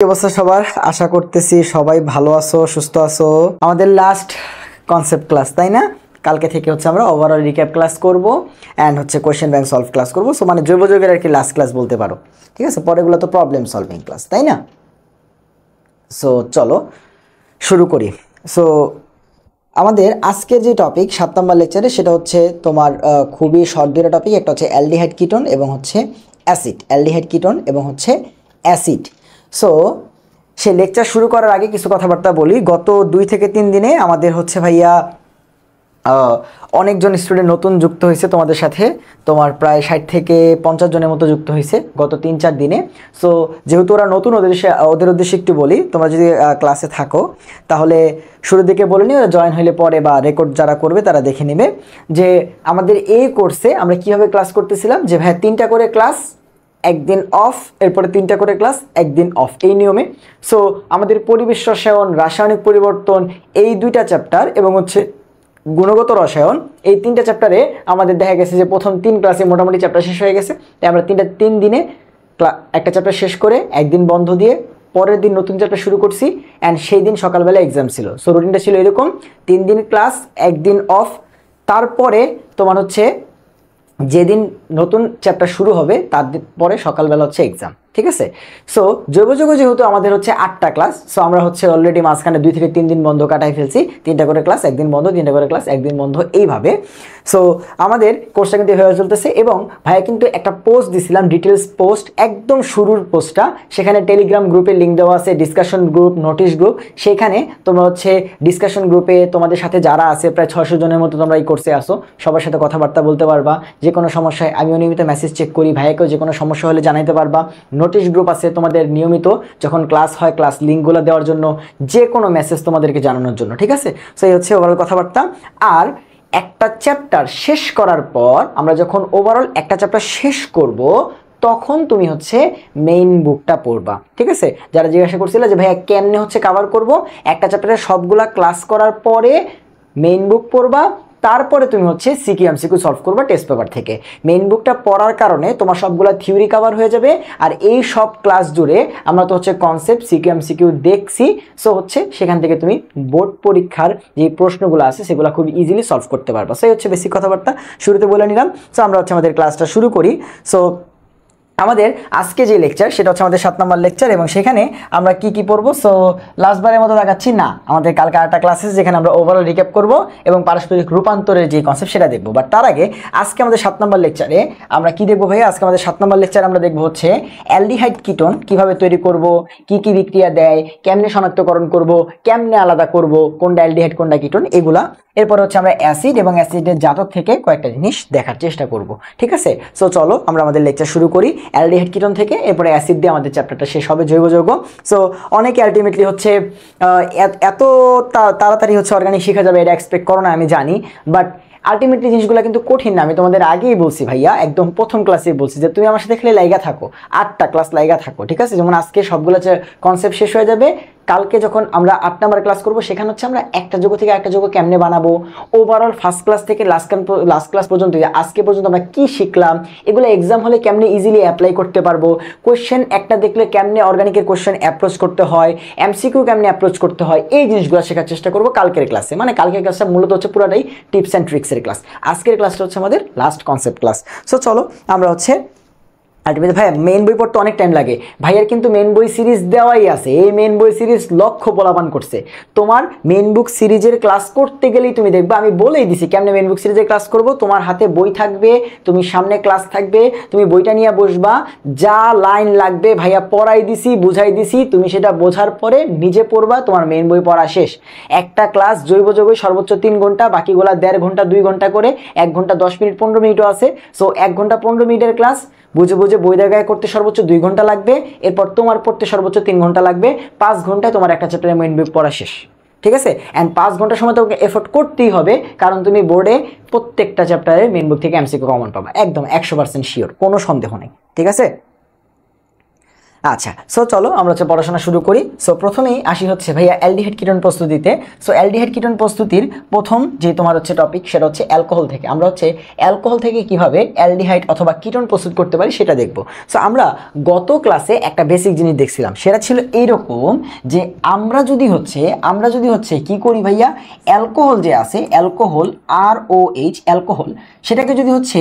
কি অবস্থা সবার? আশা করতেছি সবাই ভালো আছো, সুস্থ আছো। আমাদের লাস্ট কনসেপ্ট ক্লাস, তাই না? কালকে থেকে হচ্ছে আমরা ওভারঅল রিক্যাপ ক্লাস করব অ্যান্ড হচ্ছে কোয়েশ্চেন ব্যাংক সলভ ক্লাস করব। সো মানে জৈব যৌগের আর কি লাস্ট ক্লাস বলতে পারো, ঠিক আছে? পরেগুলো তো প্রবলেম সলভিং ক্লাস, তাই না? সো চলো শুরু করি। সো আমাদের আজকের যে টপিক 7 নম্বর লেকচারে, সেটা হচ্ছে তোমার খুবই শর্ট দুটো টপিক। একটা হচ্ছে অ্যালডিহাইড কিটোন এবং হচ্ছে অ্যাসিড। অ্যালডিহাইড কিটোন এবং হচ্ছে অ্যাসিড। সো সেই লেকচার শুরু করার আগে কিছু কথাবার্তা বলি। গত 2 থেকে 3 দিনে আমাদের হচ্ছে ভাইয়া অনেকজন স্টুডেন্ট নতুন যুক্ত হয়েছে তোমাদের সাথে। তোমার প্রায় 60 থেকে 50 জনের মতো যুক্ত হয়েছে গত 3-4 দিনে। সো যেহেতু ওরা নতুন, ওদের উদ্দেশ্যে একটু বলি, তোমরা যদি ক্লাসে থাকো তাহলে শুরুর দিকে বলে নিও, জয়েন হইলে পরে বা রেকর্ড যারা করবে তারা দেখে নেবে যে আমাদের এই কোর্সে আমরা কীভাবে ক্লাস করতেছিলাম। যে ভাই 3টা করে ক্লাস, একদিন অফ, এরপরে 3টা করে ক্লাস, একদিন অফ, এই নিয়মে। সো আমাদের পরিবেশ রসায়ন, রাসায়নিক পরিবর্তন, এই 2টা চ্যাপ্টার এবং হচ্ছে গুণগত রসায়ন, এই 3টা চ্যাপ্টারে আমাদের দেখা গেছে যে প্রথম 3 ক্লাসে মোটামুটি চ্যাপ্টার শেষ হয়ে গেছে। তাই আমরা 3 দিনে একটা চ্যাপ্টার শেষ করে একদিন বন্ধ দিয়ে পরের দিন নতুন চ্যাপ্টার শুরু করছি। অ্যান্ড সেই দিন সকালবেলা এক্সাম ছিল। সো রুটিনটা ছিল এরকম: 3 দিন ক্লাস, একদিন অফ, তারপরে তোমার হচ্ছে যেদিন নতুন চ্যাপ্টার শুরু হবে তার পরে সকালবেলা হচ্ছে এক্সাম, ঠিক আছে? সো জৈব যৌগ যেহেতু আমাদের হচ্ছে 8টা ক্লাস, সো আমরা হচ্ছে অলরেডি মাঝখানে 2 থেকে 3 দিন বন্ধ কাটাই ফেলছি। 3টা করে ক্লাস, একদিন বন্ধ, 3টা করে ক্লাস, একদিন বন্ধ, এইভাবে। সো আমাদের কোর্সটা কিন্তু এভাবে চলতেছে। এবং ভাইয়া কিন্তু একটা পোস্ট দিছিলাম, ডিটেলস পোস্ট, একদম শুরুর পোস্টটা। সেখানে টেলিগ্রাম গ্রুপের লিঙ্ক দেওয়া আছে, ডিসকাশন গ্রুপ, নোটিশ গ্রুপ। সেখানে তোমরা হচ্ছে ডিসকাশন গ্রুপে তোমাদের সাথে যারা আছে প্রায় 600 জনের মতো তোমরা এই কোর্সে আসো, সবার সাথে কথাবার্তা বলতে পারবা। যে কোনো সমস্যায় আমিও নিয়মিত মেসেজ চেক করি, ভাইয়াকেও যে কোনো সমস্যা হলে জানাইতে পারবা। নোটিশ গ্রুপ আছে তোমাদের নিয়মিত, যখন ক্লাস হয় ক্লাস লিঙ্কগুলো দেওয়ার জন্য, যে কোনো মেসেজ তোমাদেরকে জানানোর জন্য, ঠিক আছে? সো এই হচ্ছে ওভারঅল কথাবার্তা। আর একটা চ্যাপ্টার শেষ করার পর, আমরা যখন ওভারঅল একটা চ্যাপ্টার শেষ করব, তখন তুমি হচ্ছে মেইন বুকটা পড়বা, ঠিক আছে? যারা জিজ্ঞাসা করছিল যে ভাইয়া কেমনে হচ্ছে কভার করব, একটা চ্যাপ্টারের সবগুলা ক্লাস করার পরে মেইন বুক পড়বা, তারপরে তুমি হচ্ছে সিকিউ এমসিকিউ সলভ করবা টেস্ট পেপার থেকে। মেইন বুকটা পড়ার কারণে তোমার সবগুলা থিওরি কভার হয়ে যাবে। আর এই সব ক্লাস জুড়ে আমরা তো হচ্ছে কনসেপ্ট, সিকিউ এমসিকিউ দেখছি। সো হচ্ছে সেখান থেকে তুমি বোর্ড পরীক্ষার যে প্রশ্নগুলো আছে সেগুলো খুব ইজিলি সলভ করতে পারবা। সেই হচ্ছে বেসিক কথাবার্তা শুরুতে বলে নিলাম। সো আমরা হচ্ছে আমাদের ক্লাসটা শুরু করি। সো আমাদের আজকে যে লেকচার, সেটা হচ্ছে আমাদের 7 নম্বর লেকচার। এবং সেখানে আমরা কি কি পড়বো? সো লাস্টবারের মতো দেখাচ্ছি না, আমাদের কালকে আরেকটা ক্লাসেস যেখানে আমরা ওভারঅল রিক্যাপ করব এবং পারস্পরিক রূপান্তরের যে কনসেপ্ট সেটা দেখবো। বাট তার আগে আজকে আমাদের 7 নম্বর লেকচারে আমরা কি দেখবো ভাইয়া? আজকে আমাদের 7 নম্বর লেকচারে আমরা দেখবো হচ্ছে অ্যালডিহাইড কিটোন কিভাবে তৈরি করব, কি কি বিক্রিয়া দেয়, কেমনে শনাক্তকরণ করব, কেমনে আলাদা করব কোনটা অ্যালডিহাইড কোনটা কিটোন, এগুলা। এরপর হচ্ছে আমরা অ্যাসিড এবং অ্যাসিডের জাতক থেকে কয়েকটা জিনিস দেখার চেষ্টা করব, ঠিক আছে? সো চলো আমরা আমাদের লেকচার শুরু করি অ্যালডিহাইড কিটোন থেকে, এরপরে অ্যাসিড দিয়ে আমাদের চ্যাপ্টারটা শেষ হবে, জৈব যৌগ। সো অনেকে আলটিমেটলি হচ্ছে এত তাড়াতাড়ি হচ্ছে অর্গানিক শেখা যাবে এটা এক্সপেক্ট করো না, আমি জানি। বাট আলটিমেটলি জিনিসগুলো কিন্তু কঠিন না। আমি তোমাদের আগেই বলছি ভাইয়া, একদম প্রথম ক্লাসেই বলছি যে তুমি আমার সাথে খেলে লাইগা থাকো, 8টা ক্লাস লাইগা থাকো, ঠিক আছে? যেমন আজকে সবগুলো কনসেপ্ট শেষ হয়ে যাবে, কালকে যখন আমরা 8 নাম্বার ক্লাস করবো সেখানে হচ্ছে আমরা একটা যৌগ থেকে একটা যৌগ কেমনে বানাবো, ওভারঅল ফার্স্ট ক্লাস থেকে লাস্ট ক্লাস পর্যন্ত আজকে পর্যন্ত আমরা কি শিখলাম, এগুলো এক্সাম হলে কেমনে ইজিলি অ্যাপ্লাই করতে পারবো, কোয়েশ্চেন একটা দেখলে কেমনে অর্গানিকের কোয়েশ্চেন অ্যাপ্রোচ করতে হয়, এমসিকিউ কেমনে অ্যাপ্রোচ করতে হয়, এই জিনিসগুলো শেখার চেষ্টা করবো কালকের ক্লাসে। মানে কালকের ক্লাসটা মূলত হচ্ছে পুরোটাই টিপস অ্যান্ড ট্রিক্সের ক্লাস। আজকের ক্লাসটা হচ্ছে আমাদের লাস্ট কনসেপ্ট ক্লাস। সো চলো আমরা হচ্ছে আলটিমেটলি ভাইয়া মেন বই পড়তে অনেক টাইম লাগে। ভাইয়ার কিন্তু মেন বই সিরিজ দেওয়াই আছে, এই মেন বই সিরিজ লক্ষ পোলাপান করছে। তোমার মেন বুক সিরিজের ক্লাস করতে গেলেই তুমি দেখবে, আমি বলেই দিছি কেমনে মেন বুক সিরিজের ক্লাস করব। তোমার হাতে বই থাকবে, তুমি সামনে ক্লাস থাকবে, তুমি বইটা নিয়ে বসবা, যা লাইন লাগবে ভাইয়া পড়াই দিছি, বুঝাই দিছি, তুমি সেটা বোঝার পরে নিজে পড়বা, তোমার মেন বই পড়া শেষ। একটা ক্লাস জৈব যৌগ সর্বোচ্চ 3 ঘন্টা, বাকিগুলা 1.5 ঘন্টা 2 ঘন্টা করে, 1 ঘন্টা 10 মিনিট 15 মিনিটও আছে। সো 1 ঘন্টা 15 মিনিটের ক্লাস বুঝে বুঝে বই দেখায় করতে সর্বোচ্চ 2 ঘন্টা লাগবে, এরপর তোমার পড়তে সর্বোচ্চ 3 ঘন্টা লাগবে। 5 ঘন্টায় তোমার একটা চ্যাপ্টারের মেইন বই পড়া শেষ, ঠিক আছে? অ্যান্ড 5 ঘন্টার সময় তোমাকে এফোর্ট করতেই হবে, কারণ তুমি বোর্ডে প্রত্যেকটা চ্যাপ্টারের মেইন বুক থেকে এমসিকিউ কমন পাবা, একদম 100% শিওর, কোনো সন্দেহ নেই, ঠিক আছে? আচ্ছা, সো চলো আমরা হচ্ছে পড়াশোনা শুরু করি। সো প্রথমেই আসি হচ্ছে ভাইয়া অ্যালডিহাইড কিটোন প্রস্তুতিতে। সো অ্যালডিহাইড কিটোন প্রস্তুতির প্রথম যে তোমার হচ্ছে টপিক সেটা হচ্ছে অ্যালকোহল থেকে। আমরা হচ্ছে অ্যালকোহল থেকে কিভাবে অ্যালডিহাইড অথবা কিটোন প্রস্তুত করতে পারি সেটা দেখব। সো আমরা গত ক্লাসে একটা বেসিক জিনিস দেখছিলাম, সেটা ছিল এইরকম যে আমরা যদি হচ্ছে কি করি ভাইয়া, অ্যালকোহল যে আছে অ্যালকোহল ROH অ্যালকোহল, সেটাকে যদি হচ্ছে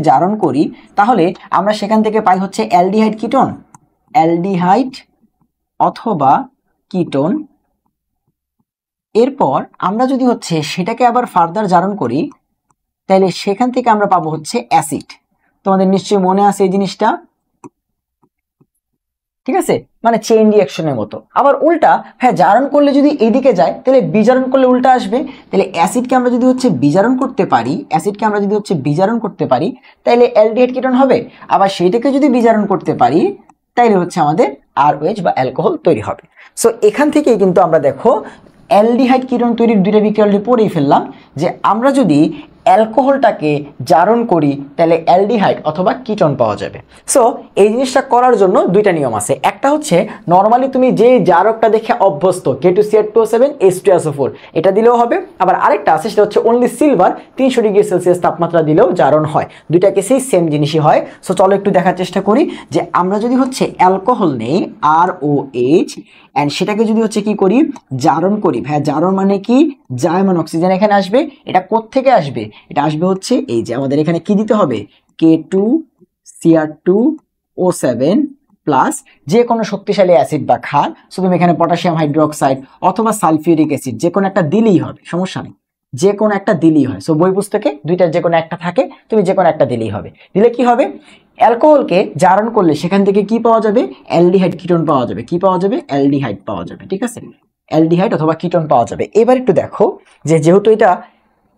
জারণ করি তাহলে আমরা সেখান থেকে পাই হচ্ছে অ্যালডিহাইড অথবা কিটোন। এরপর আমরা যদি হচ্ছে সেটাকে আবার ফার্দার জারণ করি তাহলে সেখান থেকে আমরা পাবো হচ্ছে অ্যাসিড। তোমাদের নিশ্চয়ই মনে আছে এই জিনিসটা, ঠিক আছে, মানে চেইন রিঅ্যাকশনের মতো। আবার উল্টা, হ্যাঁ, জারণ করলে যদি এইদিকে যায় তাহলে বিজারণ করলে উল্টা আসবে। তাহলে অ্যাসিডকে আমরা যদি হচ্ছে বিজারণ করতে পারি তাহলে অ্যালডিহাইড কিটোন হবে। আবার সেইটাকে যদি বিজারণ করতে পারি তাইলে হচ্ছে আমাদের ROH বা অ্যালকোহল তৈরি হবে। সো এখান থেকেই কিন্তু আমরা দেখো অ্যালডিহাইড কিটোন তৈরির দুইটা বিক্রিয়া পড়েই ফেললাম, যে আমরা যদি অ্যালকোহলটাকে জারণ করি তাহলে অ্যালডিহাইড অথবা কিটোন পাওয়া যাবে। সো এই জিনিসটা করার জন্য দুইটা নিয়ম আছে। একটা হচ্ছে নর্মালি তুমি যে জারকটা দেখে অভ্যস্ত K2CR2O7 H2SO4 এটা দিলেও হবে। আবার আরেকটা আছে সেটা হচ্ছে অনলি সিলভার 300 ডিগ্রি সেলসিয়াস তাপমাত্রা দিলেও জারণ হয়। দুইটা কেসেই সেম জিনিসই হয়। সো চলো একটু দেখার চেষ্টা করি যে আমরা যদি হচ্ছে অ্যালকোহল নেই ROH অ্যান্ড সেটাকে যদি হচ্ছে কি করি, জারণ করি। ভাই জারণ মানে কি, জার্মান অক্সিজেন এখানে আসবে। এটা কোত্থেকে আসবে, এটা আসবে হচ্ছে এই যে আমাদের এখানে কি দিতে হবে, K2CR2O7 প্লাস যে কোনো শক্তিশালী অ্যাসিড বা ক্ষার। সো তুমি এখানে পটাশিয়াম হাইড্রোক্সাইড অথবা সালফিউরিক অ্যাসিড যে কোনো একটা দিলেই হবে, সমস্যা নেই, যে কোনো একটা দিলেই হয়। সো বই পুস্তকে দুইটার যে কোনো একটা থাকে, তুমি যে কোনো একটা দিলেই হবে। দিলে কি হবে, অ্যালকোহলকে জারণ করলে সেখান থেকে কি পাওয়া যাবে, অ্যালডিহাইড কিটোন পাওয়া যাবে। কি পাওয়া যাবে, অ্যালডিহাইড পাওয়া যাবে। ঠিক আছে, অ্যালডিহাইড অথবা কিটোন পাওয়া যাবে। এবার একটু দেখো যে যেহেতু এটা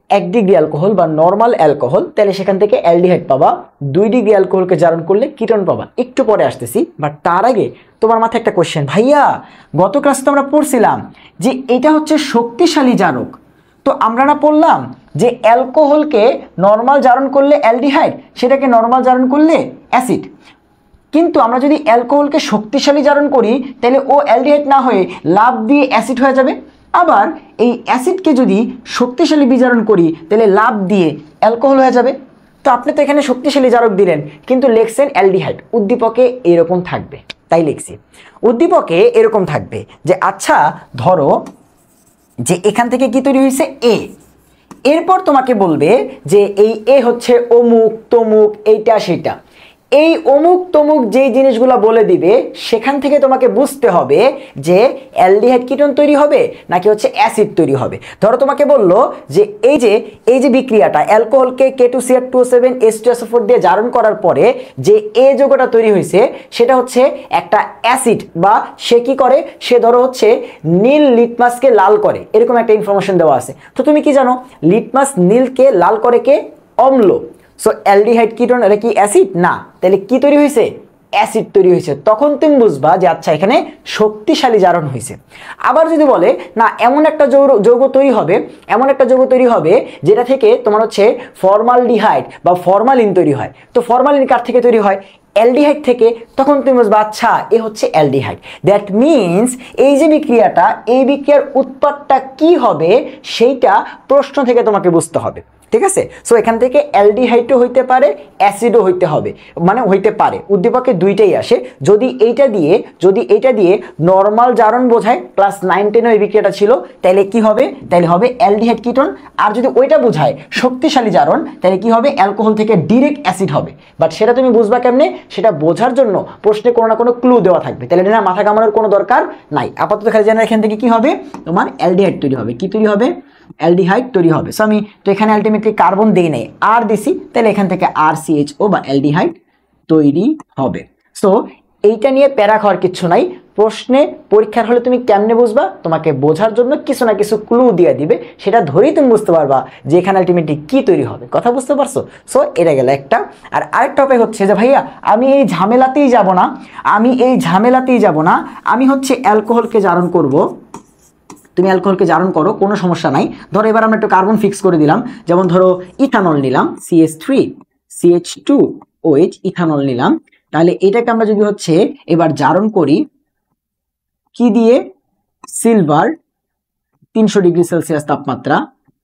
1 ডিগ্রি অ্যালকোহল বা নর্মাল অ্যালকোহল, তাহলে সেখান থেকে অ্যালডিহাইড পাবা। 2 ডিগ্রি অ্যালকোহলকে জারণ করলে কিটোন পাবা। একটু পরে আসতেছি, বাট তার আগে তোমার মাথায় একটা কোশ্চেন, ভাইয়া গত ক্লাসে তো আমরা পড়ছিলাম যে এটা হচ্ছে শক্তিশালী জারক। তো আমরা না পড়লাম যে অ্যালকোহলকে নর্মাল জারণ করলে অ্যালডিহাইড, সেটাকে নর্মাল জারণ করলে অ্যাসিড। কিন্তু আমরা যদি অ্যালকোহলকে শক্তিশালী জারণ করি তাহলে ও অ্যালডিহাইড না হয়ে লাভ দিয়ে অ্যাসিড হয়ে যাবে। আবার এই অ্যাসিডকে যদি শক্তিশালী বিজারণ করি তাহলে লাভ দিয়ে অ্যালকোহল হয়ে যাবে। তো আপনি তো এখানে শক্তিশালী জারক দিলেন কিন্তু লিখছেন অ্যালডিহাইড। উদ্দীপকে এরকম থাকবে, তাই লিখছি। উদ্দীপকে এরকম থাকবে যে আচ্ছা ধরো যে এখান থেকে কি তৈরি হয়েছে, এ। এরপর তোমাকে বলবে যে এই এ হচ্ছে অমুক তমুক এইটা সেটা। এই অমুক তমুক যেই জিনিসগুলো বলে দিবে সেখান থেকে তোমাকে বুঝতে হবে যে অ্যালডিহাইড কিটোন তৈরি হবে নাকি হচ্ছে অ্যাসিড তৈরি হবে। ধরো তোমাকে বললো যে এই যে বিক্রিয়াটা অ্যালকোহলকে K2CR2O7 H2SO4 দিয়ে জারণ করার পরে যে এ যৌগটা তৈরি হয়েছে সেটা হচ্ছে একটা অ্যাসিড, বা সে কি করে, সে ধরো হচ্ছে নীল লিটমাসকে লাল করে, এরকম একটা ইনফরমেশন দেওয়া আছে। তো তুমি কি জানো লিটমাস নীলকে লাল করে কে, অম্ল। সো অ্যালডিহাইড কিটোন এটা কি অ্যাসিড না, তাহলে কি তৈরি হয়েছে, অ্যাসিড তৈরি হয়েছে। তখন তুমি বুঝবা যে আচ্ছা এখানে শক্তিশালী জারণ হয়েছে। আবার যদি বলে না এমন একটা যৌগ তৈরি হবে যেটা থেকে তোমার হচ্ছে ফরমালডিহাইড বা ফরমালিন তৈরি হয়। তো ফরমালিন কার থেকে তৈরি হয়, অ্যালডিহাইড থেকে। তখন তুমি বুঝবা আচ্ছা এ হচ্ছে অ্যালডিহাইড। দ্যাট মিনস এই যে বিক্রিয়াটা, এই বিক্রিয়ার উৎপাদটা কি হবে সেইটা প্রশ্ন থেকে তোমাকে বুঝতে হবে। ঠিক আছে, সো এখান থেকে অ্যালডিহাইডও হইতে পারে, অ্যাসিডও হইতে পারে। উদ্দীপকে দুইটাই আসে। যদি এইটা দিয়ে নর্মাল জারণ বোঝায় ক্লাস 9-10 এই বিক্রিয়াটা ছিল তাহলে কি হবে, তাহলে হবে অ্যালডিহাইড কিটোন। আর যদি ওইটা বোঝায় শক্তিশালী জারণ তাহলে কি হবে, অ্যালকোহল থেকে ডিরেক্ট অ্যাসিড হবে। বাট সেটা তুমি বুঝবা কেমনে, সেটা বোঝার জন্য প্রশ্নে কোনো না কোনো ক্লু দেওয়া থাকবে। তাহলে এটা না মাথা কামানোর কোনো দরকার নাই। আপাতত খালি জানো এখান থেকে কি হবে, তোমার অ্যালডিহাইড তৈরি হবে। কি তৈরি হবে, অ্যালডিহাইড তৈরি হবে। সো আমি তো এখানে আলটিমেটলি কার্বন দেই নাই, আর দিছি, তাহলে এখান থেকে RCHO বা অ্যালডিহাইড তৈরি হবে। সো এইটা নিয়ে প্যারা খাওয়ার কিছু নাই। প্রশ্নে পরীক্ষার হলে তুমি কেমনে বুঝবা, তোমাকে বোঝার জন্য কিছু না কিছু ক্লু দিয়ে দিবে, সেটা ধরেই তুমি বুঝতে পারবা যে এখানে আলটিমেটলি কি তৈরি হবে। কথা বুঝতে পারছো? সো এটা গেল একটা। আর আরেকটা টপিক হচ্ছে যে ভাইয়া আমি এই ঝামেলাতেই যাব না, আমি হচ্ছে অ্যালকোহলকে জারণ করব। তুমি অ্যালকোহলকে জারণ করো, কোনো সমস্যা নাই। ধরো এবার আমরা একটু কার্বন ফিক্স করে দিলাম। যেমন ধরো ইথানল নিলাম, CH3CH2OH ইথানল নিলাম। তাহলে এটাকে আমরা যদি হচ্ছে এবার জারণ করি কি দিয়ে, সিলভার 300°C তাপমাত্রা,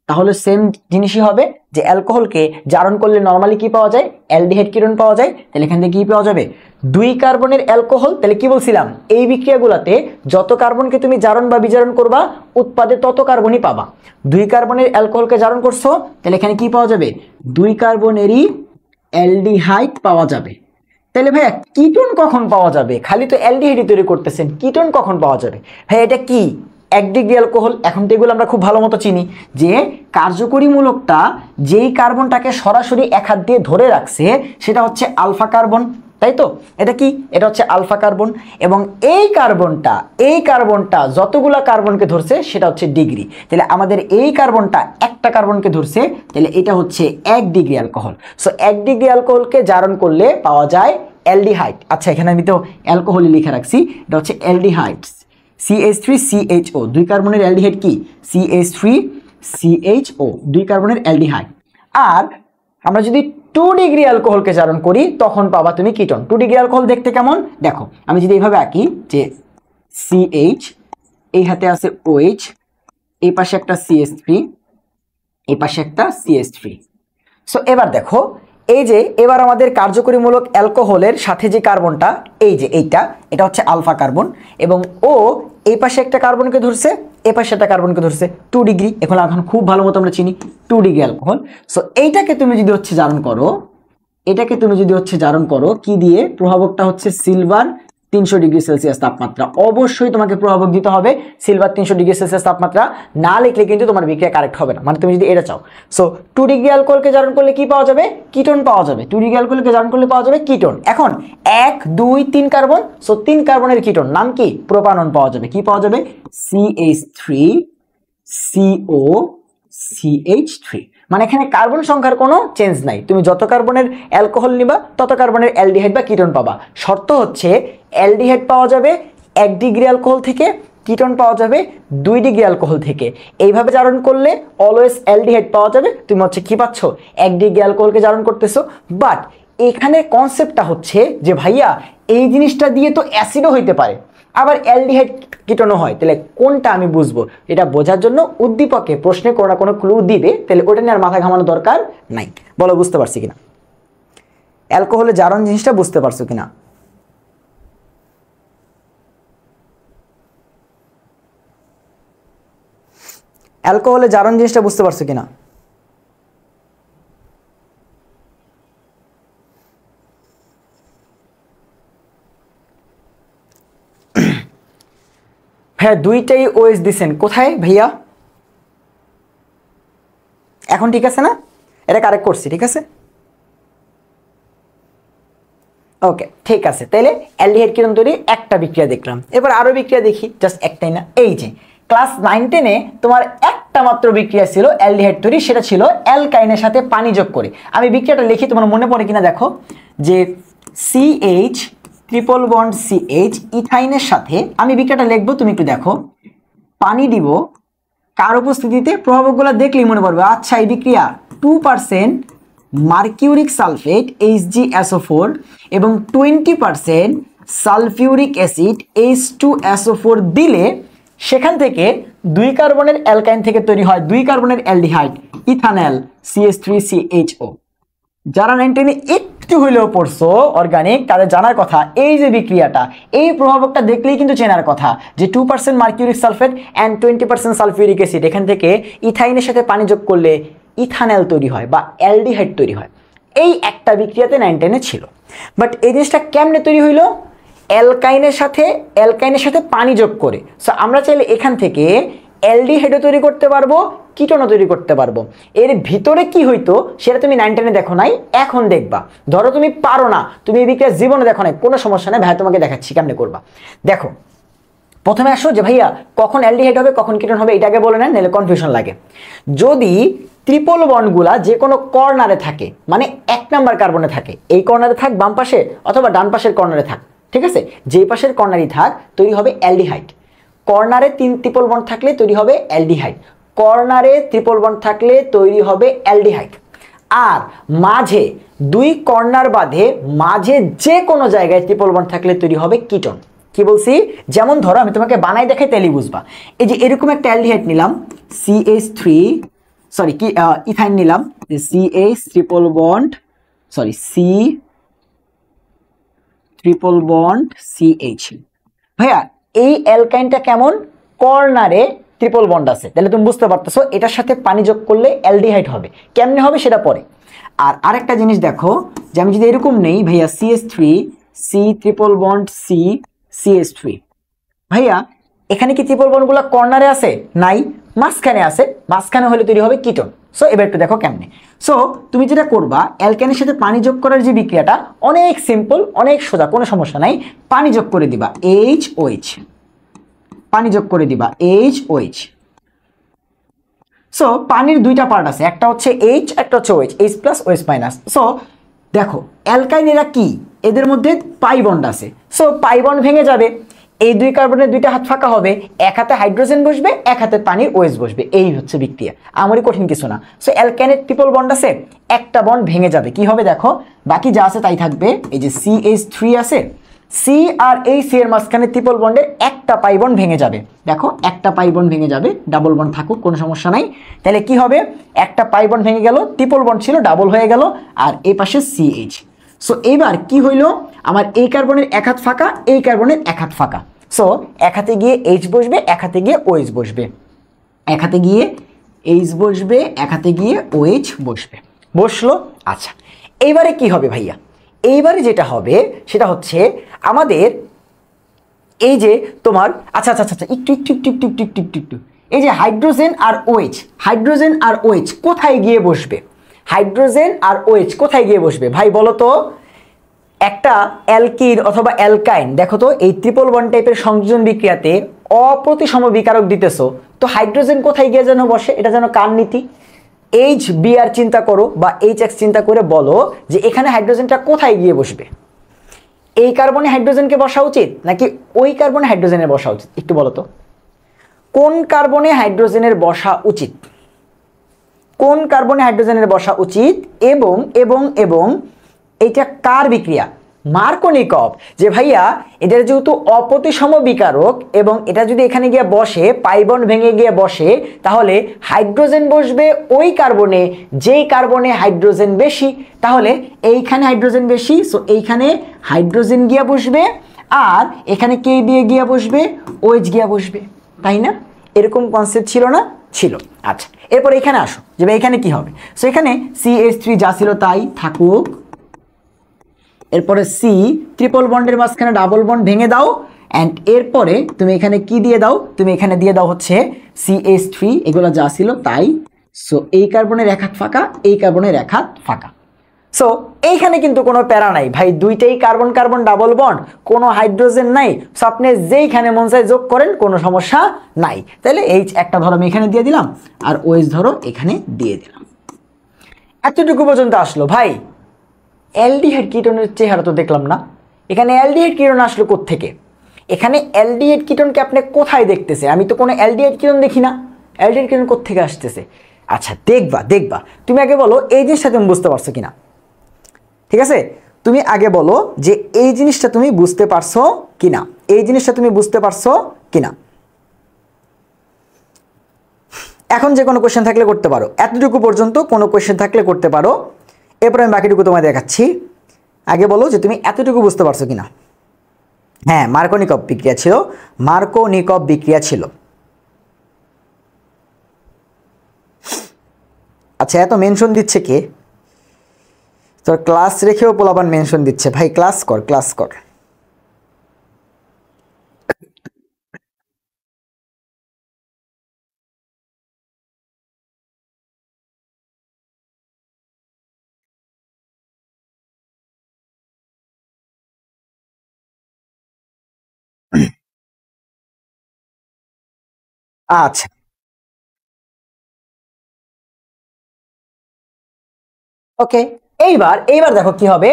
তাহলে সেম জিনিসই হবে যে অ্যালকোহলকে জারণ করলে নরমালি কি পাওয়া যায়, অ্যালডিহাইড কিরণ পাওয়া যায়। তাহলে এখান থেকে কি পাওয়া যাবে, 2 কার্বনের অ্যালকোহল। তাহলে কি বলছিলাম, এই বিক্রিয়াগুলোতে যত কার্বনকে তুমি জারণ বা বিজারণ করবা উৎপাদে তত কার্বনই পাবা। 2 কার্বনের অ্যালকোহলকে জারণ করছো, তাহলে এখানে কি পাওয়া যাবে, 2 কার্বনেরই অ্যালডিহাইড পাওয়া যাবে। তাহলে ভাইয়া কিটোন কখন পাওয়া যাবে, খালি তো অ্যালডিহাইড তৈরি করতেছেন, কিটোন কখন পাওয়া যাবে। ভাই এটা কি, 1 ডিগ্রি অ্যালকোহল। এখন তো এগুলো আমরা খুব ভালো মতো চিনি যে কার্যকরী মূলকটা যেই কার্বনটাকে সরাসরি এক হাত দিয়ে ধরে রাখছে সেটা হচ্ছে আলফা কার্বন, তাই তো। এটা কি, এটা হচ্ছে আলফা কার্বন, এবং এই কার্বনটা যতগুলা কার্বনকে ধরছে সেটা হচ্ছে ডিগ্রি। তাহলে আমাদের এই কার্বনটা একটা কার্বনকে ধরছে, তাহলে এটা হচ্ছে 1 ডিগ্রি অ্যালকোহল। সো 1 ডিগ্রি অ্যালকোহলকে জারণ করলে পাওয়া যায় অ্যালডিহাইড। আচ্ছা এখানে আমি তো অ্যালকোহলই লিখে রাখছি, এটা হচ্ছে অ্যালডিহাইডস, CH3CHO, 2 কার্বনের অ্যালডিহাইড কি, CH3CHO, 2 কার্বনের অ্যালডিহাইড। আর আমরা যদি 2 ডিগ্রি অ্যালকোহলকে জারণ করি তখন পাবা তুমি কিটোন। 2 ডিগ্রি অ্যালকোহল দেখতে কেমন, দেখো আমি যদি এইভাবে আঁকি যে CH, এই হাতে আছে OH, এই পাশে একটা CH3, এই পাশে একটা CH3। সো এবার দেখো এই যে এবার আমাদের কার্যকরীমূলক অ্যালকোহলের সাথে যে কার্বনটা, এই যে এটা হচ্ছে আলফা কার্বন, এবং ও এই পাশে একটা কার্বনকে ধরছে, এই পাশে একটা কার্বনকে ধরছে, 2 ডিগ্রি। এখন খুব ভালো মতো আমরা চিনি 2 ডিগ্রি অ্যালকোহল। সো এইটাকে তুমি যদি হচ্ছে জারণ করো, কি দিয়ে, প্রভাবকটা হচ্ছে সিলভার 300°C তাপমাত্রা। অবশ্যই তোমাকে প্রভাবক দিতে হবে সিলভার 300°C তাপমাত্রা, না লিখলে কিন্তু তোমার বিক্রিয়া কারেক্ট হবে না, মানে তুমি যদি এটা চাও। সো 2 ডিগ্রি অ্যালকোহলকে জারণ করলে কি পাওয়া যাবে, কিটোন পাওয়া যাবে। 2 ডিগ্রি অ্যালকোহলকে জারণ করলে পাওয়া যাবে কিটোন। এখন 1 2 3 কার্বন, সো 3 কার্বনের কিটোন, নাম কি, প্রোপানন পাওয়া যাবে। কি পাওয়া যাবে, CH3COCH3। মানে এখানে কার্বন সংখ্যার কোনো চেঞ্জ নাই, তুমি যত কার্বনের অ্যালকোহল নিবা তত কার্বনের অ্যালডিহাইড বা কিটোন পাবা। শর্ত হচ্ছে অ্যালডিহাইড পাওয়া যাবে 1 ডিগ্রি অ্যালকোহল থেকে, কিটোন পাওয়া যাবে 2 ডিগ্রি অ্যালকোহল থেকে। এইভাবে জারণ করলে অলওয়েজ অ্যালডিহাইড পাওয়া যাবে। তুমি হচ্ছে কি পাচ্ছ, 1 ডিগ্রি অ্যালকোহলকে জারণ করতেছো। বাট এখানে কনসেপ্টটা হচ্ছে যে ভাইয়া এই জিনিসটা দিয়ে তো অ্যাসিডও হইতে পারে, আবার অ্যালডিহাইড কিটোনও হয়, তাহলে কোনটা আমি বুঝবো, এটা বোঝার জন্য উদ্দীপকে প্রশ্নে কোনো না কোনো ক্লু দিবে, তাহলে ওটা নিয়ে আর মাথা ঘামানো দরকার নাই। বলো বুঝতে পারছি কিনা, অ্যালকোহলে জারণ জিনিসটা বুঝতে পারছো কিনা। অ্যালকোহলে জারণ জিনিসটা বুঝতে পারছো কিনা। হ্যাঁ দুইটাই ওএস দিছেন, কোথায় ভাইয়া, এখন ঠিক আছে না, এটা কারেক্ট করছি, ঠিক আছে ওকে ঠিক আছে। তাহলে অ্যালডিহাইড কিরণ তৈরি একটা বিক্রিয়া দেখলাম, এবার আরো বিক্রিয়া দেখি, জাস্ট একটাই না। এই যে ক্লাস 9-10-এ তোমার একটা মাত্র বিক্রিয়া ছিল অ্যালডিহাইড তৈরি, সেটা ছিল অ্যালকাইনের সাথে পানি যোগ করে। আমি বিক্রিয়াটা লিখি, তোমার মনে পড়ে কিনা দেখো, যে CH ট্রিপল বন্ড CH ইথাইনের সাথে, আমি বিক্রিয়াটা লিখবো, তুমি একটু দেখো, পানি দিব, কার উপস্থিতিতে, প্রভাবকগুলো দেখলেই মনে পড়বে। আচ্ছা এই বিক্রিয়া 2% মার্কিউরিক সালফেট HgSO4 এবং 20% সালফিউরিক অ্যাসিড H2SO4 দিলে সেখান থেকে 2 কার্বনের অ্যালকাইন থেকে তৈরি হয় 2 কার্বনের অ্যালডিহাইড ইথানল CH3CHO। যারা 9-10-এ একটু হইলেও পড়ছো অর্গানিক, তাদের জানার কথা এই যে বিক্রিয়াটা, এই প্রভাবকটা দেখলেই কিন্তু চেনার কথা যে 2% mercuric sulphate and 20% sulphuric acid, এখান থেকে ইথাইনের সাথে পানি যোগ করলে ইথানল তৈরি হয় বা অ্যালডিহাইড তৈরি হয়। এই একটা বিক্রিয়াতে 9-10-এ ছিল। বাট এই জিনিসটা কেমনে তৈরি হইলো, অ্যালকাইনের সাথে পানি যোগ করে। সো আমরা চাইলে এখান থেকে অ্যালডিহাইডও তৈরি করতে পারবো, কিটোনও তৈরি করতে পারবো। এর ভিতরে কি হইতো সেটা তুমি 9-10-এ দেখো নাই, এখন দেখবা। ধরো তুমি পারো না, তুমি এই বিক্রিয়া জীবনে দেখো নাই, কোনো সমস্যা নেই, ভাই তোমাকে দেখাচ্ছি কেমনে করবা। দেখো প্রথমে আসো যে ভাইয়া কখন অ্যালডিহাইড হবে কখন কিটোন হবে, এটাকে বলে নেন, নাহলে কনফিউশন লাগে। যদি ট্রিপল বন্ডগুলা যে কোনো কর্নারে থাকে, মানে 1 নাম্বার কার্বনে থাকে, এই কর্নারে থাক বাম পাশে অথবা ডান পাশের কর্নারে থাক, ঠিক আছে, যে পাশের কর্নারই থাক তৈরি হবে অ্যালডিহাইড। কর্নারে 3 ট্রিপল বন্ড থাকলে তৈরি হবে অ্যালডিহাইড, কর্নারে ট্রিপল বন্ড থাকলে তৈরি হবে অ্যালডিহাইড। আর মাঝে দুই কর্নার বাদে মাঝে যে কোনো জায়গায় ট্রিপল বন্ড থাকলে তৈরি হবে কিটোন। কি বলছি? যেমন ধরো আমি তোমাকে বানাই দেখাই তাহলে বুঝবা। এই যে এরকম একটা অ্যালডিহাইড নিলাম CH3, সরি কি ইথাইন নিলাম যে CH triple bond, sorry C triple bond CH। ভাইয়া এই অ্যালকাইনটা কেমন? কর্নারে ট্রিপল বন্ড আছে, তাহলে তুমি বুঝতে পারতেছো এটার সাথে পানি যোগ করলে অ্যালডিহাইড হবে। কেমনে হবে সেটা পরে। আর আরেকটা জিনিস দেখো, যে আমি যদি এরকম নেই ভাইয়া CH3 C triple bond C CH3, ভাইয়া এখানে কি ট্রিপল বন্ডগুলো কর্নারে আছে? নাই, মাঝখানে আছে। মাঝখানে হলে তৈরি হবে কিটোন। সো এবার একটু দেখো কেমনে। সো তুমি যেটা করবা, অ্যালকাইনের সাথে পানি যোগ করার যে বিক্রিয়াটা অনেক সিম্পল, অনেক সোজা, কোনো সমস্যা নাই। পানি যোগ করে দিবা HOH, পানি যোগ করে দিবা HOH। সো পানির দুইটা পার্ট আছে, একটা হচ্ছে H, একটা হচ্ছে OH, H plus OH minus. So দেখো অ্যালকাইন এরা কি, এদের মধ্যে পাই বন্ড আছে। সো পাই বন্ড ভেঙে যাবে, এই দুই কার্বনের দুইটা হাত ফাঁকা হবে, এক হাতে হাইড্রোজেন বসবে, এক হাতে পানির OH বসবে। এই হচ্ছে বিক্রিয়া, আমারই কঠিন কিছু না। সো অ্যালকাইনের ট্রিপল বন্ড আছে, একটা বন্ড ভেঙে যাবে, কি হবে দেখো, বাকি যা আছে তাই থাকবে। এই যে CH3 আছে, C আর এই C এর মাঝখানে ট্রিপল বন্ডের একটা পাই বন্ড ভেঙে যাবে। দেখো একটা পাই বন্ড ভেঙে যাবে, ডাবল বন্ড থাকুক কোনো সমস্যা নাই। তাহলে কি হবে, একটা পাই বন্ড ভেঙে গেল, ট্রিপল বন্ড ছিল ডাবল হয়ে গেল, আর এই পাশে CH। সো এবার কি হইলো, আমার এই কার্বনের এক হাত ফাঁকা, এই কার্বনের এক হাত ফাঁকা। সো এক হাতে গিয়ে H বসবে, এক হাতে গিয়ে OH বসবে, এক হাতে গিয়ে H বসবে, এক হাতে গিয়ে OH বসবে। বসলো? আচ্ছা, এইবারে কি হবে ভাইয়া? এইবারে যেটা হবে সেটা হচ্ছে আমাদের এই যে তোমার, আচ্ছা আচ্ছা আচ্ছা একটু একটু একটু একটু একটু একটু একটু একটু এই যে হাইড্রোজেন আর OH, হাইড্রোজেন আর OH কোথায় গিয়ে বসবে? হাইড্রোজেন আর OH কোথায় গিয়ে বসবে ভাই বলো তো? একটা অ্যালকিন অথবা অ্যালকাইন, দেখো তো এই ট্রিপল বন্ড টাইপের সংযোজন বিক্রিয়াতে অপ্রতিসম বিকারক দিতেছো, তো হাইড্রোজেন কোথায় গিয়ে যেন বসে? এটা যেন কার নীতি? HBr চিন্তা করো বা HX চিন্তা করে বলো যে এখানে হাইড্রোজেনটা কোথায় গিয়ে বসবে? এই কার্বনে হাইড্রোজেনকে বসা উচিত নাকি ওই কার্বনে হাইড্রোজেনের বসা উচিত? একটু বলো তো, কোন কার্বনে হাইড্রোজেনের বসা উচিত? কোন কার্বনে হাইড্রোজেনের বসা উচিত? এবং এবং এবং এইটা কার বিক্রিয়া? মার্কোনিকভ। যে ভাইয়া এটার যেহেতু অপ্রতিসম বিকারক এবং এটা যদি এখানে গিয়ে বসে, পাই বন্ড ভেঙে গিয়ে বসে, তাহলে হাইড্রোজেন বসবে ওই কার্বনে যেই কার্বনে হাইড্রোজেন বেশি। তাহলে এইখানে হাইড্রোজেন বেশি, সো এইখানে হাইড্রোজেন গিয়া বসবে, আর এখানে কে দিয়ে গিয়া বসবে? OH গিয়া বসবে, তাই না? এরকম কনসেপ্ট ছিল না? ছিল। আচ্ছা, এরপর এখানে আসো, যে এখানে কি হবে? সো এখানে CH3 যা ছিল তাই থাকুক। এরপরে C ট্রিপল বন্ডের মাঝখানে ডাবল বন্ড ভেঙে দাও, অ্যান্ড এরপরে তুমি এখানে কি দিয়ে দাও? তুমি এখানে দিয়ে দাও হচ্ছে CH3, এগুলো যা ছিল তাই। সো এই কার্বনের এক হাত ফাঁকা, এই কার্বনের এক হাত ফাঁকা। সো এইখানে কিন্তু কোনো প্যারা নাই ভাই, দুইটাই কার্বন কার্বন ডাবল বন্ড, কোনো হাইড্রোজেন নাই। সো আপনি যেইখানে মন চায় যোগ করেন, কোনো সমস্যা নাই। তাহলে H একটা ধরো আমি এখানে দিয়ে দিলাম, আর OH ধরো এখানে দিয়ে দিলাম। এতটুকু পর্যন্ত আসলো ভাই। অ্যালডিহাইড কিটোনের চেহারা তো দেখলাম না, এখানে অ্যালডিহাইড কিটোন আসলো কোত্থেকে? এখানে অ্যালডিহাইড কিটোনকে আপনি কোথায় দেখতেছে? আমি তো কোনো অ্যালডিহাইড কিটোন দেখি না, অ্যালডিহাইড কিটোন কোত্থেকে আসতেছে? আচ্ছা দেখবা দেখবা, তুমি আগে বলো এই জিনিসটা তুমি বুঝতে পারছো কিনা। ঠিক আছে, তুমি আগে বলো যে এই জিনিসটা তুমি বুঝতে পারছো কিনা, এই জিনিসটা তুমি বুঝতে পারছো কিনা। এখন যে কোনো কোয়েশ্চেন থাকলে করতে পারো, এতটুকু পর্যন্ত কোনো কোয়েশ্চেন থাকলে করতে পারো, এরপর আমি বাকিটুকু তোমায় দেখাচ্ছি। আগে বলো যে তুমি এতটুকু বুঝতে পারছো কিনা। হ্যাঁ, মার্কোনিকভ বিক্রিয়া ছিল, মার্কোনিকভ বিক্রিয়া ছিল। আচ্ছা, এত মেনশন দিচ্ছে কে? তোর ক্লাস রেখেও পোলাপান মেনশন দিচ্ছে, ভাই ক্লাস কর, ক্লাস কর। আচ্ছা, ওকে, এইবার এইবার দেখো কি হবে।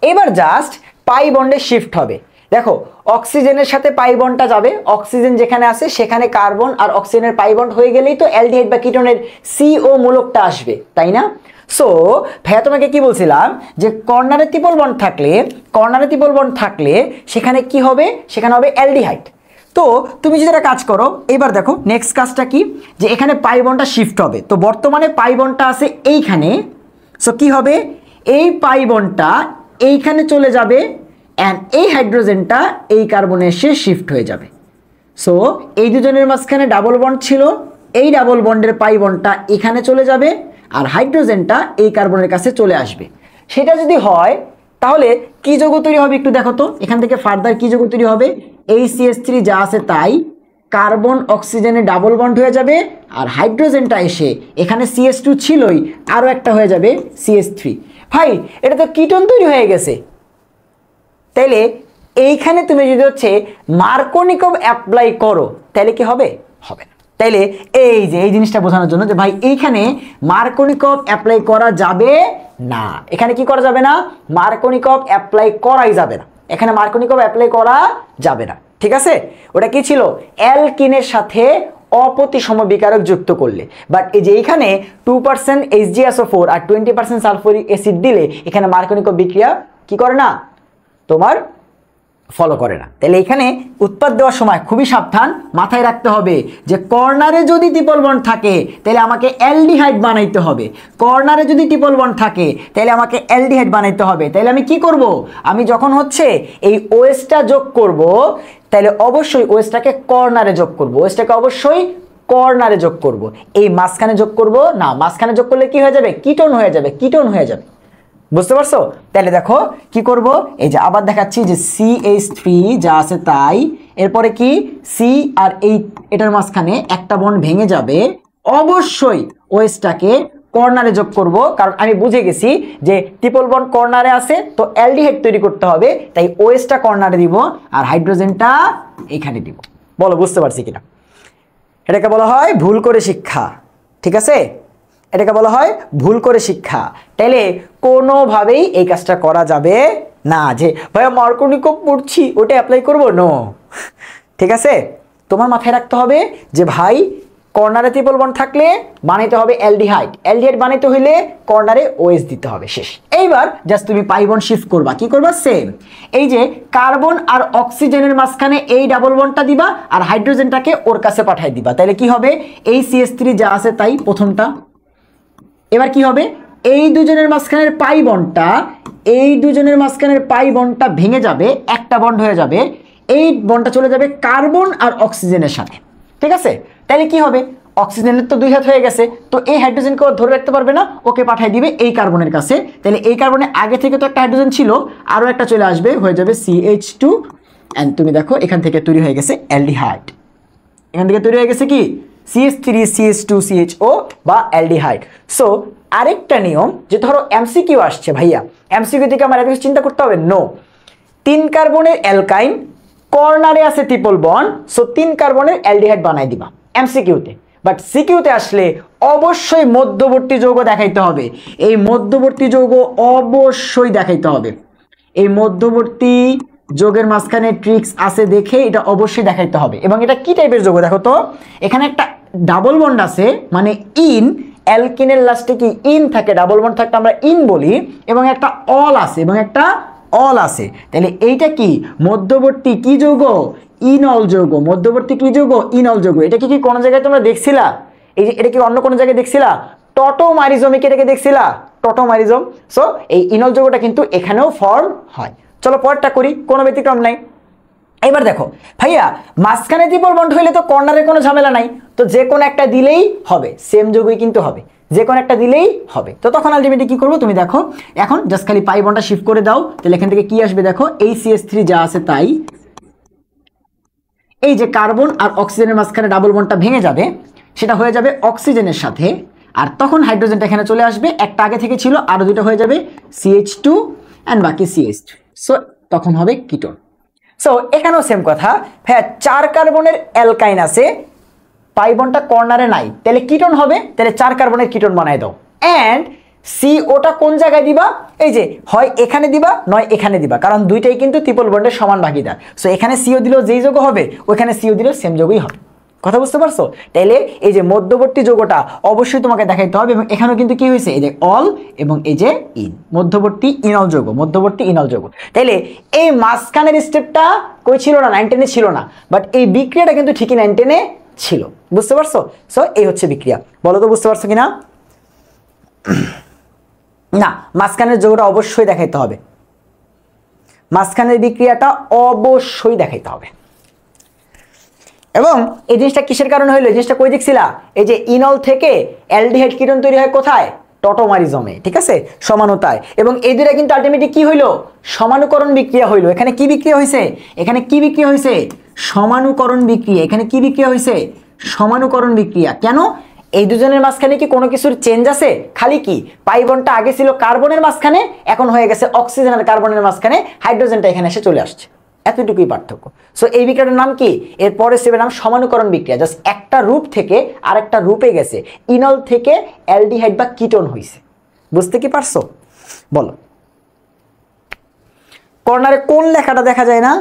এবার জাস্ট পাই বন্ডে শিফট হবে। দেখো অক্সিজেনের সাথে পাই বন্ডটা যাবে, অক্সিজেন যেখানে আছে সেখানে কার্বন আর অক্সিজেনের পাই বন্ড হয়ে গেলেই তো অ্যালডিহাইড বা কিটোনের CO মূলকটা আসবে, তাই না? সো ভাইয়া তোমাকে কি বলছিলাম যে কর্নারে ট্রিপল বন্ড থাকলে সেখানে কি হবে, সেখানে হবে অ্যালডিহাইড। তো তুমি যদি একটা কাজ করো, এবার দেখো নেক্সট কাজটা কি, যে এখানে পাই বন্ডটা শিফট হবে। তো বর্তমানে পাই বন্ডটা আছে এইখানে, সো কি হবে, এই পাই বন্ডটা এইখানে চলে যাবে অ্যান্ড এই হাইড্রোজেনটা এই কার্বনে এসে শিফট হয়ে যাবে। সো এই দুজনের মাঝখানে ডাবল বন্ড ছিল, এই ডাবল বন্ডের পাই বন্ডটা এখানে চলে যাবে আর হাইড্রোজেনটা এই কার্বনের কাছে চলে আসবে। সেটা যদি হয় তাহলে কি যৌগ তৈরি হবে একটু দেখো তো, এখান থেকে ফার্দার কি যৌগ তৈরি হবে, এই CH3 যা আছে তাই কার্বন অক্সিজেনে ডাবল বন্ড হয়ে যাবে আর হাইড্রোজেনটা এসে এখানে CH2 ছিলই, আরও একটা হয়ে যাবে CH3। ভাই এটা তো কিটোন তৈরি হয়ে গেছে। তাইলে এইখানে তুমি যদি হচ্ছে মার্কোনিকভ অ্যাপ্লাই করো তাহলে কি হবে, হবে না। তাইলে এই যে এই জিনিসটা বোঝানোর জন্য যে ভাই এইখানে মার্কোনিকভ অ্যাপ্লাই করা যাবে না, এখানে কি করা যাবে না, মার্কোনিকভ অ্যাপ্লাই করাই যাবে না, এখানে মার্কোনিকভ অ্যাপ্লাই করা যাবে না, ঠিক আছে। ওটা কি ছিল, অ্যালকিনের সাথে অপ্রতিসম বিকারক যুক্ত করলে। বাট এই যে এইখানে 2% HgSO4 আর 20% সালফুরিক অ্যাসিড দিলে এখানে মার্কোনিকভ বিক্রিয়া কি করে না, তোমার ফলো করে না। তাহলে এখানে উৎপাদ দেওয়ার সময় খুবই সাবধান, মাথায় রাখতে হবে যে কর্নারে যদি ট্রিপল বন্ড থাকে তাহলে আমাকে অ্যালডিহাইড বানাইতে হবে, কর্নারে যদি ট্রিপল বন্ড থাকে তাহলে আমাকে অ্যালডিহাইড বানাইতে হবে। তাহলে আমি কি করব, আমি যখন হচ্ছে এই ওএসটা যোগ করব তাহলে অবশ্যই ওএসটাকে কর্নারে যোগ করব, ওএসটাকে অবশ্যই কর্নারে যোগ করব, এই মাঝখানে যোগ করব না, মাঝখানে যোগ করলে কি হয়ে যাবে, কিটোন হয়ে যাবে, কিটোন হয়ে যাবে। বুঝতে পারছো? তাহলে দেখো কি করব, এই যে আবার দেখাচ্ছি যে CH3 যা আছে তাই, এরপরে কি সি আর এটার মাঝখানে একটা বন্ড ভেঙে যাবে, অবশ্যই ওএসটাকে কর্নারে যোগ করব, কারণ আমি বুঝে গেছি যে ট্রিপল বন্ড কর্নারে আছে তো অ্যালডিহাইড তৈরি করতে হবে, তাই ওএসটা কর্নারে দিব আর হাইড্রোজেনটা এখানে দিব। বলো বুঝতে পারছি কিনা? এটাকে বলা হয় ভুল করে শিক্ষা, ঠিক আছে, এটাকে বলা হয় ভুল করে শিক্ষা। তাইলে কোনোভাবেই এই কাজটা করা যাবে না যে ভাইয়া মার্কোনিকভ পড়ছি ওটা অ্যাপ্লাই করবো, নো, ঠিক আছে। তোমার মাথায় রাখতে হবে যে ভাই কর্নারে ট্রিপল বন্ড থাকলে বানাইতে হবে অ্যালডিহাইড, অ্যালডিহাইড বানাইতে হইলে কর্নারে ওএস দিতে হবে, শেষ। এইবার জাস্ট তুমি পাই বন্ড শিফট করবা, কি করবা, সেম এই যে কার্বন আর অক্সিজেনের মাঝখানে এই ডাবল বন্ডটা দিবা আর হাইড্রোজেনটাকে ওর কাছে পাঠাই দিবা, তাহলে কি হবে, এই CH3 যা আছে তাই প্রথমটা, এবার কি হবে, এই দুজনের মাঝখানের পাই বন্ডটা, এই দুজনের মাঝখানের পাই বন্ডটা ভেঙে যাবে, একটা বন্ড হয়ে যাবে, এই বন্ডটা চলে যাবে কার্বন আর অক্সিজেনের সাথে, ঠিক আছে। তাহলে কি হবে, অক্সিজেনের তো দুই হাত হয়ে গেছে, তো এই হাইড্রোজেনকে ও ধরে রাখতে পারবে না, ওকে পাঠিয়ে দিবে এই কার্বনের কাছে। তাহলে এই কার্বনে আগে থেকে তো একটা হাইড্রোজেন ছিল, আরও একটা চলে আসবে, হয়ে যাবে CH2 এন্ড তুমি দেখো এখান থেকে তৈরি হয়ে গেছে অ্যালডিহাইড, এখান থেকে তৈরি হয়ে গেছে কি CH3 CH2 CHO বা অ্যালডিহাইড। সো আরেকটা নিয়ম যে ধরো MCQ আসছে, ভাইয়া MCQ থেকে আমার এত কিছু চিন্তা করতে হবে, নো, 3 কার্বনের অ্যালকাইন কর্নারে আছে ট্রিপল বন্ড, সো 3 কার্বনের অ্যালডিহাইড বানাই দিবা MCQতে। বাট সিকিউতে আসলে অবশ্যই মধ্যবর্তী যৌগ দেখাইতে হবে, এই মধ্যবর্তী যৌগ অবশ্যই দেখাইতে হবে, এই মধ্যবর্তী যোগের মাঝখানে ট্রিক্স আছে দেখে এটা অবশ্যই দেখাইতে হবে। এবং এটা কি টাইপের যৌগ দেখো তো, এখানে একটা ডাবল বন্ড আছে মানে ইন, অ্যালকিনের লাস্টে কি ইন থাকে, ডাবল বন্ড থাকতে আমরা ইন বলি, এবং একটা অল আছে, এবং একটা অল আছে, তাহলে এইটা কি মধ্যবর্তী কি যৌগ, ইনল যৌগ, মধ্যবর্তী কি যৌগ, ইনল যৌগ। এটা কি কোন জায়গায় তোমরা দেখছিলা, এই যে এটা কি অন্য কোনো জায়গায় দেখছিলা, টটোমারিজমে কি এটাকে দেখছিলা, টটোমারিজম। সো এই ইনল যৌগটা কিন্তু এখানেও ফর্ম হয়। চলো পরেরটা করি, কোনো ব্যতিক্রম নাই। এবার দেখো ভাইয়া মাঝখানে ট্রিপল বন্ড হইলে তো কর্নারে কোনো ঝামেলা নাই, তো যে কোনো একটা দিলেই হবে, সেম যৌগই কিন্তু হবে, যে কোনো একটা দিলেই হবে। তো তখন আলটিমেটলি কি করবো, তুমি দেখো এখন জাস্ট খালি পাই বন্ডটা শিফট করে দাও, তাহলে এখান থেকে কি আসবে দেখো, এই CH3 যা আছে তাই, এই যে কার্বন আর অক্সিজেনের মাঝখানে ডাবল বন্ডটা ভেঙে যাবে, সেটা হয়ে যাবে অক্সিজেনের সাথে, আর তখন হাইড্রোজেনটা এখানে চলে আসবে, একটা আগে থেকে ছিল, আরো দুটো হয়ে যাবে CH2 এন্ড বাকি CH3, সো তখন হবে কিটোন। সো এখানেও সেম কথা, হ্যাঁ 4 কার্বনের অ্যালকাইন আছে, পাই বন্ডটা কর্নারে নাই, তাহলে কিটোন হবে, তাহলে 4 কার্বনের কিটোন বানাই দাও। এন্ড COটা কোন জায়গায় দিবা, এই যে হয় এখানে দিবা নয় এখানে দিবা, কারণ দুইটাই কিন্তু ট্রিপল বন্ডের সমান ভাগিদার। সো এখানে CO দিলেও যেই যৌগ হবে, ওইখানে CO দিলেও সেম যৌগই হবে, কথা বুঝতে পারছো? তাইলে এই যে মধ্যবর্তী যৌগটা অবশ্যই তোমাকে দেখাইতে হবে, এবং এখানেও কিন্তু কি হয়েছে, এই যে অল এবং এই যে ইন, মধ্যবর্তী ইনল যৌগ, মধ্যবর্তী ইনল যৌগ। তাইলে এই মাঝখানের স্টেপটা কই ছিল না, 9 10 ছিল না, বাট এই বিক্রিয়াটা কিন্তু ঠিকই 9 10 ছিল। বুঝতে পারছো? সো এই হচ্ছে বিক্রিয়া। বলো তো বুঝতে পারছো কিনা? না, মাঝখানের যৌগটা অবশ্যই দেখাইতে হবে, মাঝখানের বিক্রিয়াটা অবশ্যই দেখাইতে হবে। এবং এই জিনিসটা কিসের কারণে হইলো, এই জিনিসটা কই দেখছিলা, এই যে ইনল থেকে অ্যালডিহাইড কিটোন তৈরি হয় কোথায়, টটোমারিজমে, ঠিক আছে, সমানুতায়। এবং এই দুইটা কিন্তু আলটিমেটলি কি হইলো, সমানুকরণ বিক্রিয়া হইলো। এখানে কি বিক্রিয়া হয়েছে, এখানে কি বিক্রিয়া হয়েছে, সমানুকরণ বিক্রিয়া। এখানে কি বিক্রিয়া হয়েছে, সমানুকরণ বিক্রিয়া। কেন, এই দুজনের মাঝখানে কি কোনো কিছুর চেঞ্জ আছে, খালি কি পাই বন্ডটা আগে ছিল কার্বনের মাঝখানে, এখন হয়ে গেছে অক্সিজেন আর কার্বনের মাঝখানে, হাইড্রোজেনটা এখানে এসে চলে আসছে, এতটুকুই পার্থক্য। সো এই বিক্রিয়াটার নাম কি, এর পরের স্টেপের নাম সমানুকরণ বিক্রিয়া। জাস্ট একটা রূপ থেকে আরেকটা রূপে গেছে, ইনল থেকে অ্যালডিহাইড বা কিটোন হইছে। বুঝতে কি পারছো? বলো। কর্নারে কোন লেখাটা দেখা যায় না?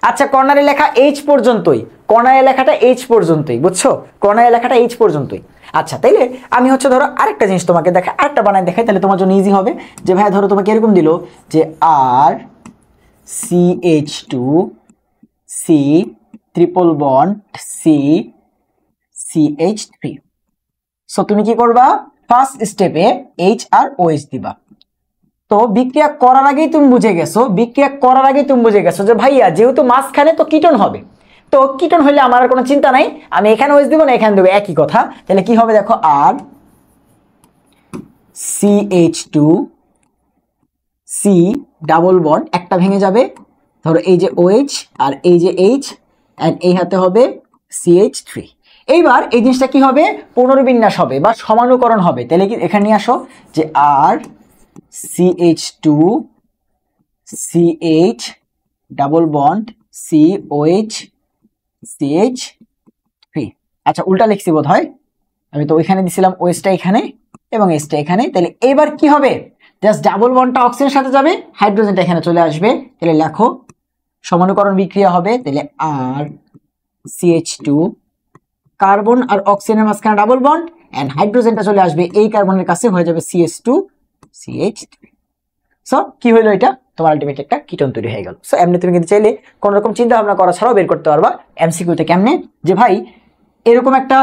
আচ্ছা, কর্নারে লেখা এইচ পর্যন্তই, কর্নারে লেখাটা এইচ পর্যন্তই, বুঝছো, কর্নারে লেখাটা এইচ পর্যন্তই। আচ্ছা, তাইলে আমি হচ্ছে ধরো আরেকটা জিনিস তোমাকে দেখা, আরেকটা বানায় দেখাই, তাহলে তোমার জন্য ইজি হবে। যে ভাই ধরো তোমাকে এরকম দিল যে আর CH2 C triple bond C CH3। So তুমি কি করবা, ফার্স্ট স্টেপে H আর OH দিবা। তো বিক্রিয়া করার আগেই তুমি বুঝে গেছো, বিক্রিয়া করার আগেই তুমি বুঝে গেছো যে ভাইয়া যেহেতু মাঝখানে তো কিটোন হবে, তো কিটোন হইলে আমার আর কোনো চিন্তা নাই, আমি এখানে OH দিব না এখানে দেবো, একই কথা। তাহলে কি হবে দেখো, আর CH2 C ডাবল বন্ড, একটা ভেঙে যাবে, ধরো এই যে OH আর এই যে H, এন্ড এই হাতে হবে CH3। এইবার এই জিনিসটা কি হবে, পুনর্বিন্যাস হবে বা সমানুকরণ হবে। তাহলে কি এখানে নিয়ে আসো যে আর CH2 CH double bond COH CH3। আচ্ছা, উল্টা লিখছি বোধ হয়, আমি তো ওইখানে দিছিলাম OH-টা এখানে এবং H-টা এখানে। তাহলে এবার কি হবে, জাস্ট ডাবল বন্ডটা অক্সিজেনের সাথে যাবে, হাইড্রোজেনটা এখানে চলে আসবে। তাহলে লেখো সমানুকরণ বিক্রিয়া হবে, তাহলে আর CH2 কার্বন আর অক্সিজেনের মাঝখানে ডাবল বন্ড, এন্ড হাইড্রোজেনটা চলে আসবে এই কার্বনের কাছে, হয়ে যাবে CH2 CH3। সো কি হলো, এটা তোমার আলটিমেট একটা কিটোন তৈরি হয়ে গেল। সো এমনি তুমি কিন্তু চাইলে কোন রকম চিন্তা ভাবনা করা ছাড়াও বের করতে পারবা এমসিকিউতে। কেমনে, যে ভাই এরকম একটা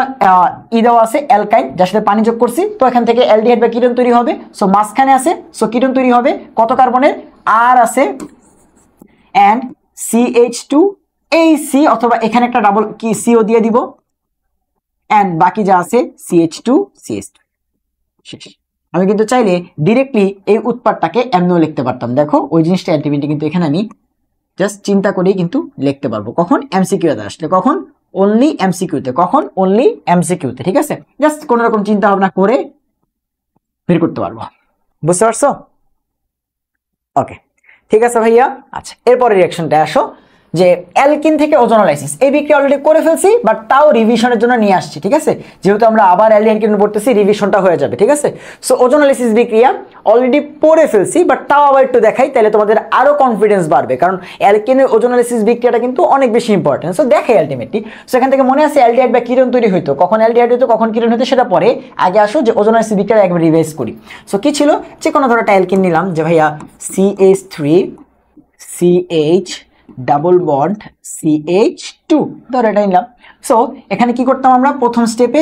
দেওয়া আছে অ্যালকাইন, যার সাথে পানি যোগ করছি, তো এখান থেকে অ্যালডিহাইড বা কিটোন তৈরি হবে। সো মাঝখানে আছে, সো কিটোন তৈরি হবে কত কার্বনের, আর আছে এন্ড CH2 এই C, অথবা এখানে একটা ডাবল কি CO দিয়ে দিব, এন্ড বাকি যা আছে CH2 CH2 শেষ। আমি কিন্তু চাইলে ডিরেক্টলি এই উৎপাদটাকে এমনিও লিখতে পারতাম। দেখো ওই জিনিসটা আলটিমেটলি কিন্তু এখানে আমি জাস্ট চিন্তা করেই কিন্তু লিখতে পারবো। কখন, এমসিকিউতে আসলে, কখন অনলি এমসিকিউতে, কখন অনলি এমসিকিউতে, ঠিক আছে, জাস্ট কোন রকম চিন্তা ভাবনা করে বের করতে পারবো। বুঝতে পারছো? ওকে, ঠিক আছে ভাইয়া। আচ্ছা, এরপরে রিঅ্যাকশনটা আসো, যে অ্যালকিন থেকে ওজোনোলাইসিস। এই বিক্রিয়া অলরেডি করে ফেলছি, বাট তাও রিভিশনের জন্য নিয়ে আসছি, ঠিক আছে, যেহেতু আমরা আবার অ্যালডিহাইড কিটোন পড়তেছি, রিভিশনটা হয়ে যাবে, ঠিক আছে। সো ওজোনোলাইসিস বিক্রিয়া অলরেডি পড়ে ফেলছি, বাট তাও আবার একটু দেখাই, তাহলে তোমাদের আরো কনফিডেন্স বাড়বে, কারণ অ্যালকিনের ওজোনোলাইসিস বিক্রিয়াটা কিন্তু অনেক বেশি ইম্পর্টেন্ট। সো দেখাই আলটিমেটলি। সো এখান থেকে মনে আছে অ্যালডিহাইড বা কিটোন তৈরি হইতো, কখন অ্যালডিহাইড হইতো কখন কিটোন হইতো সেটা পরে, আগে আসো যে ওজোনোলাইসিস বিক্রিয়া একবার রিভাইজ করি। সো কি ছিল, যে কোনো ধরো একটা অ্যালকিন নিলাম, যে ভাইয়া CH3 CH double bond CH2, ধরো এটা নিলাম। সো এখানে কি করতাম, আমরা প্রথম স্টেপে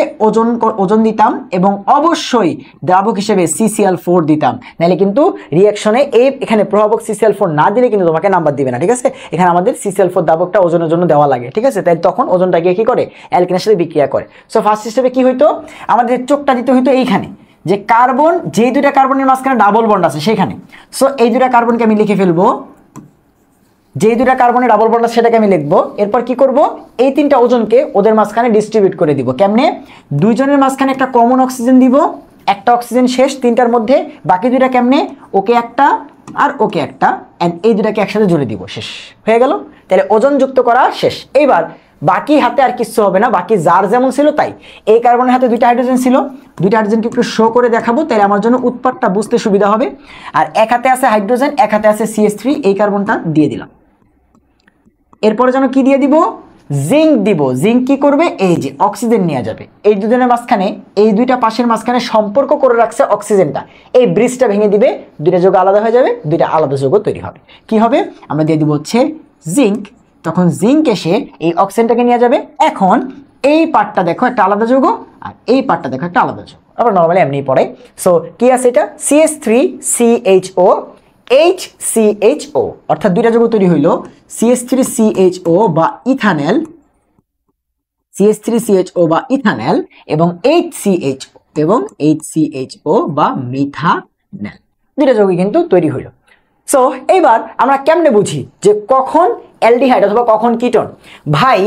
ওজন দিতাম এবং অবশ্যই দ্রাবক হিসেবে CCl4 দিতাম, নাহলে কিন্তু রিঅ্যাকশনে এখানে প্রভাবক CCl4 না দিলে কিন্তু তোমাকে নাম্বার দিবে না, ঠিক আছে। এখানে আমাদের CCl4 দ্রাবকটা ওজনের জন্য দেওয়া লাগে, ঠিক আছে, তাই তখন ওজনটা গিয়ে কি করে, অ্যালকিনের সাথে বিক্রিয়া করে। সো ফার্স্ট স্টেপে কি হইতো, আমাদের চোখটা দিতে হইতো এইখানে, যে কার্বন, যেই দুইটা কার্বনের মাঝখানে ডাবল বন্ড আছে সেখানে। সো এই দুইটা কার্বনকে আমি লিখে ফেলবো, যেই দুটা কার্বনের ডাবল বন্ড সেটাকে আমি লিখবো। এরপর কি করব, এই তিনটা ওজনকে ওদের মাঝখানে ডিস্ট্রিবিউট করে দিব। কেমনে, দুইজনের মাঝখানে একটা কমন অক্সিজেন দিব, একটা অক্সিজেন শেষ তিনটার মধ্যে, বাকি দুইটা কেমনে, ওকে একটা আর ওকে একটা, এন্ড এই দুটাকে একসাথে জুড়ে দিব, শেষ হয়ে গেল। তাহলে ওজন যুক্ত করা শেষ। এইবার বাকি হাতে আর কিছু হবে না, বাকি যার যেমন ছিল তাই। এই কার্বনের হাতে দুইটা হাইড্রোজেন ছিল, দুইটা হাইড্রোজেনকে একটু শো করে দেখাবো, তাহলে আমার জন্য উৎপাদটা বুঝতে সুবিধা হবে। আর এক হাতে আছে হাইড্রোজেন, এক হাতে আছে CH3, এই কার্বনটা দিয়ে দিলাম। এরপরে যেন কি দিয়ে দিব, জিঙ্ক দিব, জিঙ্ক কি করবে, এই যে অক্সিজেন নিয়ে যাবে এই দুজনের মাঝখানে, এই দুইটা পাশের মাঝখানে সম্পর্ক করে রাখছে অক্সিজেনটা, এই ব্রিজটা ভেঙে দিবে, দুইটা যৌগ আলাদা হয়ে যাবে, দুইটা আলাদা যৌগ তৈরি হবে। কি হবে, আমরা দিয়ে দিব হচ্ছে জিঙ্ক, তখন জিঙ্ক এসে এই অক্সিজেনটাকে নিয়ে যাবে। এখন এই পার্টটা দেখো একটা আলাদা যৌগ, আর এই পার্টটা দেখো একটা আলাদা যৌগ, আমরা নর্মালি এমনি পড়ে। সো কি আছে এটা, CH3CHO HCHO, অর্থাৎ দুইটা যৌগ তৈরি হইল CH3CHO বা ইথানল, CH3CHO বা ইথানল এবং HCHO বা মিথানল, দুইটা যৌগ কিন্তু তৈরি হইল। সো এইবার আমরা কেমনে বুঝি যে কখন অ্যালডিহাইড অথবা কখন কিটোন? ভাই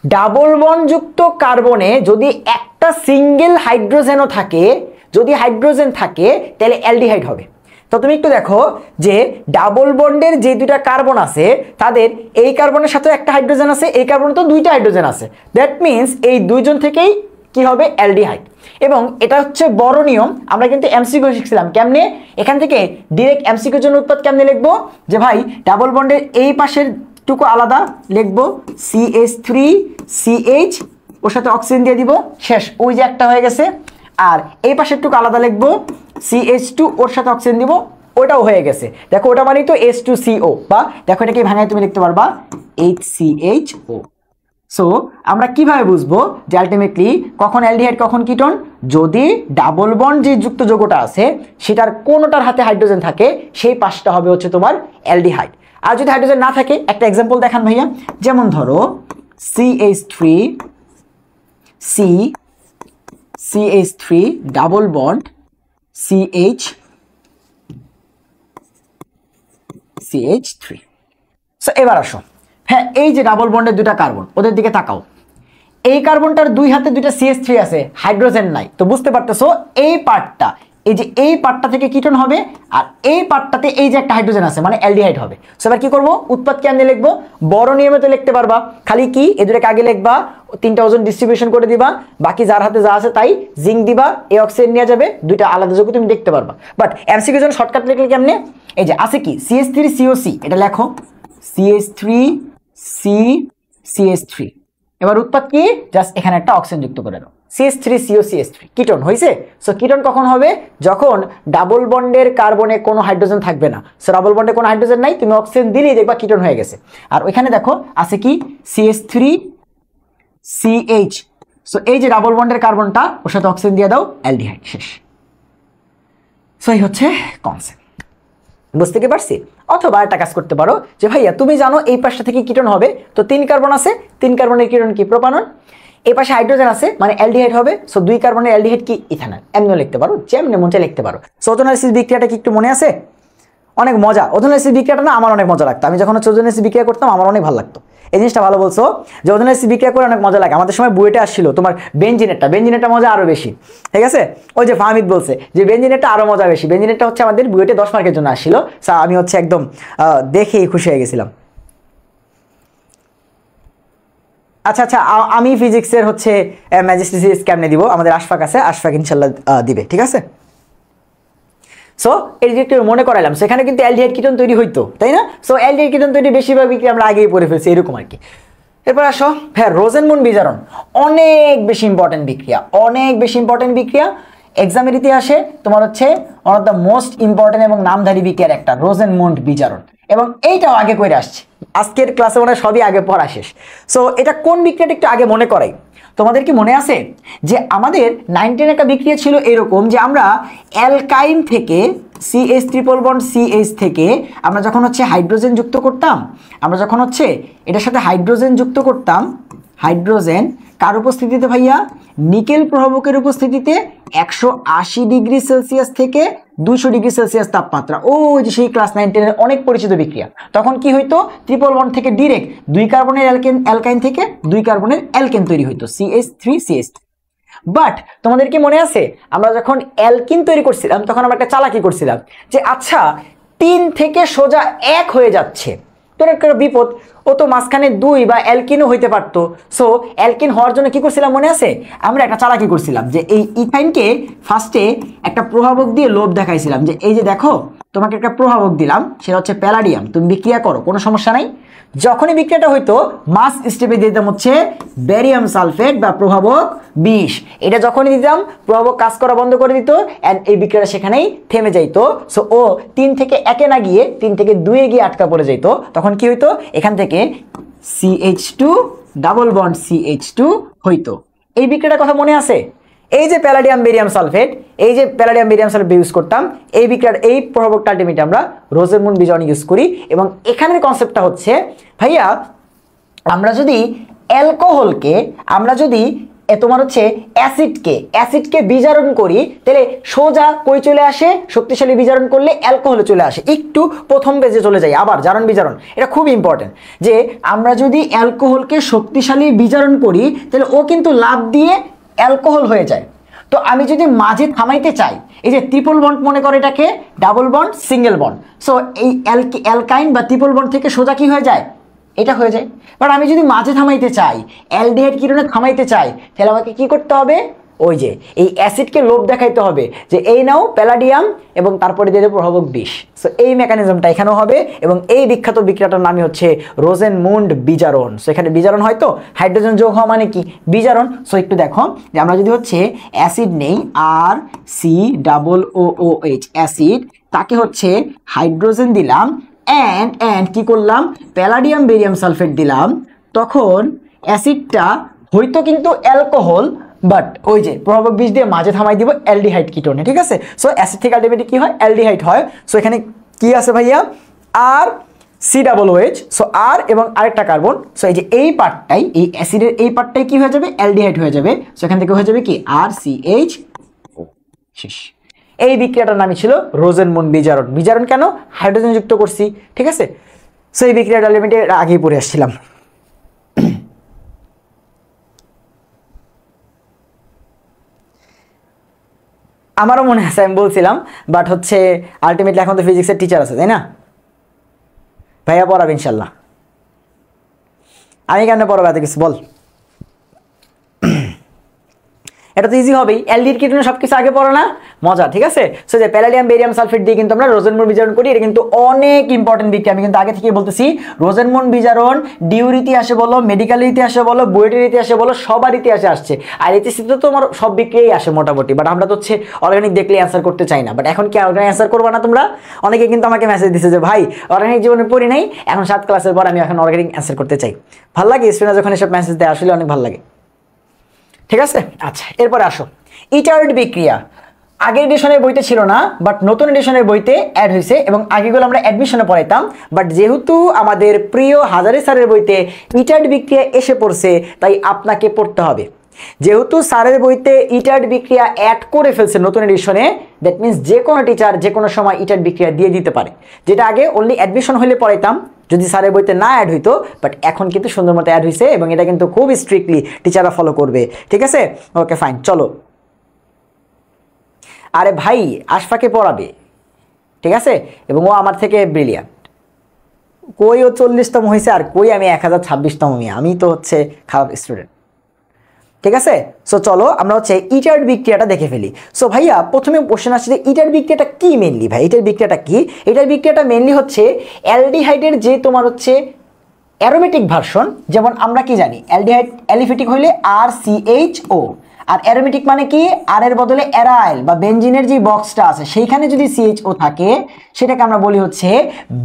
ডাবল বন্ড যুক্ত কার্বনে যদি একটা সিঙ্গেল হাইড্রোজেনও থাকে, যদি হাইড্রোজেন থাকে তাহলে অ্যালডিহাইড হবে। তো তুমি একটু দেখো যে ডাবল বন্ডের যে দুইটা কার্বন আছে তাদের এই কার্বনের সাথে একটা হাইড্রোজেন আছে, এই কার্বনে তো দুইটা হাইড্রোজেন আছে, দ্যাট মিন্স এই দুইজন থেকেই কি হবে, অ্যালডিহাইড। এবং এটা হচ্ছে বড় নিয়ম, আমরা কিন্তু এমসিকিউ শিখছিলাম কেমনে, এখান থেকে ডিরেক্ট এমসিকিউর জন্য উৎপাদ কেমনে লিখবো, যে ভাই ডাবল বন্ডের এই পাশের টুকু আলাদা লিখবো CH3CH, ওর সাথে অক্সিজেন দিয়ে দিব, শেষ, ওই যে একটা হয়ে গেছে। আর এই পাশের টুকু আলাদা লিখবো CH2, ওর সাথে অক্সিজেন দিব, ওটাও হয়ে গেছে। দেখো ওটা মানে তো H2CO, বা দেখো এটাকে ভাঙায় তুমি লিখতে পারবা HCHO। সো আমরা কিভাবে বুঝবো যে আলটিমেটলি কখন অ্যালডিহাইড কখন কিটোন? যদি ডাবল বন্ড যে যুক্ত যৌগটা আছে সেটার কোনোটার হাতে হাইড্রোজেন থাকে, সেই পাশটা হবে হচ্ছে তোমার অ্যালডিহাইড। আর যদি হাইড্রোজেন না থাকে, একটা এক্সাম্পল দেখান ভাইয়া, যেমন ধরো CH3 double bond CH3। So এবার আসো, হ্যাঁ এই যে ডাবল বন্ডের দুইটা কার্বন, ওদের দিকে তাকাও, এই কার্বনটার দুই হাতে দুইটা CH3 আছে, হাইড্রোজেন নাই, তো বুঝতে পারতেছো এই পার্টটা, এই যে এই পার্টটা থেকে কিটোন হবে, আর এই পার্টটাতে এই যে একটা হাইড্রোজেন আছে মানে অ্যালডিহাইড হবে। সো এবার কি করবো, উৎপাদ কেমনে লিখবো, বড় নিয়মে তো লিখতে পারবা, খালি কি এই দুটাকে আগে লিখবা, তিনটা ওজন ডিস্ট্রিবিউশন করে দিবা, বাকি যার হাতে যা আছে তাই জিঙ্ক দিবা, এই অক্সিজেন নিয়ে যাবে, দুইটা আলাদা যৌগ তুমি দেখতে পারবা। বাট এমসিকিউ জন্য শর্টকাট লিখলে কেমনে, এই যে আছে কি CH3COC, এটা লেখো CH3CH3, এবার উৎপাদ কি, জাস্ট এখানে একটা অক্সিজেন যুক্ত করে দাও, CH3COCH3, কিটোন হয়েছে। সো কিটোন কখন হবে, যখন ডাবল বন্ডের কার্বনে কোনো হাইড্রোজেন থাকবে না। সো ডাবল বন্ডে কোনো হাইড্রোজেন নাই, তুমি অক্সিজেন দিলেই দেখবা কিটোন হয়ে গেছে। আর ওইখানে দেখো আছে কি CH3CH, সো এই যে ডাবল বন্ডের কার্বনটা, ওর সাথে অক্সিজেন দিয়ে দাও, অ্যালডিহাইড, শেষ। সো এই হচ্ছে কনসেপ্ট, বুঝতে কি পারছি? অথবা একটা কাজ করতে পারো যে ভাইয়া তুমি জানো এই পাশটা থেকে কিটোন হবে, তো 3 কার্বন আছে, 3 কার্বনের কিটোন কি, প্রোপানন, এই পাশে হাইড্রোজেন আছে মানে অ্যালডিহাইড হবে। সো 2 কার্বনের অ্যালডিহাইড কি, ইথানল, এমনিও লিখতে পারো, যেমনি মন চায় লিখতে পারো। সো ওজোন অ্যাসিড বিক্রিয়াটা কি একটু মনে আছে? অনেক মজা, ওজোন অ্যাসিড বিক্রিয়াটা না আমার অনেক মজা লাগতো, আমি যখন ওজোন অ্যাসিড বিক্রিয়া করতাম আমার অনেক ভালো লাগতো। এই জিনিসটা ভালো বলছো যে ওজোন অ্যাসিড বিক্রিয়া করে অনেক মজা লাগে। আমাদের সময় বুয়েটে আসছিল তোমার বেঞ্জিনেরটা মজা আরো বেশি, ঠিক আছে? ওই যে ফাহমিদ বলছে যে বেঞ্জিনেরটা আরো মজা বেশি, বেঞ্জিনেরটা হচ্ছে আমাদের বুয়েটে 10 মার্কের জন্য আসছিল। আমি হচ্ছে একদম দেখেই খুশি হয়ে গেছিলাম। আচ্ছা আচ্ছা, আমি ফিজিক্সের হচ্ছে ম্যাজিস্ট্রি সিরিজ কেমনে দিব, আমাদের আশফাক আছে, আশফাক ইনশাল্লাহ দিবে, ঠিক আছে? সো এই যে একটু মনে করাইলাম, সেখানে কিন্তু অ্যালডিহাইড কিটোন তৈরি হইতো, তাই না? সো অ্যালডিহাইড কিটোন তৈরি বেশিরভাগ বিক্রিয়া আমরা আগেই পড়ে ফেলছি, এরকম আর কি। এরপর আসো, হ্যাঁ রোজেনমুন্ড বিজারণ অনেক বেশি ইম্পর্টেন্ট বিক্রিয়া, অনেক বেশি ইম্পর্টেন্ট বিক্রিয়া। এক্সামের ইতিহাসে তোমার হচ্ছে one of the most important এবং নামধারী বিক্রিয়ার একটা রোজেনমুন্ড বিজারণ, এবং এইটাও আগে করে আসছে, আজকের ক্লাসে মনে হয় সবই আগে পড়া শেষ। সো এটা কোন বিক্রিয়াটা একটু আগে মনে করাই। তোমাদের কি মনে আছে যে আমাদের 19 একটা বিক্রিয়া ছিল এরকম, যে আমরা অ্যালকাইন থেকে CH ট্রিপল বন্ড CH থেকে আমরা যখন হচ্ছে হাইড্রোজেন যুক্ত করতাম, আমরা যখন হচ্ছে এটার সাথে হাইড্রোজেন যুক্ত করতাম, হাইড্রোজেন কার উপস্থিতিতে ভাইয়া, নিকেল প্রভাবকের উপস্থিতিতে 180 ডিগ্রি সেলসিয়াস থেকে 200 ডিগ্রি সেলসিয়াস তাপমাত্রা, ওই যে সেই ক্লাস 9-10 এর অনেক পরিচিত বিক্রিয়া। তখন কি হইতো, ট্রিপল বন্ড থেকে ডিরেক্ট 2 কার্বনের অ্যালকাইন থেকে 2 কার্বনের অ্যালকেন তৈরি হইতো, CH3CH। বাট তোমাদের কি মনে আছে আমরা যখন অ্যালকিন তৈরি করছিলাম তখন আমরা একটা চালাকি করছিলাম যে আচ্ছা 3 থেকে সোজা 1 হয়ে যাচ্ছে, তোর একটা বিপদ, ও তো মাঝখানে 2 বা অ্যালকিনও হইতে পারতো। সো অ্যালকিন হওয়ার জন্য কি করছিলাম মনে আছে, আমরা একটা চালাকি করছিলাম যে এই ইথাইনকে ফার্স্টে একটা প্রভাবক দিয়ে লোভ দেখাইছিলাম, যে এই যে দেখো তোমাকে একটা প্রভাবক দিলাম, সেটা হচ্ছে প্যালাডিয়াম, তুমি বিক্রিয়া করো, কোনো সমস্যা নাই। যখনই বিক্রিয়াটা হইতো মাস স্টেপে দিতাম হচ্ছে বেরিয়াম সালফেট বা প্রভাবক 20। এটা যখনই দিতাম প্রভাবক কাজ করা বন্ধ করে দিত এন্ড এই বিক্রিয়াটা সেখানেই থেমে যাইতো। সো ও 3 থেকে 1 না গিয়ে 3 থেকে 2 এ গিয়ে আটকা পড়ে যাইতো। তখন কি হইতো, এখান থেকে CH2 ডাবল বন্ড CH2 হইতো। এই বিক্রিয়াটার কথা মনে আছে? এই যে প্যালাডিয়াম বেরিয়াম সালফেট, এই যে প্যালাডিয়াম বেরিয়াম সালফেট ইউজ করতাম, এই বিক্রিয়ার এই প্রভাবকটা আলটিমেটলি আমরা রোজেনমুন্ড বিজারণ ইউজ করি। এবং এখানের কনসেপ্টটা হচ্ছে ভাইয়া, আমরা যদি অ্যালকোহলকে, আমরা যদি তোমার হচ্ছে অ্যাসিডকে বিজারণ করি, তাহলে সোজা কই চলে আসে? শক্তিশালী বিজারণ করলে অ্যালকোহলে চলে আসে। একটু প্রথম পেজে চলে যাই, আবার জারণ বিজারণ, এটা খুব ইম্পর্টেন্ট যে আমরা যদি অ্যালকোহলকে শক্তিশালী বিজারণ করি তাহলে ও কিন্তু লাভ দিয়ে অ্যালকোহল হয়ে যায়। তো আমি যদি মাঝে থামাইতে চাই, এই যে ট্রিপল বন্ড মনে করে এটাকে double bond single bond, so এই অ্যালকাইন বা ট্রিপল বন্ড থেকে সোজা কি হয়ে যায়? এটা হয়ে যায়। বাট আমি যদি মাঝে থামাইতে চাই, অ্যালডিহাইড কিরণে থামাইতে চাই, তাহলে আমাকে কি করতে হবে? ওই যে এই অ্যাসিডকে লোভ দেখাইতে হবে যে এই নাও প্যালাডিয়াম এবং তারপরে দিয়ে দেবো প্রভাবক 20। সো এই মেকানিজমটা এখানেও হবে এবং এই বিখ্যাত বিক্রিয়াটার নামই হচ্ছে রোজেনমুন্ড বিজারণ। সো এখানে বিজারণ হয়তো হাইড্রোজেন যোগ হওয়া মানে কি? বিজারণ। সো একটু দেখো যে আমরা যদি হচ্ছে অ্যাসিড নেই RC OOH অ্যাসিড, তাকে হচ্ছে হাইড্রোজেন দিলাম অ্যান্ড কি করলাম? প্যালাডিয়াম বেরিয়াম সালফেট দিলাম, তখন অ্যাসিডটা হয়তো কিন্তু অ্যালকোহল, বাট ওই যে প্রভাবক 20 দিয়ে মাঝে থামাই দিব অ্যালডিহাইড কিটোনে, ঠিক আছে? সো অ্যাসিড থেকে আলটিমেটলি কি হয়? অ্যালডিহাইড হয়। সো এখানে কি আছে ভাইয়া? RCOOH, সো আর এবং আরেকটা কার্বন। সো এই যে এই পার্টটাই, এই অ্যাসিডের এই পার্টটাই কি হয়ে যাবে? অ্যালডিহাইড হয়ে যাবে। সো এখান থেকে হয়ে যাবে কি? RCHO। শেষ। এই বিক্রিয়াটার নামই ছিল রোজেনমুন্ড বিজারণ। বিজারণ কেন? হাইড্রোজেন যুক্ত করছি, ঠিক আছে? সো এই বিক্রিয়াটা আলটিমেটলি আগেই পড়ে আসছিলাম। আমারও মনে আছে, আমি বলছিলাম, বাট হচ্ছে আলটিমেটলি এখন তো ফিজিক্সের টিচার আছে, তাই না? ভাইয়া পড়াবে ইনশাল্লাহ। আমি কেন পড়াবো এত কিছু বল? এটা তো ইজি হবেই, অ্যালডিহাইড কিটোনে সবকিছু আগে পড়ো না, মজা, ঠিক আছে? সো যে প্যালাডিয়াম বেরিয়াম সালফেট দিয়ে কিন্তু আমরা রোজেনমুন্ড বিজারণ করি। এটা কিন্তু অনেক ইম্পর্টেন্ট বিক্রিয়া, আমি কিন্তু আগে থেকেই বলতেছি। রোজেনমুন্ড বিজারণ ডিউর ইতিহাসে বলো, মেডিকেল ইতিহাসে বলো, বুয়েটের ইতিহাসে বলো, সবার ইতিহাসে আসছে। আর এইচএসসিতে তো আমার সব বিক্রিয়াই আসে মোটামুটি, বাট আমরা তো হচ্ছে অর্গানিক দেখলে অ্যান্সার করতে চাই না। বাট এখন কি অর্গানিক অ্যান্সার করবো না তোমরা? অনেকে কিন্তু আমাকে মেসেজ দিচ্ছে যে ভাই অর্গানিক জীবনে পড়ি নাই, এখন 7 ক্লাসের পর আমি এখন অর্গানিক অ্যান্সার করতে চাই। ভালো লাগে স্টুডেন্ট যখন এসব মেসেজ দেয়, আসলে অনেক ভালো লাগে, ঠিক আছে? আচ্ছা, এরপরে আসো ইটার্ড বিক্রিয়া। আগের এডিশনের বইতে ছিল না, বাট নতুন এডিশনের বইতে অ্যাড হয়েছে এবং আগেগুলো আমরা অ্যাডমিশনে পড়াইতাম। বাট যেহেতু আমাদের প্রিয় হাজারি স্যারের বইতে ইটার্ড বিক্রিয়া এসে পড়ছে, তাই আপনাকে পড়তে হবে। যেহেতু স্যারের বইতে ইটার্ড বিক্রিয়া অ্যাড করে ফেলছে নতুন এডিশনে, দ্যাট মিনস যে কোনো টিচার যে কোনো সময় ইটার্ড বিক্রিয়া দিয়ে দিতে পারে, যেটা আগে অনলি অ্যাডমিশন হলে পড়াইতাম যদি স্যারের বইতে না অ্যাড হইতো। বাট এখন কিন্তু সুন্দর মতো অ্যাড হয়েছে এবং এটা কিন্তু খুব স্ট্রিক্টলি টিচাররা ফলো করবে, ঠিক আছে? ওকে ফাইন, চলো। আরে ভাই আশফাকে পড়াবে, ঠিক আছে? এবং ও আমার থেকে ব্রিলিয়ান্ট। কই ও 40তম হয়েছে আর কই আমি 1026তম, আমি তো হচ্ছে খারাপ স্টুডেন্ট, ঠিক আছে? সো চলো আমরা হচ্ছে ইটার্ড বিক্রিয়াটা দেখে ফেলি। সো ভাইয়া প্রথমে কোশ্চেন আসছে যে ইটার্ড বিক্রিয়াটা কি মেনলি? ভাই ইটার্ড বিক্রিয়াটা কি? ইটার্ড বিক্রিয়াটা মেনলি হচ্ছে অ্যালডিহাইডের যে তোমার হচ্ছে অ্যারোমেটিক ভার্সন। যেমন আমরা কি জানি, অ্যালডিহাইড অ্যালিফেটিক হইলে RCHO, আর অ্যারোমেটিক মানে কি? আর এর বদলে অ্যারাইল বা বেনজিনের যে বক্সটা আছে সেইখানে যদি CHO থাকে সেটাকে আমরা বলি হচ্ছে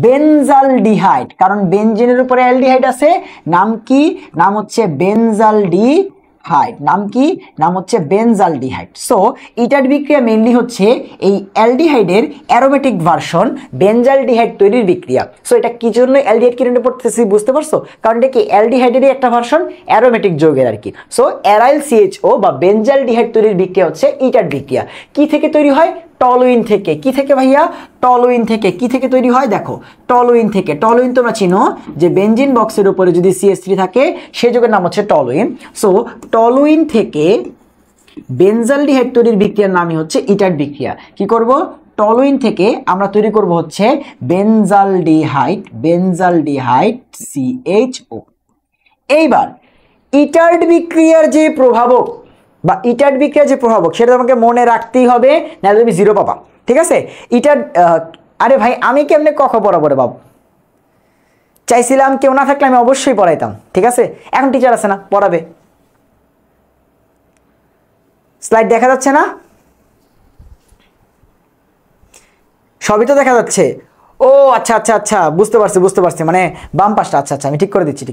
বেনজালডিহাইড। কারণ বেনজিনের উপরে অ্যালডিহাইড আছে, নাম কি? নাম হচ্ছে বেনজালডিহাইড। নাম কি? নাম হচ্ছে বেনজালডিহাইড। সো ইটার্ড বিক্রিয়া মেইনলি হচ্ছে এই অ্যালডিহাইডের অ্যারোমেটিক ভার্সন বেনজালডিহাইড তৈরির বিক্রিয়া। সো এটা কি জন্য অ্যালডিহাইড কিরণে পড়তেছি বুঝতে পারছো? কারণ এটা কি অ্যালডিহাইডেরই একটা ভার্সন, অ্যারোমেটিক যৌগের আর কি। সো অ্যারাইল CHO বা বেনজালডিহাইড তৈরির বিক্রিয়া হচ্ছে ইটার্ড বিক্রিয়া। কি থেকে তৈরি হয়? টলুইন থেকে। কি থেকে ভাইয়া? টলুইন থেকে। কি থেকে তৈরি হয়? দেখো টলুইন থেকে। টলুইন তোমরা চিনো যে বেনজিন বক্সের উপরে যদি CH3 থাকে সেই যৌগের নাম হচ্ছে টলুইন। সো টলুইন থেকে বেনজালডিহাইড তৈরির বিক্রিয়ার নামই হচ্ছে ইটার্ড বিক্রিয়া। কি করব? টলুইন থেকে আমরা তৈরি করব হচ্ছে বেনজালডিহাইড CHO। এইবার ইটার্ড বিক্রিয়ার যে প্রভাবক বা ইটার্ড বিক্রিয়ার যে প্রভাবক সেটা তোমাকে মনে রাখতেই হবে, নাহলে তুমি 0 পাবা, ঠিক আছে? ইটার্ড, আরে ভাই আমি কেমনে কখ পড়াবো রে বাবু? চাইছিলাম কেউ না থাকলে আমি অবশ্যই পড়াইতাম, ঠিক আছে। এখন টিচার আছে না, পড়াবে। স্লাইড দেখা যাচ্ছে না? সবই তো দেখা যাচ্ছে। ও আচ্ছা আচ্ছা আচ্ছা, বুঝতে পারছি, মানে বাম পাশটা। আচ্ছা আচ্ছা, আমি ঠিক করে দিচ্ছি।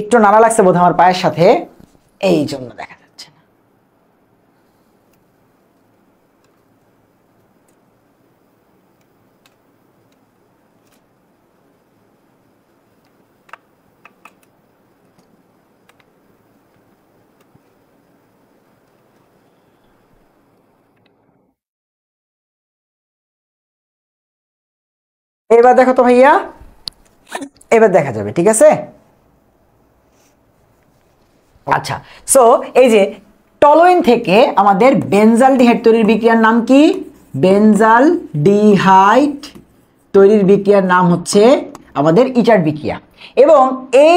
একটু নাড়া লাগছে বোধ আমার পায়ের সাথে, এই জন্য দেখা যাচ্ছে না। এবার দেখো তো ভাইয়া, এবার দেখা যাবে, ঠিক আছে। আচ্ছা, সো এই যে টলুইন থেকে আমাদের বেনজালডিহাইড তৈরির বিক্রিয়ার নাম কি? বেনজালডিহাইড তৈরির বিক্রিয়ার নাম হচ্ছে আমাদের ইটার্ড বিক্রিয়া। এবং এই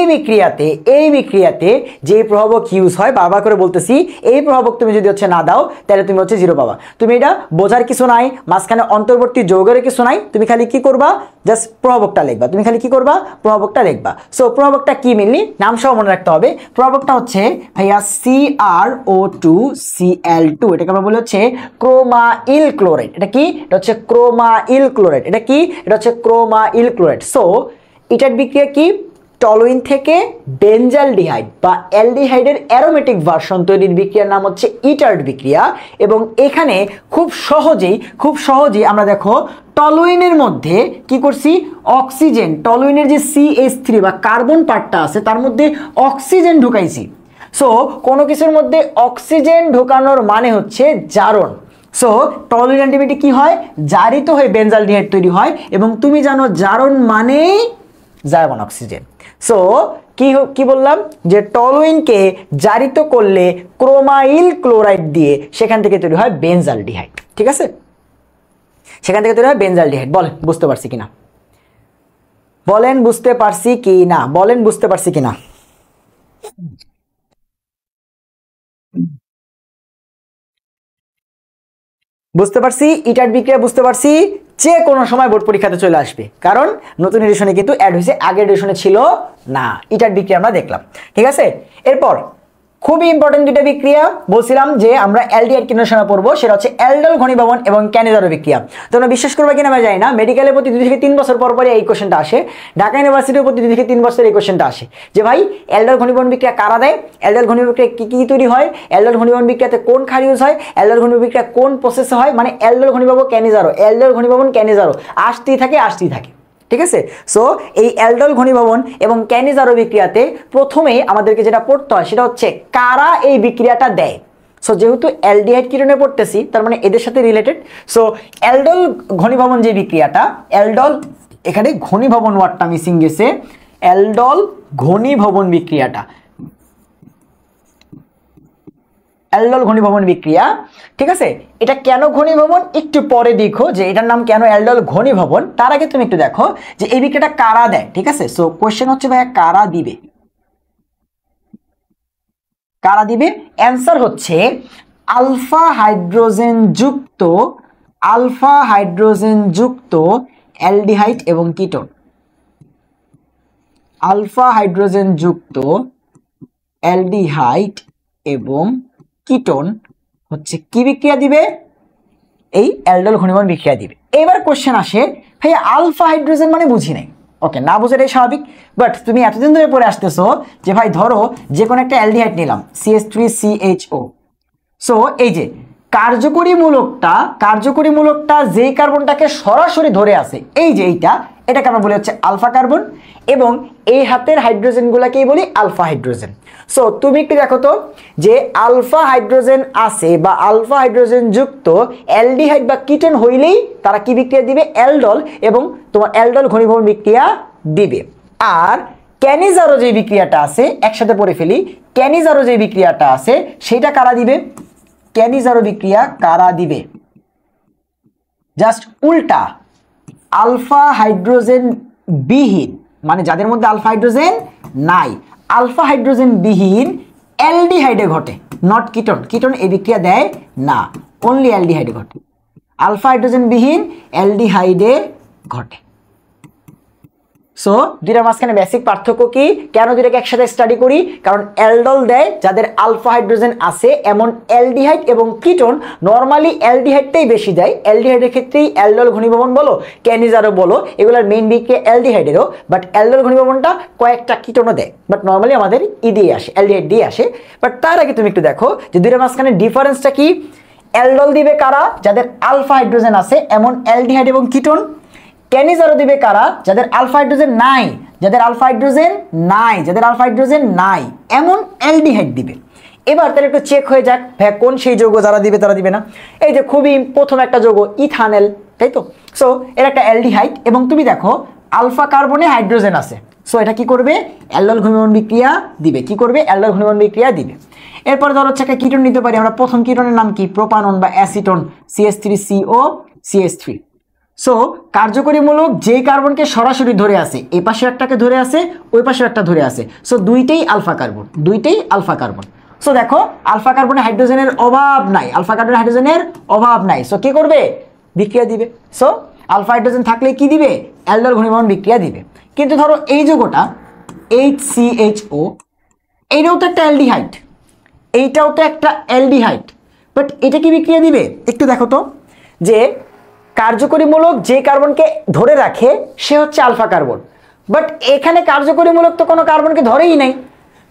বিক্রিয়াতে যে প্রভাবক ইউজ হয়, বারবার করে বলতেছি, এই প্রভাবক তুমি যদি হচ্ছে না দাও তাহলে তুমি হচ্ছে 0 পাবা। তুমি এটা বোঝার কিছু নাই, মাঝখানে অন্তর্বর্তী যৌগের কিছু নাই, তুমি খালি কি করবা, জাস্ট প্রভাবকটা লিখবা। প্রভাবকটা লিখবা। সো প্রভাবকটা কি মিলনি, নাম সহ মনে রাখতে হবে। প্রভাবকটা হচ্ছে ভাইয়া CrO2Cl2, এটাকে আমরা বলি হচ্ছে ক্রোমাইল ক্লোরাইড। এটা কি? এটা হচ্ছে ক্রোমাইল ক্লোরাইড। এটা কি? এটা হচ্ছে ক্রোমাইল ক্লোরাইড। সো ইটার্ড বিক্রিয়া কি? টলুইন থেকে বেনজালডিহাইড বা অ্যালডিহাইডের অ্যারোমেটিক ভার্সন তৈরির বিক্রিয়ার নাম হচ্ছে ইটার্ড বিক্রিয়া। এবং এখানে খুব সহজেই আমরা দেখো টলুইনের মধ্যে কি করছি, অক্সিজেন, টলুইনের যে CH3 বা কার্বন পার্টটা আছে তার মধ্যে অক্সিজেন ঢুকাইছি। সো কোনো কিছুর মধ্যে অক্সিজেন ঢোকানোর মানে হচ্ছে জারণ। সো টলুইন অ্যান্টিবায়োটিক কি হয়, জারিত হয়ে বেনজালডিহাইড তৈরি হয়। এবং তুমি জানো জারণ মানেই জারণ অক্সিজেন। সো কি বললাম, যে টলুইনকে জারিত করলে ক্রোমাইল ক্লোরাইড দিয়ে সেখান থেকে তৈরি হয় বেনজালডিহাইড, ঠিক আছে। সেখান থেকে তৈরি হয় বেনজালডিহাইড। বলেন বুঝতে পারছি কিনা, বুঝতে পারছি। ইটার্ড বিক্রিয়া বুঝতে পারছি, যে কোনো সময় বোর্ড পরীক্ষাতে চলে আসবে, কারণ নতুন এডিশনে কিন্তু অ্যাড হয়েছে, আগের এডিশনে ছিল না। ইটার্ড বিক্রিয়া আমরা দেখলাম, ঠিক আছে। এরপর খুবই ইম্পর্টেন্ট দুইটা বিক্রিয়া বলছিলাম যে আমরা অ্যালডিহাইড কিনোর সময় পড়বো, সেটা হচ্ছে অ্যালডল ঘনীভবন এবং ক্যানিজারো বিক্রিয়া। তোমরা বিশ্বাস করবে কিনা আমি জানি না, মেডিকেলে প্রতি 2 থেকে 3 বছর পর পরে এই কোশ্চেনটা আসে, ঢাকা ইউনিভার্সিটির প্রতি 2 থেকে 3 বছর এই কোশ্চেনটা আসে যে ভাই অ্যালডল ঘনীভবন বিক্রিয়া কারা দেয়, অ্যালডল ঘনীভবন বিক্রিয়া কি তৈরি হয়, অ্যালডল ঘনীভবন বিক্রিয়াতে কোন ক্ষার ইউজ হয়, অ্যালডল ঘনীভবন বিক্রিয়া কোন প্রসেসে হয়, মানে অ্যালডল ঘনীভবন ক্যানিজারো আসতেই থাকে, ঠিক আছে। সো এই অ্যালডল ঘনীভবন এবং ক্যানিজারো বিক্রিয়াতে প্রথমেই আমাদেরকে যেটা পড়তে হয় সেটা হচ্ছে কারা এই বিক্রিয়াটা দেয়। সো যেহেতু অ্যালডিহাইড কিরণে পড়তেছি, তার মানে এদের সাথে রিলেটেড। সো অ্যালডল ঘনীভবন যে বিক্রিয়াটা, অ্যালডল, এখানে ঘনীভবন ওয়ার্ডটা মিসিং গেছে, অ্যালডল ঘনীভবন বিক্রিয়াটা, অ্যালডল ঘনীভবন বিক্রিয়া, ঠিক আছে। এটা কেন ঘনীভবন একটু পরে দেখো, যে এটার নাম কেন অ্যালডল ঘনীভবন। তার আগে তুমি একটু দেখো যে এই বিক্রিয়াটা কারা দেয়, ঠিক আছে। সো কোশ্চেন হচ্ছে ভাইয়া কারা দিবে, অ্যান্সার হচ্ছে আলফা হাইড্রোজেন যুক্ত অ্যালডিহাইড এবং কিটোন। আলফা হাইড্রোজেন যুক্ত অ্যালডিহাইড এবং কিটোন হচ্ছে কি বিক্রিয়া দিবে, এই অ্যালডল ঘনীভবন বিক্রিয়া দিবে। এবার কোশ্চেন আসে ভাই আলফা হাইড্রোজেন মানে বুঝি নাই, ওকে, না বুঝাটাই স্বাভাবিক। বাট তুমি এতদিন ধরে পড়ে আসতেছো যে ভাই ধরো যে কোনো একটা অ্যালডিহাইড নিলাম, CH3CHO। সো এই যে কার্যকরী মূলকটা যেই কার্বনটাকে সরাসরি ধরে আছে, এই যে এটাকে আমরা বলি হচ্ছে আলফা কার্বন, এবং এই হাতের হাইড্রোজেনগুলোকেই বলি আলফা হাইড্রোজেন। সো তুমি একটু দেখো তো যে আলফা হাইড্রোজেন আছে বা আলফা হাইড্রোজেন যুক্ত অ্যালডিহাইড বা কিটোন হইলেই তারা কি বিক্রিয়া দিবে, অ্যালডল, এবং তোমার অ্যালডল ঘনীভবন বিক্রিয়া দিবে। আর ক্যানিজারো যে বিক্রিয়াটা আছে, একসাথে পড়ে ফেলি, ক্যানিজারো যে বিক্রিয়াটা আছে সেটা কারা দিবে, ক্যানিজারো বিক্রিয়া কারা দিবে, জাস্ট উল্টা, আলফা হাইড্রোজেন বিহীন, মানে যাদের মধ্যে আলফা হাইড্রোজেন নাই, আলফা হাইড্রোজেন বিহীন অ্যালডিহাইডে ঘটে, নট কিটোন এই বিক্রিয়া দেয় না, অনলি অ্যালডিহাইডে ঘটে, আলফা হাইড্রোজেন বিহীন অ্যালডিহাইডে ঘটে। সো দুইটার মাঝখানে বেসিক পার্থক্য কি, কেন দুইটাকে একসাথে স্টাডি করি, কারণ অ্যালডল দেয় যাদের আলফা হাইড্রোজেন আছে, এমন অ্যালডিহাইড এবং কিটোন নরমালি অ্যালডিহাইডটাই বেশি দেয়। অ্যালডিহাইডের ক্ষেত্রেই অ্যালডল ঘনীভবন বলো, ক্যানিজারও বলো, এগুলোর মেইন বিক্রিয়া অ্যালডিহাইডেরও, বাট অ্যালডল ঘনীভবনটা কয়েকটা কিটোনও দেয়, বাট নরমালি আমাদের ই দিয়ে আসে, অ্যালডিহাইড দিয়ে আসে। বাট তার আগে তুমি একটু দেখো যে দুইটার মাঝখানে ডিফারেন্সটা কি। অ্যালডল দিবে কারা, যাদের আলফা হাইড্রোজেন আছে এমন অ্যালডিহাইড এবং কিটোন। ক্যানিজারও দিবে কারা, যাদের আলফা হাইড্রোজেন নাই, যাদের আলফা হাইড্রোজেন নাই, যাদের আলফা হাইড্রোজেন নাই এমন অ্যালডিহাইড দিবে। এবার তাহলে একটু চেক হয়ে যাক ভাই কোন সেই যৌগ যারা দিবে তারা দিবে না। এই যে খুবই প্রথম একটা যৌগ ইথানেল, তাই তো। সো এর একটা অ্যালডিহাইড এবং তুমি দেখো আলফা কার্বনে হাইড্রোজেন আছে। সো এটা কি করবে, অ্যালডল ঘনীভবন বিক্রিয়া দিবে। কি করবে, অ্যালডল ঘনীভবন বিক্রিয়া দিবে। এরপরে ধরো হচ্ছে একটা কিটোন নিতে পারি আমরা। প্রথম কিটোনের নাম কি, প্রোপানন বা অ্যাসিটোন, CH3CO CH3। সো কার্যকরীমূলক যেই কার্বনকে সরাসরি ধরে আছে, এই পাশে একটাকে ধরে আছে, ওই পাশে একটা ধরে আছে, সো দুইটাই আলফা কার্বন, দুইটাই আলফা কার্বন। সো দেখো আলফা কার্বনে হাইড্রোজেনের অভাব নাই, আলফা কার্বনে হাইড্রোজেনের অভাব নাই। সো কি করবে, বিক্রিয়া দিবে। সো আলফা হাইড্রোজেন থাকলে কি দিবে, অ্যালডল ঘনীভবন বিক্রিয়া দিবে। কিন্তু ধরো এই যৌগটা HCHO, এইটাও তো একটা অ্যালডিহাইড, এইটাও তো একটা অ্যালডিহাইড, বাট এটা কি বিক্রিয়া দিবে একটু দেখো তো। যে কার্যকরীমূলক যে কার্বনকে ধরে রাখে সে হচ্ছে আলফা কার্বন, বাট এখানে কার্যকরীমূলক তো কোনো কার্বনকে ধরেই নাই,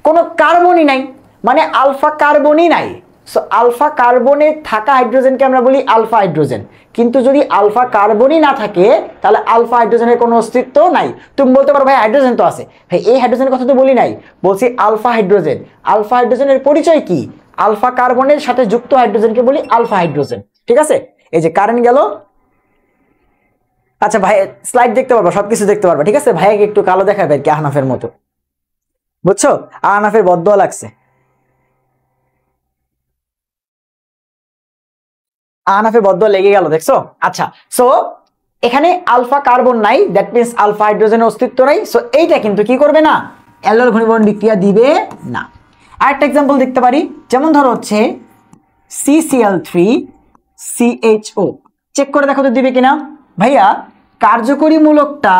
কোনো কার্বনই নাই, মানে আলফা কার্বনই নাই। সো আলফা কার্বনে থাকা হাইড্রোজেনকে আমরা বলি আলফা হাইড্রোজেন, কিন্তু যদি আলফা কার্বনই না থাকে তাহলে আলফা হাইড্রোজেনের কোনো অস্তিত্ব নাই। তুমি বলতে পারো ভাই হাইড্রোজেন তো আছে, ভাই এই হাইড্রোজেনের কথা তো বলি নাই, বলছি আলফা হাইড্রোজেন। আলফা হাইড্রোজেনের পরিচয় কি, আলফা কার্বনের সাথে যুক্ত হাইড্রোজেনকে বলি আলফা হাইড্রোজেন, ঠিক আছে। এই যে কারেন্ট গেল, আচ্ছা ভাই স্লাইড দেখতে পারবো, সবকিছু দেখতে পারবো, ঠিক আছে। ভাইকে একটু কালো দেখাবে কি আহনাফের মতো, বুঝছো, আহনাফের বদদোয়া লাগছে, আহনাফের বদদোয়া লেগে গেল, দেখছো। আচ্ছা সো এখানে আলফা কার্বন নাই, দ্যাট মিন্স আলফা হাইড্রোজেনের অস্তিত্ব নাই। সো এইটা কিন্তু কি করবে না, অ্যালডল ঘনীভবন বিক্রিয়া দিবে না। আরেকটা এক্সাম্পল দেখতে পারি, যেমন ধরো হচ্ছে CCl3CHO, চেক করে দেখো তো দিবে কিনা। ভাইয়া কার্যকরীমূলকটা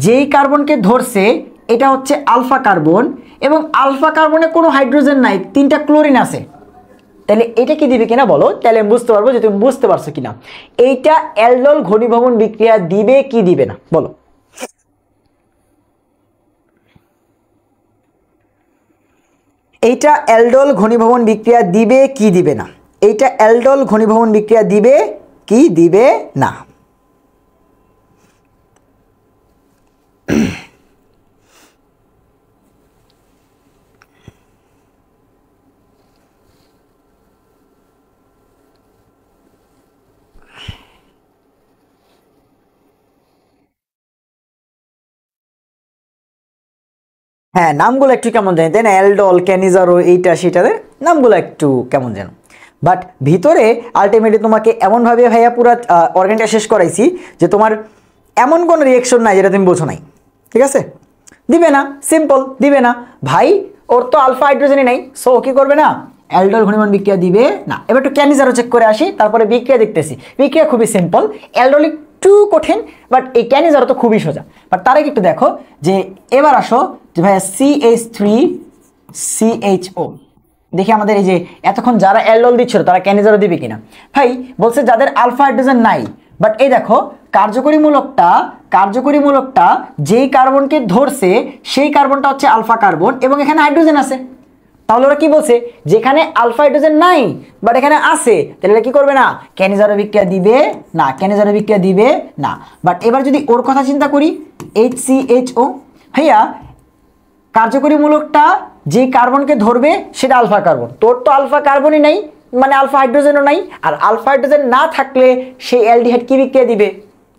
যেই কার্বনকে ধরছে এটা হচ্ছে আলফা কার্বন, এবং আলফা কার্বনে কোনো হাইড্রোজেন নাই, তিনটা ক্লোরিন আছে, তাহলে এটা কি দিবে কিনা বলো, তাহলে আমি বুঝতে পারবো যে তুমি বুঝতে পারছো কিনা। এইটা অ্যালডল ঘনীভবন বিক্রিয়া দিবে কি দিবে না বলো। এইটা অ্যালডল ঘনীভবন বিক্রিয়া দিবে কি দিবে না, এইটা অ্যালডল ঘনীভবন বিক্রিয়া দিবে কি দিবে না। হ্যাঁ নামগুলো একটু কেমন জানি তাই না, অ্যালডল ক্যানিজারো এইটা সেটাদের নামগুলো একটু কেমন যেন, বাট ভিতরে আলটিমেটলি তোমাকে এমনভাবে ভাইয়া পুরো অর্গানটা শেষ করাইছি যে তোমার এমন কোনো রিয়েকশন নাই যেটা তুমি বোঝো নাই, ঠিক আছে। দিবে না, সিম্পল দিবে না। ভাই ওর তো আলফা হাইড্রোজেনই নেই, সো কি করবে না, অ্যালডল ঘনীভবন বিক্রিয়া দিবে না। এবার একটু ক্যানিজারও চেক করে আসি, তারপরে বিক্রিয়া দেখতেছি। বিক্রিয়া খুবই সিম্পল, অ্যালডল একটু কঠিন, বাট এই ক্যানিজারও তো খুবই সোজা। বাট তার আগে একটু দেখো যে এবার আসো যে ভাইয়া CH3CHO, দেখি আমাদের এই যে এতক্ষণ যারা অ্যালডল দিচ্ছিল তারা ক্যানিজারও দিবে কিনা। ভাই বলছে যাদের আলফা হাইড্রোজেন নাই, বাট এই দেখো কার্যকরীমূলকটা যেই কার্বনকে ধরছে সেই কার্বনটা হচ্ছে আলফা কার্বন, এবং এখানে হাইড্রোজেন আছে। তাহলে ওরা কি বলছে, যেখানে আলফা হাইড্রোজেন নাই বাট এখানে আছে, তাহলে এটা কি করবে না, ক্যানিজারও বিক্রিয়া দিবে না, ক্যানিজারও বিক্রিয়া দিবে না। বাট এবার যদি ওর কথা চিন্তা করি, HCHO, ভাইয়া কার্যকরীমূলকটা যে কার্বনকে ধরবে সেটা আলফা কার্বন, তোর তো আলফা কার্বনই নাই, মানে আলফা হাইড্রোজেনও নাই, আর আলফা হাইড্রোজেন না থাকলে সেই অ্যালডিহাইড কি বিক্রিয়া দিবে,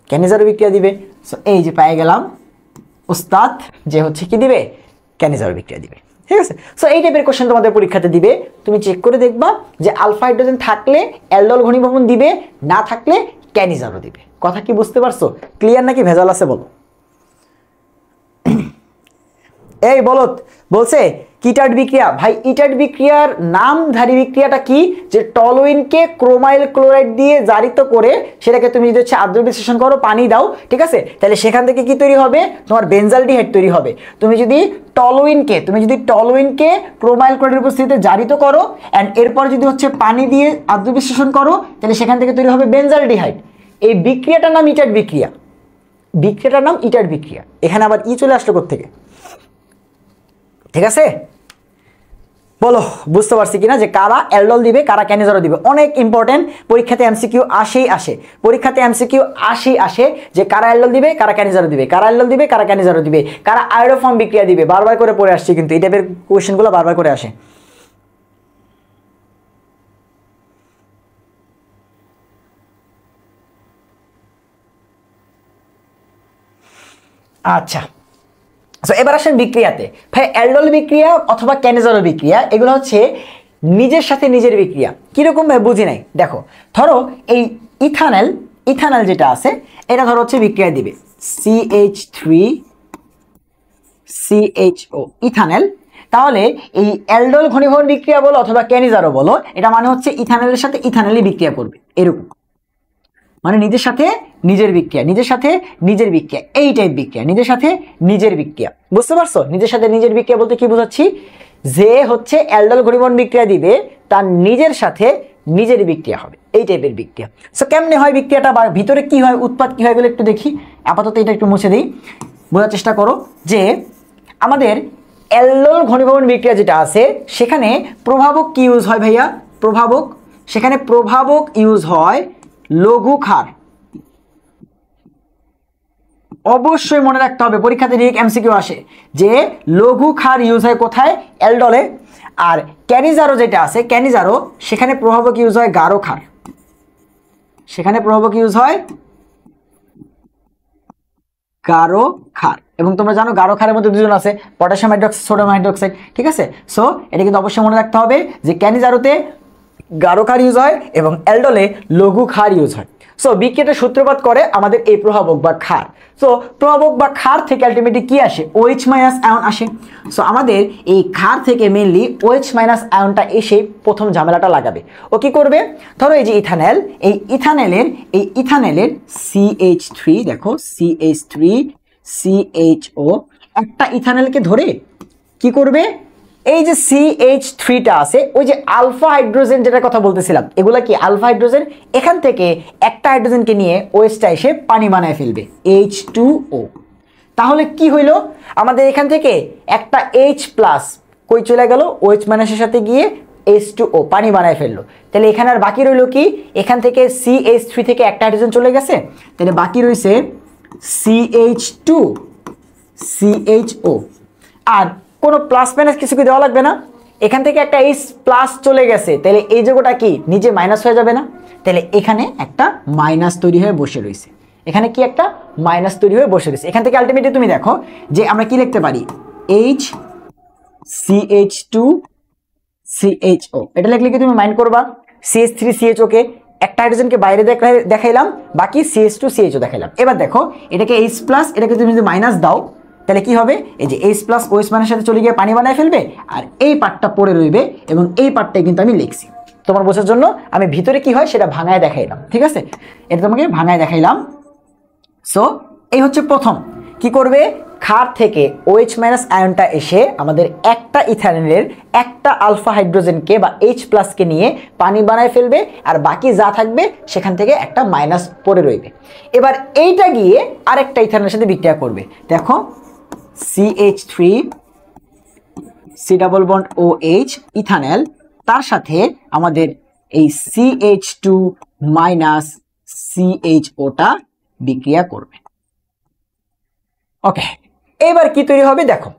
ক্যানিজারও বিক্রিয়া দিবে। সো এই যে পেয়ে গেলাম উস্তাদ যে হচ্ছে কি দিবে, ক্যানিজারও বিক্রিয়া দিবে, ঠিক আছে। সো এই টাইপের কোশ্চেন তোমাদের পরীক্ষাতে দিবে, তুমি চেক করে দেখবা যে আলফা হাইড্রোজেন থাকলে অ্যালডল ঘনীভবন দিবে, না থাকলে ক্যানিজারও দিবে। কথা কি বুঝতে পারছো, ক্লিয়ার নাকি ভেজাল আছে বলো। এই বলত বলছে কিটার্ড বিক্রিয়া। ভাই ইটার্ড বিক্রিয়ার নামধারী বিক্রিয়াটা কি? যে টলুইনকে ক্রোমাইল ক্লোরাইড দিয়ে জারিত করে সেটাকে তুমি যদি হচ্ছে আদ্র বিশ্লেষণ করো, পানি দাও, ঠিক আছে, তাহলে সেখান থেকে কি তৈরি হবে? তোমার বেনজালডিহাইড তৈরি হবে। তুমি যদি টলুইনকে ক্রোমাইল ক্লোরাইডের উপস্থিতিতে জারিত করো অ্যান্ড এরপর যদি হচ্ছে পানি দিয়ে আদ্র বিশ্লেষণ করো, তাহলে সেখান থেকে তৈরি হবে বেনজালডিহাইড। এই বিক্রিয়াটার নাম ইটার্ড বিক্রিয়া। বিক্রিয়াটার নাম ইটার্ড বিক্রিয়া। এখানে আবার ই চলে আসলো কোত্থেকে? ঠিক আছে, বলো বুঝতে পারছি কিনা যে কারা অ্যালডল দিবে, কারা ক্যানিজারো দিবে? অনেক ইম্পর্টেন্ট, পরীক্ষাতে এমসিকিউ আসে যে কারা অ্যালডল দিবে, কারা ক্যানিজারো দিবে, কারা অ্যালডল দিবে, কারা ক্যানিজারো দিবে, কারা আয়োডোফর্ম বিক্রিয়া দিবে। বারবার করে পড়ে আসছি, কিন্তু এই টাইপের কোয়েশ্চেনগুলো বারবার করে আসে। আচ্ছা, সো এবার আসেন বিক্রিয়াতে। ভাই অ্যালডল বিক্রিয়া অথবা ক্যানিজারো বিক্রিয়া এগুলো হচ্ছে নিজের সাথে নিজের বিক্রিয়া। কিরকম ভাই বুঝি নাই, দেখো ধরো এই ইথানল যেটা আছে এটা ধরো হচ্ছে বিক্রিয়া দিবে CH3CHO ইথানল। তাহলে এই অ্যালডল ঘনীভবন বিক্রিয়া বলো অথবা ক্যানিজারো বলো, এটা মানে হচ্ছে ইথানলের সাথে ইথানলই বিক্রিয়া করবে, এরকম মানে নিজের সাথে নিজের বিক্রিয়া, নিজের সাথে নিজের বিক্রিয়া, এই টাইপ বিক্রিয়া, নিজের সাথে নিজের বিক্রিয়া। বুঝতে পারছো? নিজের সাথে নিজের বিক্রিয়া বলতে কি বোঝাচ্ছি? যে হচ্ছে অ্যালডল ঘনীভবন বিক্রিয়া দিবে তার নিজের সাথে নিজের বিক্রিয়া হবে, এই টাইপের বিক্রিয়া। সো কেমনে হয় বিক্রিয়াটা বা ভিতরে কি হয়, উৎপাদ কি হয়, এগুলো একটু দেখি। আপাতত এটা একটু মুছে দিই, বোঝার চেষ্টা করো যে আমাদের অ্যালডল ঘনীভবন বিক্রিয়া যেটা আছে সেখানে প্রভাবক কি ইউজ হয় ভাইয়া? সেখানে প্রভাবক ইউজ হয় লঘু ক্ষার। অবশ্যই মনে রাখতে হবে, পরীক্ষাতে ডিরেক্ট এমসিকিউ আসে যে লঘু ক্ষার ইউজ হয় কোথায়? অ্যালডলে। আর ক্যানিজারো যেটা আছে, ক্যানিজারো সেখানে প্রভাবক ইউজ হয় গাঢ় ক্ষার। এবং তোমরা জানো গাঢ় ক্ষারের মধ্যে দুজন আছে, পটাশিয়াম হাইড্রোক্সাইড, সোডিয়াম হাইড্রোক্সাইড, ঠিক আছে। সো এটা কিন্তু অবশ্যই মনে রাখতে হবে যে ক্যানিজারোতে গাঢ় ক্ষার ইউজ হয় এবং অ্যালডলে লঘু ক্ষার ইউজ হয়। সো বিক্রিয়াটা সূত্রপাত করে আমাদের এই প্রভাবক বা ক্ষার। সো প্রভাবক বা ক্ষার থেকে আলটিমেটলি কি আসে? OH মাইনাস আয়ন আসে। সো আমাদের এই ক্ষার থেকে মেইনলি OH মাইনাস আয়নটা এসে প্রথম ঝামেলাটা লাগাবে। ও কি করবে? ধরো এই যে ইথানল, এই ইথানলের CH3, দেখো CH3CHO, একটা ইথানলকে ধরে কি করবে? এই যে CH3টা আছে, ওই যে আলফা হাইড্রোজেন যেটার কথা বলতেছিলাম, এগুলা কি আলফা হাইড্রোজেন, এখান থেকে একটা হাইড্রোজেনকে নিয়ে OHটা এসে পানি বানায় ফেলবে, H2O। তাহলে কি হইলো? আমাদের এখান থেকে একটা H প্লাস কই চলে গেল? OH মাইনাসের সাথে গিয়ে H2O পানি বানায় ফেললো। তাহলে এখানে আর বাকি রইলো কি? এখান থেকে CH3 থেকে একটা হাইড্রোজেন চলে গেছে, তাহলে বাকি রয়েছে CH2CHO। আর কোনো প্লাস মাইনাস কিছু কি দেওয়া লাগবে না? এখান থেকে একটা H প্লাস চলে গেছে, তাহলে এই যোগটা কি নিজে মাইনাস হয়ে যাবে না? তাহলে এখানে একটা মাইনাস তৈরি হয়ে বসে রয়েছে, এখানে কি একটা মাইনাস তৈরি হয়ে বসে রয়েছে। এখান থেকে আলটিমেটলি তুমি দেখো যে আমরা কি লিখতে পারি? HCH2CHO। এটা লিখলে কি তুমি মাইন্ড করবা? CH3CHO কে একটা হাইড্রোজেনকে বাইরে দেখাইলাম, বাকি CH2CHO দেখাইলাম। এবার দেখো এটাকে H প্লাস, এটাকে তুমি যদি মাইনাস দাও তাহলে কি হবে? এই যে H প্লাস OH মাইনাসের সাথে চলে গিয়ে পানি বানায় ফেলবে, আর এই পার্টটা পড়ে রইবে, এবং এই পার্টটাই কিন্তু আমি লিখছি তোমার বোঝার জন্য। আমি ভিতরে কি হয় সেটা ভাঙায় দেখাইলাম, ঠিক আছে? এটা তোমাকে ভাঙায় দেখাইলাম। সো এই হচ্ছে প্রথম কি করবে? ক্ষার থেকে OH মাইনাস আয়নটা এসে আমাদের একটা ইথানলের একটা আলফা হাইড্রোজেনকে বা H প্লাসকে নিয়ে পানি বানায় ফেলবে, আর বাকি যা থাকবে সেখান থেকে একটা মাইনাস পড়ে রইবে। এবার এইটা গিয়ে আরেকটা ইথানলের সাথে বিক্রিয়া করবে। দেখো CH3 C double bond OH ethanol, তার সাথে আমাদের এই CH2 মাইনাস CHOটা বিক্রিয়া করবে। ওকে, এবার কি তৈরি হবে? দেখো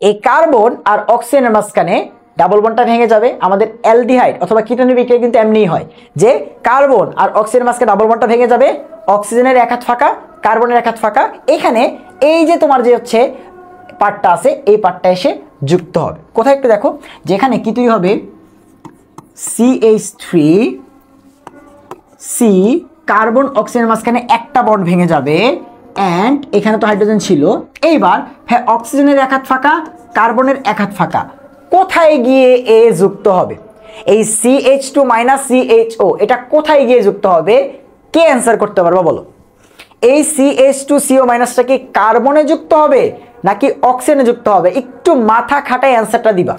এই কার্বন আর অক্সিজেনের মাঝখানে ডাবল বন্ডটা ভেঙে যাবে। আমাদের অ্যালডিহাইড অথবা কিটোনের বিক্রিয়া কিন্তু এমনিই হয় যে কার্বন আর অক্সিজেনের মাঝখানে ডাবল বন্ডটা ভেঙে যাবে, অক্সিজেনের এক হাত ফাঁকা, কার্বনের এক হাত ফাঁকা। এখানে এই যে তোমার যে হচ্ছে পার্টটা আছে, এই পার্টটা এসে যুক্ত হবে কোথায়? একটু দেখো যেখানে কি তৈরি হবে? CH3C, কার্বন অক্সিজেনের মাঝখানে একটা বন্ড ভেঙে যাবে, অ্যান্ড এখানে তো হাইড্রোজেন ছিল। এইবার হ্যাঁ অক্সিজেনের এক হাত ফাঁকা, কার্বনের এক হাত ফাঁকা, কোথায় গিয়ে এ যুক্ত হবে? এই CH2 মাইনাস CHO এটা কোথায় গিয়ে যুক্ত হবে? কে অ্যান্সার করতে পারবো বলো? এই CH2CO মাইনাসটা কি কার্বনে যুক্ত হবে নাকি অক্সিজেনে যুক্ত হবে? একটু মাথা খাটায় অ্যান্সারটা দিবা,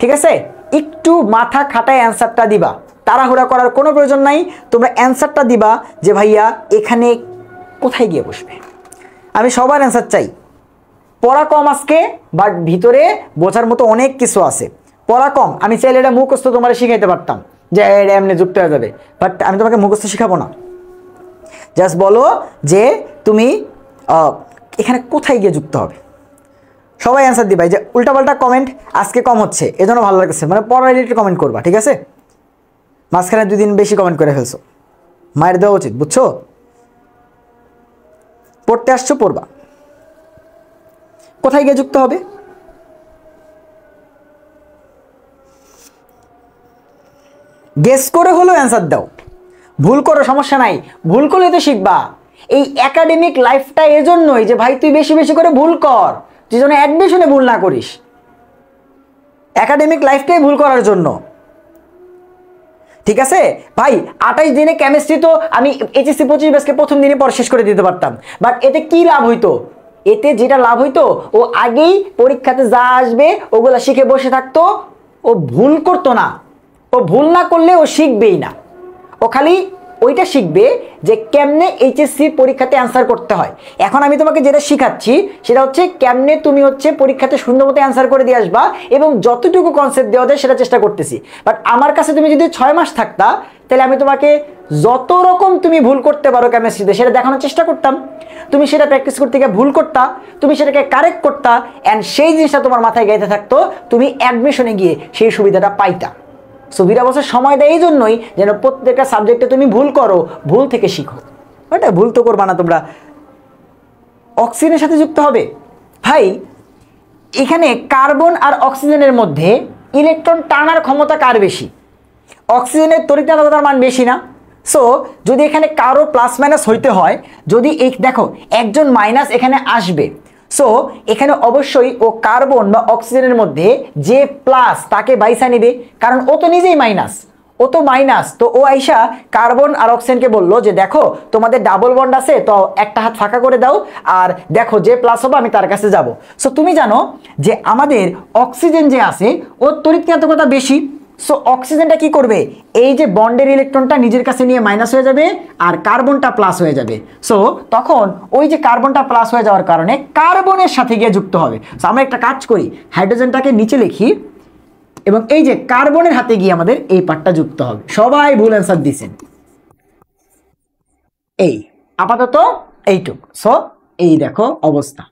ঠিক আছে? একটু মাথা খাটায় অ্যান্সারটা দিবা, তাড়াহুড়া করার কোনো প্রয়োজন নাই। তোমরা অ্যান্সারটা দিবা যে ভাইয়া এখানে কোথায় গিয়ে বসবে। আমি সবার অ্যান্সার চাই। পড়া কম আজকে, বাট ভিতরে বোঝার মতো অনেক কিছু আছে। পড়া কম, আমি চাইলে এটা মুখস্থ তোমার শিখাইতে পারতাম যে এটা এমনি যুক্ত হয়ে যাবে, বাট আমি তোমাকে মুখস্থ শিখাবো না। জাস্ট বলো যে তুমি এখানে কোথায় গিয়ে যুক্ত হবে। সবাই অ্যান্সার দিবা। এই যে উল্টাপাল্টা কমেন্ট আজকে কম হচ্ছে, এজন্য ভালো লাগছে, মানে পড়া রিলেটেড কমেন্ট করবা, ঠিক আছে? মাঝখানে 2 দিন বেশি কমেন্ট করে ফেলছো, মায়ের দেওয়া উচিত, বুঝছো? পড়তে আসছো, পড়বা। কোথায় গিয়ে যুক্ত হবে? গেস করে হলেও অ্যান্সার দাও, ভুল করো সমস্যা নাই, ভুল করলে তো শিখবা। এই একাডেমিক লাইফটা এজন্যই যে ভাই তুই বেশি বেশি করে ভুল কর, তুই যেন অ্যাডমিশনে ভুল না করিস। একাডেমিক লাইফটাই ভুল করার জন্য, ঠিক আছে ভাই? 28 দিনে কেমিস্ট্রি তো আমি HSC 25 ব্যাচকে প্রথম দিনে পড়া শেষ করে দিতে পারতাম, বাট এতে কি লাভ হইতো? এতে যেটা লাভ হইতো, ও আগেই পরীক্ষাতে যা আসবে ওগুলা শিখে বসে থাকতো, ও ভুল করতো না। ও ভুল না করলে ও শিখবেই না, ও খালি ওইটা শিখবে যে কেমনে HSC পরীক্ষাতে অ্যান্সার করতে হয়। এখন আমি তোমাকে যেটা শিখাচ্ছি সেটা হচ্ছে কেমনে তুমি হচ্ছে পরীক্ষাতে সুন্দর মতো অ্যান্সার করে দিয়ে আসবা, এবং যতটুকু কনসেপ্ট দেওয়া যায় সেটা চেষ্টা করতেছি। বাট আমার কাছে তুমি যদি 6 মাস থাকতা, তাহলে আমি তোমাকে যত রকম তুমি ভুল করতে পারো কেমিস্ট্রিতে সেটা দেখানোর চেষ্টা করতাম। তুমি সেটা প্র্যাকটিস করতে গিয়ে ভুল করতা, তুমি সেটাকে কারেক্ট করতা, অ্যান্ড সেই জিনিসটা তোমার মাথায় গাইতে থাকতো, তুমি অ্যাডমিশনে গিয়ে সেই সুবিধাটা পাইতা। সো 2 বছর সময় দেয় এই জন্যই যেন প্রত্যেকটা সাবজেক্টে তুমি ভুল করো, ভুল থেকে শিখো। ওটা ভুল তো করবা না তোমরা। অক্সিজেনের সাথে যুক্ত হবে ভাই, এখানে কার্বন আর অক্সিজেনের মধ্যে ইলেকট্রন টানার ক্ষমতা কার বেশি? অক্সিজেনের তড়িৎচুম্বকতার মান বেশি না? সো যদি এখানে কারো প্লাস মাইনাস হইতে হয়, যদি এই দেখো একজন মাইনাস এখানে আসবে, সো এখানে অবশ্যই ও কার্বন বা অক্সিজেনের মধ্যে যে প্লাস তাকে বাইসা নিবে, কারণ ও তো নিজেই মাইনাস, ও তো মাইনাস। তো ও আইসা কার্বন আর অক্সিজেনকে বললো যে দেখো তোমাদের ডাবল বন্ড আছে, তো একটা হাত ফাঁকা করে দাও, আর দেখো যে প্লাস হবে আমি তার কাছে যাব। সো তুমি জানো যে আমাদের অক্সিজেন যে আছে ওর তড়িৎচুম্বকতা বেশি। সো অক্সিজেনটা কি করবে? এই যে বন্ডের ইলেকট্রনটা নিজের কাছে নিয়ে মাইনাস হয়ে যাবে, আর কার্বনটা প্লাস হয়ে যাবে। সো তখন ওই যে কার্বনটা প্লাস হয়ে যাওয়ার কারণে কার্বনের সাথে গিয়ে যুক্ত হবে। সো আমরা একটা কাজ করি, হাইড্রোজেনটাকে নিচে লিখি, এবং এই যে কার্বনের হাতে গিয়ে আমাদের এই পার্টটা যুক্ত হবে। সবাই ভুল অ্যান্সার দিয়েছেন, এই আপাতত এইটুক। সো এই দেখো অবস্থা,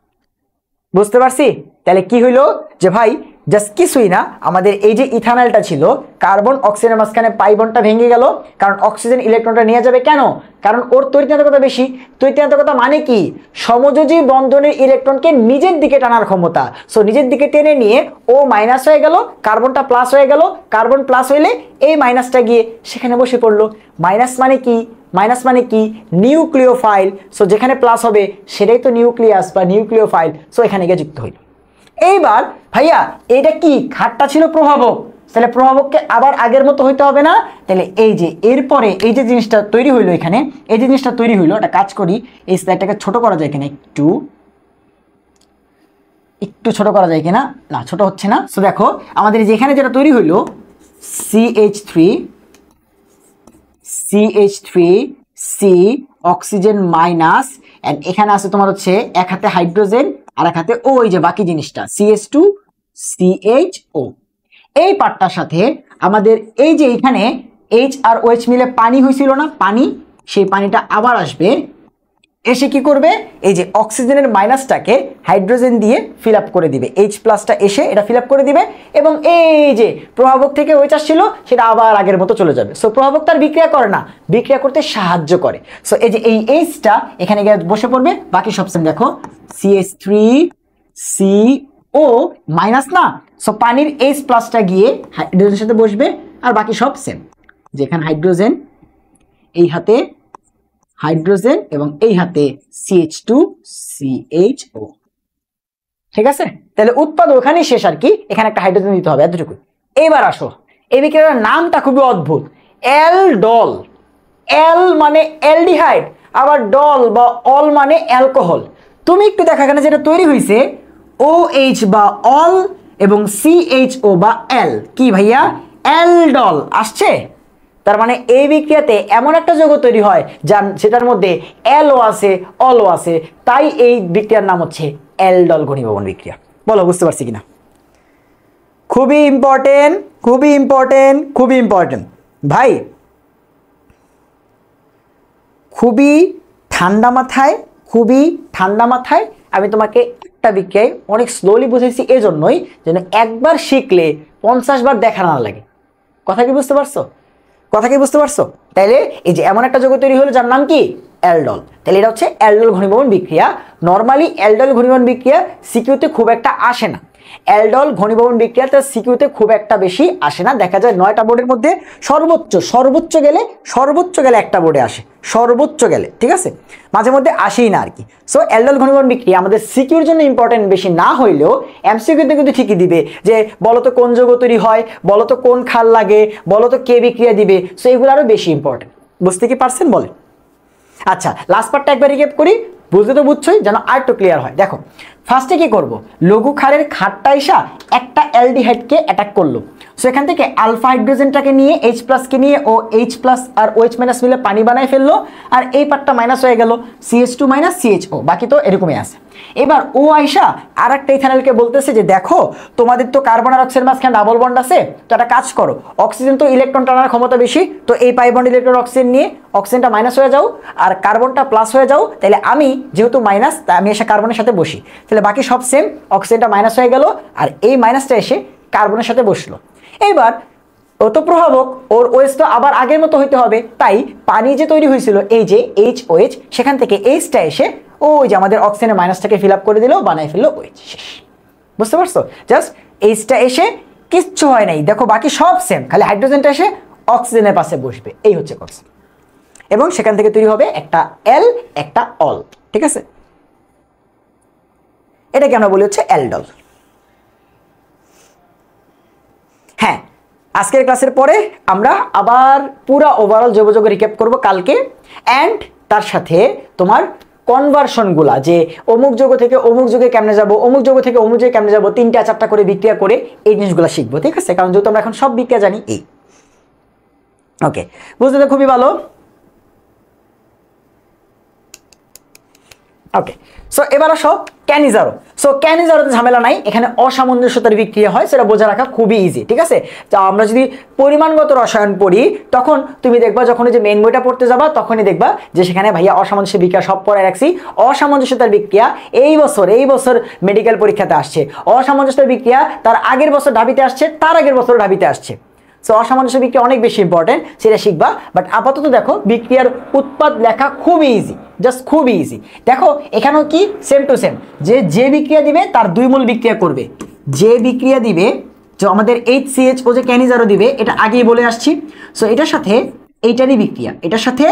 বুঝতে পারছি? তাহলে কি হইলো যে ভাই জাস্ট কিছুই না, আমাদের এই যে ইথানলটা ছিল, কার্বন অক্সিজেনের মাঝখানে পাই বন্ডটা ভেঙে গেল, কারণ অক্সিজেন ইলেকট্রনটা নিয়ে যাবে কেন? কারণ ওর তড়িৎচুম্বকতা বেশি। তড়িৎচুম্বকতা মানে কি? সমযোজী বন্ধনের ইলেকট্রনকে নিজের দিকে টানার ক্ষমতা। সো নিজের দিকে টেনে নিয়ে ও মাইনাস হয়ে গেল, কার্বনটা প্লাস হয়ে গেল, কার্বন প্লাস হইলে এই মাইনাসটা গিয়ে সেখানে বসে পড়লো। মাইনাস মানে কি? মাইনাস মানে কি? নিউক্লিওফাইল। সো যেখানে প্লাস হবে সেটাই তো নিউক্লিয়াস বা নিউক্লিওফাইল। সো এখানে গিয়ে যুক্ত হইল। এইবার ভাইয়া এটা কি খাটটা ছিল প্রভাবক, তাহলে প্রভাবককে আবার আগের মতো হইতে হবে না? তাহলে এই যে এরপরে এই যে জিনিসটা তৈরি হইলো, এখানে এই যে জিনিসটা তৈরি হইলো, একটা কাজ করি, এই স্লাইডটাকে ছোট করা যায় কিনা, একটু ছোট করা যায় কিনা? না, ছোট হচ্ছে না। সো দেখো আমাদের যেখানে যেটা তৈরি হইলো CH3C অক্সিজেন মাইনাস, এন্ড এখানে আছে তোমার হচ্ছে এক হাতে হাইড্রোজেন আর এক হাতে ওই যে বাকি জিনিসটা CH2CHO। এই পার্টটার সাথে আমাদের এই যে এখানে H আর OH মিলে পানি হয়েছিল না, পানি, সেই পানিটা আবার আসবে, এসে কি করবে? এই যে অক্সিজেনের মাইনাসটাকে হাইড্রোজেন দিয়ে ফিল আপ করে দিবে, H প্লাসটা এসে এটা ফিল আপ করে দিবে, এবং এই যে প্রভাবক থেকে OH আসছিল সেটা আবার আগের মতো চলে যাবে। সো প্রভাবক তার বিক্রিয়া করে না, বিক্রিয়া করতে সাহায্য করে। সো এই যে এই Hটা এখানে গিয়ে বসে পড়বে, বাকি সব সেম। দেখো CH3CO মাইনাস না, সো পানির H প্লাসটা গিয়ে হাইড্রোজেনের সাথে বসবে, আর বাকি সব সেম। যেখানে হাইড্রোজেন এই হাতে হাইড্রোজেন এবং এই হাতে CH2CHO। ঠিক আছে, তাহলে উৎপাদ ওখানেই শেষ আর কি, এখানে একটা হাইড্রোজেন দিতে হবে এতটুকু। এইবার আসো, এই বিক্রিয়ার নামটা খুবই অদ্ভুত, অ্যালডল। অ্যাল মানে অ্যালডিহাইড, আবার ডল বা অল মানে অ্যালকোহল। তুমি একটু দেখো এখানে যেটা তৈরি হয়েছে OH বা অল এবং CHO বা এল, কি ভাইয়া অ্যালডল আসছে। তার মানে এই বিক্রিয়াতে এমন একটা যৌগ তৈরি হয় যেটার মধ্যে এলও আছে অলও আছে, তাই এই বিক্রিয়ার নাম হচ্ছে অ্যালডল ঘনীভবন বিক্রিয়া। বলো বুঝতে পারছি কিনা? খুবই ইম্পর্টেন্ট, খুবই ইম্পর্টেন্ট, খুবই ইম্পর্টেন্ট ভাই। খুবই ঠান্ডা মাথায়, খুবই ঠান্ডা মাথায় আমি তোমাকে একটা বিক্রিয়ায় অনেক স্লোলি বুঝাইছি, এজন্যই যেন একবার শিখলে 50 বার দেখা না লাগে। কথা কি বুঝতে পারছো? কথা কি বুঝতে পারছো? তাইলে এই যে এমন একটা যৌগ তৈরি হলো যার নাম কি অ্যালডল, তাহলে এটা হচ্ছে অ্যালডল ঘনীভবন বিক্রিয়া। নর্মালি অ্যালডল ঘনীভবন বিক্রিয়া সিকিউতে খুব একটা আসে না, অ্যালডল ঘনীভবন বিক্রিয়াতে সিকিউতে খুব একটা বেশি আসে না। দেখা যায় 9টা বোর্ডের মধ্যে সর্বোচ্চ গেলে একটা বোর্ডে আসে, সর্বোচ্চ গেলে, ঠিক আছে, মাঝে মধ্যে আসেই না আর কি। সো অ্যালডল ঘনীভবন বিক্রিয়া আমাদের সিকিউর জন্য ইম্পর্টেন্ট বেশি না হইলেও এমসিকিউতে কিন্তু ঠিকই দিবে, যে বলতো কোন যৌগ তৈরি হয়, বলতো কোন ক্ষার লাগে, বলতো কে বিক্রিয়া দিবে। সো এগুলো আরো বেশি ইম্পর্টেন্ট। বুঝতে কি পারছেন বলে? আচ্ছা, লাস্ট পার্টটা একবার রিক্যাপ করি, বুঝতে তো বুঝছোই, যেন আর একটু ক্লিয়ার হয়। দেখো ফার্স্টে কি করব, লঘু ক্ষারের ক্ষারটা এসা একটা অ্যালডিহাইডকে অ্যাটাক করলো। সো এখান থেকে আলফা হাইড্রোজেনটাকে নিয়ে H+ কে নিয়ে ও H+ আর OH- মিলে পানি বানায় ফেললো, আর এই পার্টটা মাইনাস হয়ে গেল, CH2 - CHO, বাকি তো এরকমই আছে। এবার ও আইসা আর একটা ইথানলকে বলতেছে যে দেখো তোমাদের তো কার্বন আর অক্সিজেন মাঝখানে ডাবল বন্ড আছে, তো একটা কাজ করো, অক্সিজেন তো ইলেকট্রন টানার ক্ষমতা বেশি, তো এই পাই বন্ড ইলেকট্রন অক্সিজেন নিয়ে অক্সিজেনটা মাইনাস হয়ে যাও আর কার্বনটা প্লাস হয়ে যাও। তাহলে আমি যেহেতু মাইনাস, তাই আমি এসে কার্বনের সাথে বসি, তাহলে বাকি সব সেম, অক্সিজেনটা মাইনাস হয়ে গেল আর এই মাইনাসটা এসে কার্বনের সাথে বসলো। এইবার অতঃপ্রভাবক ওর OH তো আবার আগের মতো হইতে হবে, তাই পানি যে তৈরি হয়েছিল এই যে HOH, সেখান থেকে Hটা এসে ওই যে আমাদের অক্সিজেনের মাইনাসটাকে ফিল আপ করে দিল, বানাই ফেললো OH, শেষ। বুঝতে পারছো? জাস্ট Hটা এসে কিচ্ছু হয় নাই, দেখো বাকি সব সেম, খালি হাইড্রোজেনটা এসে অক্সিজেনের পাশে বসবে, এই হচ্ছে কনসেপ্ট। এবং সেখান থেকে তৈরি হবে একটা এল, একটা অল, ঠিক আছে? এটাকে আমরা বলি হচ্ছে অ্যালডল। হ্যাঁ, আজকের ক্লাসের পরে আমরা আবার পুরো ওভারঅল জৈব রিক্যাপ করব কালকে, অ্যান্ড তার সাথে তোমার কনভার্সনগুলা, যে অমুক যৌগ থেকে অমুক যৌগে কেমনে যাব, অমুক যৌগ থেকে অমুক যৌগে কেমনে যাব, 3টা 4টা করে বিক্রিয়া করে এই জিনিসগুলো শিখবো, ঠিক আছে? কারণ যেহেতু আমরা এখন সব বিক্রিয়া জানি এই। ওকে, বুঝতে তো খুবই ভালো। ওকে, সো এবার আসো ক্যানিজারো। সো ক্যানিজারোতে ঝামেলা নাই, এখানে অসামঞ্জস্যতার বিক্রিয়া হয়, সেটা বোঝা রাখা খুবই ইজি, ঠিক আছে? তা আমরা যদি পরিমাণগত রসায়ন পড়ি, তখন তুমি দেখবা যখন যে মেইন বইটা পড়তে যাবা তখনই দেখবা যে সেখানে ভাইয়া অসামঞ্জস্য বিক্রিয়া সব পড়ে রাখছি। অসামঞ্জস্যতার বিক্রিয়া এই বছর মেডিকেল পরীক্ষাতে আসছে, অসামঞ্জস্যতার বিক্রিয়া তার আগের বছর ঢাবিতে আসছে, তার আগের বছর ঢাবিতে আসছে। সো অসামঞ্জস্য বিক্রিয়া অনেক বেশি ইম্পর্টেন্ট, সেটা শিখবা। বাট আপাতত দেখো বিক্রিয়ার উৎপাদ লেখা খুবই ইজি, জাস্ট খুবই ইজি। দেখো এখানেও কি সেম টু সেম, যে বিক্রিয়া দিবে তার 2 মোল বিক্রিয়া করবে, যে বিক্রিয়া দিবে, যে আমাদের HCHO যে ক্যানিজারো দিবে, এটা আগেই বলে আসছি। সো এটার সাথে এইটারই বিক্রিয়া, এটার সাথে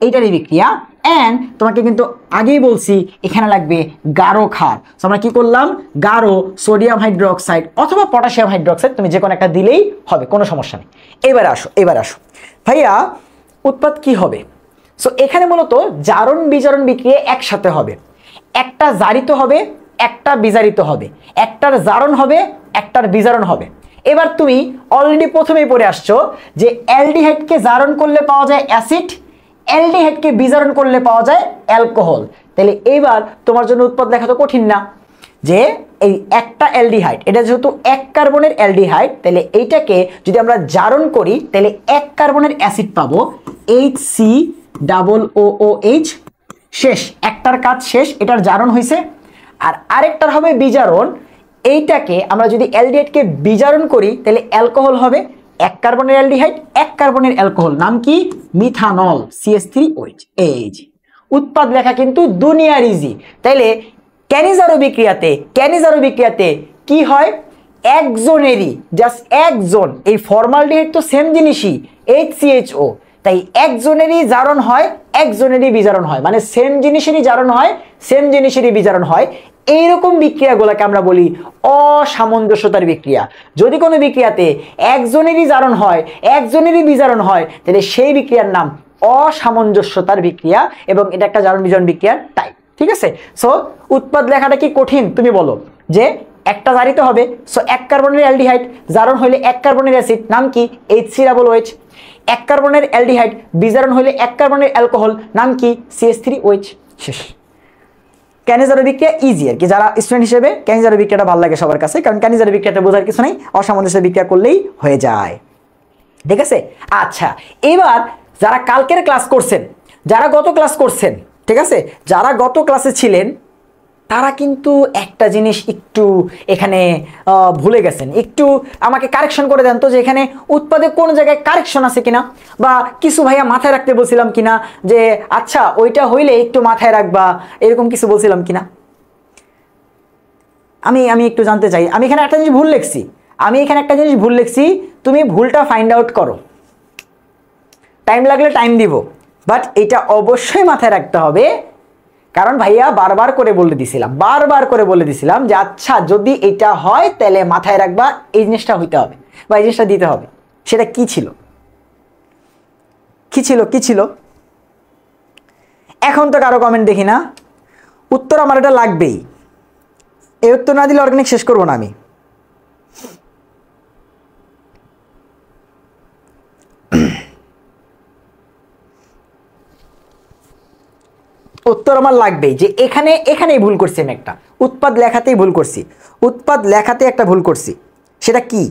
এইটারই বিক্রিয়া, অ্যান্ড তোমাকে কিন্তু আগেই বলছি এখানে লাগবে গাঢ় ক্ষার। সো আমরা কি করলাম, গাঢ় সোডিয়াম হাইড্রোক্সাইড অথবা পটাশিয়াম হাইড্রোক্সাইড, তুমি যে কোনো একটা দিলেই হবে, কোনো সমস্যা নেই। এবার আসো ভাইয়া, উৎপাদ কি হবে? সো এখানে মূলত জারণ বিজারণ বিক্রিয়া একসাথে হবে, একটা জারিত হবে, একটা বিজারিত হবে, একটার জারণ হবে, একটার বিজারণ হবে। এবার তুমি অলরেডি প্রথমেই পড়ে আসছো যে অ্যালডিহাইডকে জারণ করলে পাওয়া যায় অ্যাসিড, অ্যালডিহাইডকে বিজারণ করলে পাওয়া যায় অ্যালকোহল। তাহলে এইবার তোমার জন্য উৎপাদ লেখা তো কঠিন না, যে এই একটা অ্যালডিহাইড, এটা যেহেতু 1 কার্বনের অ্যালডিহাইড, তাহলে এইটাকে যদি আমরা জারণ করি তাহলে 1 কার্বনের অ্যাসিড পাবো, HCOOH, শেষ, একটার কাজ শেষ, এটার জারণ হয়েছে। আর আরেকটার হবে বিজারণ, এইটাকে আমরা যদি অ্যালডিহাইডকে বিজারণ করি তাহলে অ্যালকোহল হবে, 1 কার্বনের অ্যালডিহাইড 1 কার্বনের অ্যালকোহল, নাম কি মিথানল, CH3OH। এই যে উৎপাদ লেখা কিন্তু দুনিয়ার ইজি। তাইলে ক্যানিজারো বিক্রিয়াতে কি হয়, একজনেরই, জাস্ট একজন, এই ফর্মালডিহাইড তো সেম জিনিসই HCHO, তাই একজনেরই জারণ হয়, একজনেরই বিজারণ হয়, মানে সেম জিনিসেরই জারণ হয়, সেম জিনিসেরই বিজারণ হয়। এইরকম বিক্রিয়াগুলোকে আমরা বলি অসামঞ্জস্যতার বিক্রিয়া। যদি কোনো বিক্রিয়াতে একজনেরই জারণ হয়, একজনেরই বিজারণ হয়, তাহলে সেই বিক্রিয়ার নাম অসামঞ্জস্যতার বিক্রিয়া, এবং এটা একটা জারণ বিজারণ বিক্রিয়ার টাইপ। ঠিক আছে? সো উৎপাদ লেখাটা কি কঠিন তুমি বলো? যে একটা জারিত হবে, সো এক কার্বনের অ্যালডিহাইড, জারণ হইলে এক কার্বনের অ্যাসিড, নাম কি? HCOOH। এক কার্বনের অ্যালডিহাইড, বিজারণ হইলে এক কার্বনের অ্যালকোহল, নাম কি? CH3OH। শেষ। ক্যানিজারো বিক্রিয়া ইজি আর কি, যারা স্টুডেন্ট হিসেবে ক্যানিজারো বিক্রিয়াটা ভালো লাগে সবার কাছে, কারণ ক্যানিজারো বিক্রিয়াতে বোঝার কিছু নেই, অসামঞ্জস্য বিক্রিয়া করলেই হয়ে যায়। ঠিক আছে? আচ্ছা, এবার যারা কালকের ক্লাস করছেন, যারা গত ক্লাস করছেন, ঠিক আছে, যারা গত ক্লাসে ছিলেন, তারা কিন্তু একটা জিনিস একটু এখানে ভুলে গেছেন। একটু আমাকে কারেকশন করে দেন তো, যে এখানে উৎপাদে কোন জায়গায় কারেকশন আছে কিনা, বা কিছু ভাইয়া মাথায় রাখতে বলছিলাম কিনা, যে আচ্ছা ওইটা হইলে একটু মাথায় রাখবা, এরকম কিছু বলছিলাম কিনা। আমি একটু জানতে চাই। আমি এখানে একটা জিনিস ভুল লিখছি, তুমি ভুলটা ফাইন্ড আউট করো, টাইম লাগলে টাইম দিব, বাট এটা অবশ্যই মাথায় রাখতে হবে। কারণ ভাইয়া বারবার করে বলে দিছিলাম যে আচ্ছা যদি এটা হয় তাহলে মাথায় রাখবা এই জিনিসটা হইতে হবে বা এই জিনিসটা দিতে হবে। সেটা কি ছিল? এখন তো কারো কমেন্ট দেখি না। উত্তর আমার এটা লাগবেই, এই উত্তর না দিলে অর্গানিক শেষ করবো না আমি। উত্তর আমার লাগবেই, যে এখানেই ভুল করছি আমি, একটা উৎপাদ লেখাতেই ভুল করছি, একটা ভুল করছি। সেটা কি?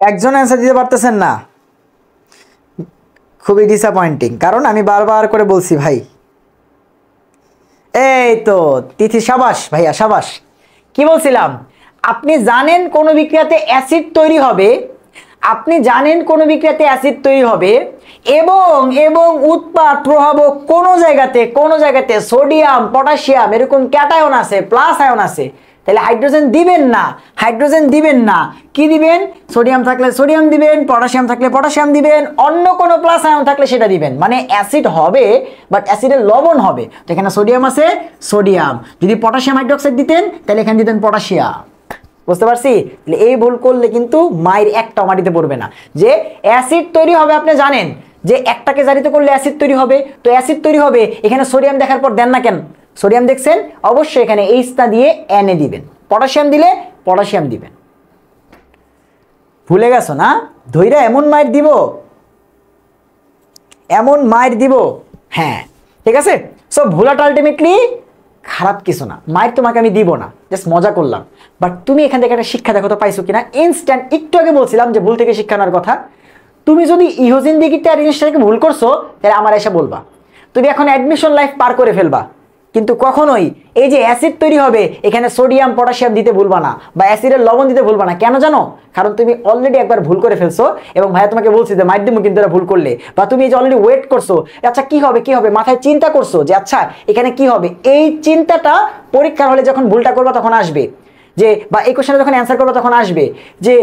একজন অ্যান্সার দিতে পারতেছেন না, খুবই ডিসঅ্যাপয়েন্টিং, কারণ আমি বারবার করে বলছি ভাই। এই তো তিথি, সাবাস ভাইয়া সাবাস। কি বলছিলাম? আপনি জানেন কোন বিক্রিয়াতে অ্যাসিড তৈরি হবে, এবং উৎপাদ প্রভাবক কোন জায়গাতে সোডিয়াম, পটাশিয়াম এরকম ক্যাটায়ন আছে, প্লাস আয়ন আছে, তাহলে হাইড্রোজেন দিবেন না। কি দিবেন? সোডিয়াম থাকলে সোডিয়াম দিবেন, পটাশিয়াম থাকলে পটাশিয়াম দিবেন, অন্য কোনো প্লাস আয়ন থাকলে সেটা দিবেন। মানে অ্যাসিড হবে, বাট অ্যাসিডের লবণ হবে। তো এখানে সোডিয়াম আছে, সোডিয়াম। যদি পটাশিয়াম হাইড্রোক্সাইড দিতেন তাহলে এখানে দিতেন পটাশিয়াম। বুঝতে পারছি? তাহলে এই ভুল করলে কিন্তু মায়ের একটা মাটিতে পড়বে না। যে অ্যাসিড তৈরি হবে, আপনি জানেন যে একটাকে জারিত করলে অ্যাসিড তৈরি হবে, তো অ্যাসিড তৈরি হবে, এখানে সোডিয়াম দেখার পর দেন না কেন? সোডিয়াম দেখছেন, অবশ্যই এখানে এইচটা দিয়ে এনে দিবেন, পটাশিয়াম দিলে পটাশিয়াম দিবেন। ভুলে গেছো না? ধৈর্য এমন মায়ের দিব, হ্যাঁ ঠিক আছে। সো ভুলাটা আলটিমেটলি খারাপ কিছু না, মায়ের তোমাকে আমি দিব না, জাস্ট মজা করলাম। বাট তুমি এখান থেকে একটা শিক্ষা দেখো তো পাইছো কিনা ইনস্ট্যান্ট। একটু আগে বলছিলাম যে ভুল থেকে শিক্ষা নেওয়ার কথা। তুমি যদি ইহোজিন দিকিটা জিনিসটাকে ভুল করছো, তাহলে আমার এসে বলবা। তুমি এখন অ্যাডমিশন লাইফ পার করে ফেলবা, কিন্তু কখনোই এই যে অ্যাসিড তৈরি হবে এখানে সোডিয়াম পটাশিয়াম দিতে ভুলবা না, বা অ্যাসিডের লবণ দিতে ভুলবা না। কেন জানো? কারণ তুমি অলরেডি একবার ভুল করে ফেলছো, এবং ভাইয়া তোমাকে বলছি যে মাইর দিমু কিন্তু ভুল করলে, বা তুমি এই যে অলরেডি ওয়েট করছো, আচ্ছা কি হবে মাথায় চিন্তা করছো যে আচ্ছা এখানে কি হবে। এই চিন্তাটা পরীক্ষার হলে যখন ভুলটা করবা তখন আসবে, যে বা এই কোশ্চেনে যখন অ্যান্সার করবা তখন আসবে যে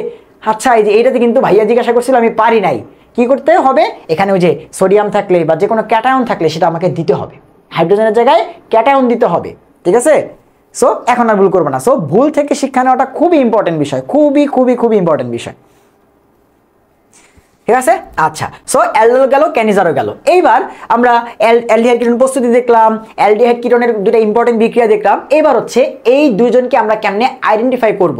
আচ্ছা এই যে এইটাতে কিন্তু ভাইয়া জিজ্ঞাসা করছিল আমি পারি নাই। কি করতে হবে? এখানে ওই যে সোডিয়াম থাকলে বা যে কোনো ক্যাটায়ন থাকলে সেটা আমাকে দিতে হবে, হাইড্রোজেনের জায়গায় ক্যাটায়ন দিতে হবে। ঠিক আছে? সো এখন আর ভুল করবে না। সো ভুল থেকে শিক্ষা নেওয়াটা খুবই ইম্পর্টেন্ট বিষয়, খুবই ইম্পর্টেন্ট বিষয়। ঠিক আছে? আচ্ছা, সো অ্যালডোল গেল, ক্যানিজারও গেল। এইবার আমরা অ্যালডিহাইড কিটোন প্রস্তুতি দেখলাম, অ্যালডিহাইড কিটোনের দুটো ইম্পর্টেন্ট বিক্রিয়া দেখলাম। এবার হচ্ছে এই দুইজনকে আমরা কেমনে আইডেন্টিফাই করব।